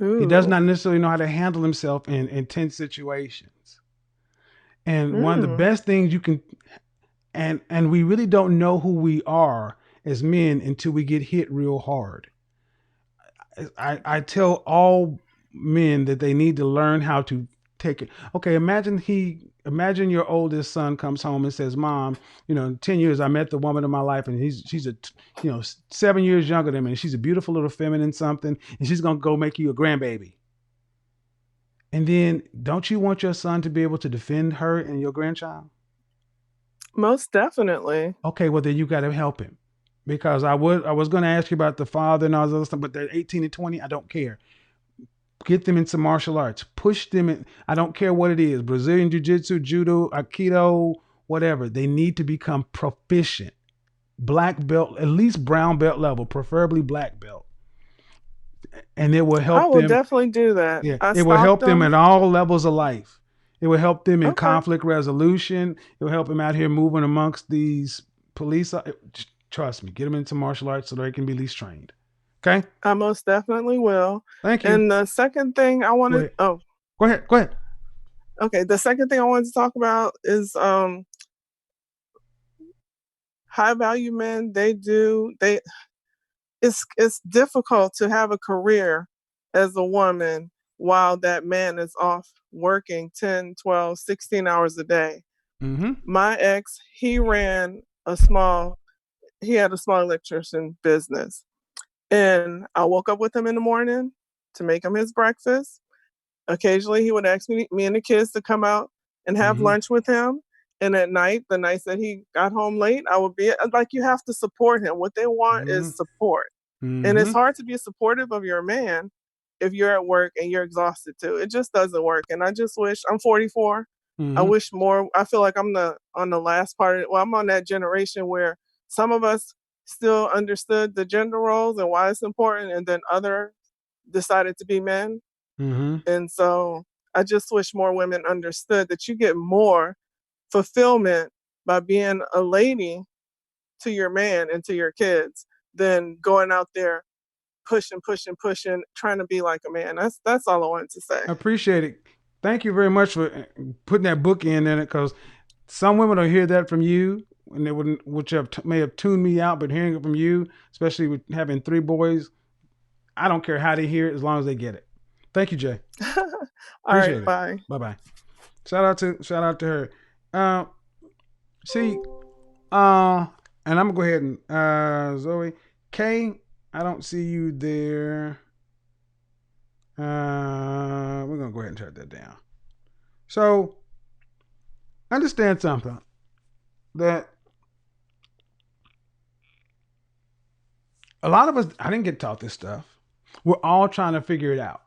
Ooh. He does not necessarily know how to handle himself in intense situations. And one of the best things you can, and we really don't know who we are as men until we get hit real hard. I tell all men that they need to learn how to take it. Okay, imagine your oldest son comes home and says, "Mom, 10 years I met the woman of my life, and she's 7 years younger than me, and she's a beautiful little feminine something, and she's gonna go make you a grandbaby." And then, don't you want your son to be able to defend her and your grandchild? Most definitely. Okay, well then you got to help him, because I was going to ask you about the father and all this other stuff, but they're 18 and 20. I don't care. Get them into martial arts. Push them in. I don't care what it is. Brazilian jiu-jitsu, judo, aikido, whatever. They need to become proficient. Black belt, at least brown belt level, preferably black belt. And it will help them. I will definitely do that. Yeah, it will help them at all levels of life. It will help them in conflict resolution. It will help them out here moving amongst these police. Trust me, get them into martial arts so they can be at least trained. Okay? I most definitely will. Thank you. And the second thing I wanted, Go ahead. Okay, the second thing I wanted to talk about is high value men. It's difficult to have a career as a woman while that man is off working 10, 12, 16 hours a day. Mm-hmm. My ex, he had a small electrician business. And I woke up with him in the morning to make him his breakfast. Occasionally he would ask me and the kids to come out and have lunch with him. And at night, the nights that he got home late, I would be like, you have to support him. What they want is support. And it's hard to be supportive of your man if you're at work and you're exhausted too. It just doesn't work. And I just wish, I'm 44. I wish more. I feel like I'm on the last part. I'm on that generation where some of us still understood the gender roles and why it's important, and then others decided to be men. And so I just wish more women understood that you get more fulfillment by being a lady to your man and to your kids than going out there pushing, trying to be like a man. That's all I wanted to say. I appreciate it. Thank you very much for putting that book in it, because some women will hear that from you, and they wouldn't, may have tuned me out, but hearing it from you, especially with having 3 boys, I don't care how they hear it as long as they get it. Thank you, Jay. All right, bye. Bye. Shout out to her. And I'm gonna go ahead and Zoe K. I don't see you there. We're gonna go ahead and shut that down. So understand something, that a lot of us, I didn't get taught this stuff. We're all trying to figure it out.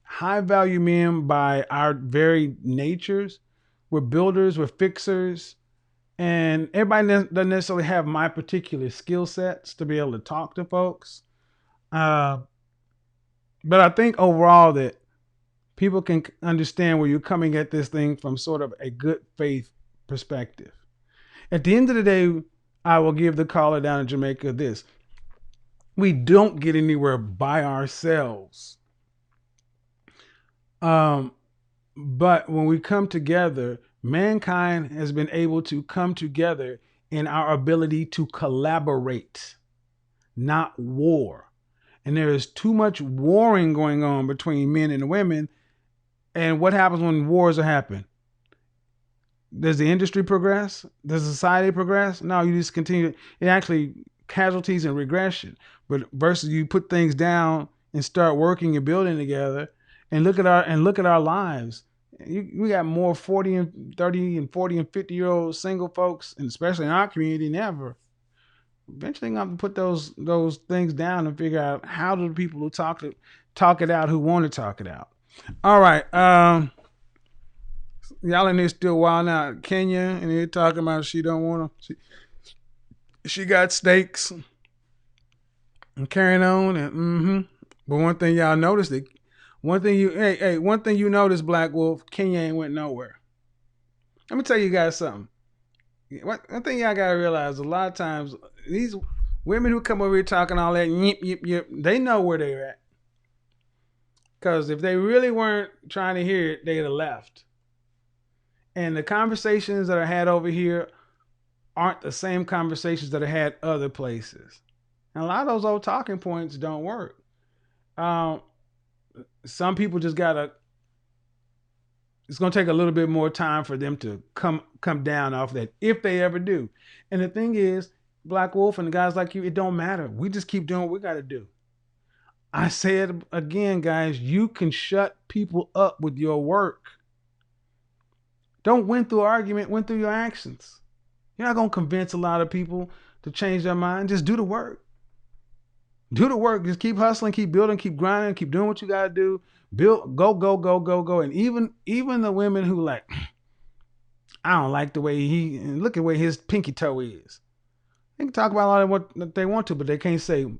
High value men, by our very natures, we're builders, we're fixers, and everybody doesn't necessarily have my particular skill sets to be able to talk to folks. But I think overall that people can understand where you're coming at this thing from sort of a good faith perspective. At the end of the day, I will give the caller down in Jamaica this: we don't get anywhere by ourselves. But when we come together, mankind has been able to come together in our ability to collaborate, not war. And there is too much warring going on between men and women. And what happens when wars are happening? Does the industry progress? Does society progress? No, you just continue. It actually casualties and regression. But versus you put things down and start working and building together, and look at our lives. We got more 40 and 30 and 40 and 50-year-old single folks, and especially in our community, than ever. Eventually, I'm gonna put those things down and figure out how do the people who talk it out, who want to talk it out. All right, y'all in there still wild out. Kenya, and they're talking about she don't want to. She got stakes and carrying on, and But one thing y'all noticed, one thing you noticed, Black Wolf, Kenya ain't went nowhere. Let me tell you guys something. One thing y'all gotta realize: a lot of times these women who come over here talking all that yip, they know where they're at. Because if they really weren't trying to hear it, they'd have left. And the conversations that are had over here aren't the same conversations that are had other places. And a lot of those old talking points don't work. Some people just gotta. It's gonna take a little bit more time for them to come down off that, if they ever do. And the thing is, Black Wolf and the guys like you, it don't matter. We just keep doing what we gotta do. I say it again, guys. You can shut people up with your work. Don't win through argument. Win through your actions. You're not gonna convince a lot of people to change their mind. Just do the work. Do the work. Just keep hustling, keep building, keep grinding, keep doing what you gotta do. Build, go. And even the women who like, I don't like the way look at where his pinky toe is. They can talk about a lot of what they want to, but they can't say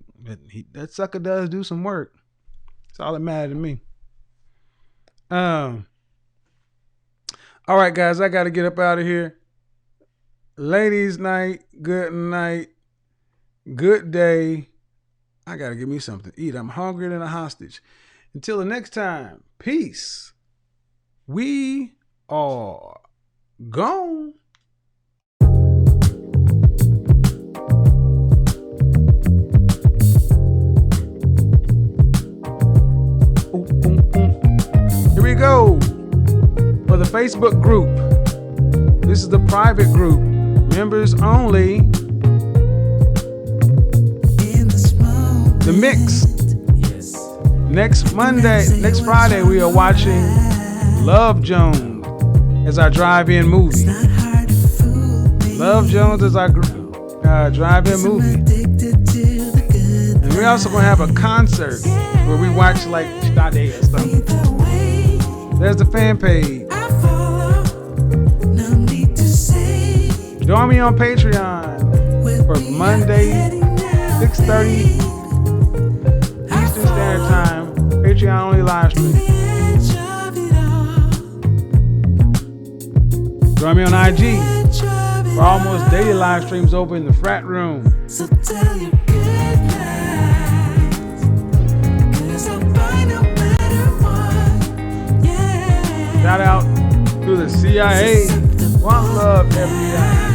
that sucker does do some work. That's all that matters to me. All right, guys, I got to get up out of here. Ladies' night, good day. I got to give me something to eat. I'm hungrier than a hostage. Until the next time, peace. We are gone. Here we go. For the Facebook group. This is the private group. Members only. The mix. Next Friday, we are watching Love Jones as our drive-in movie. Love Jones is our drive-in movie. And we're also going to have a concert where we watch like Sade or something. There's the fan page. Join me on Patreon for Monday, 6:30 Eastern Standard Time. Patreon only live stream. Join me on IG for almost daily live streams over in the frat room. So tell your goodbyes, 'cause I'll find a better one. Yeah. Shout out to the CIA. One love, FBI.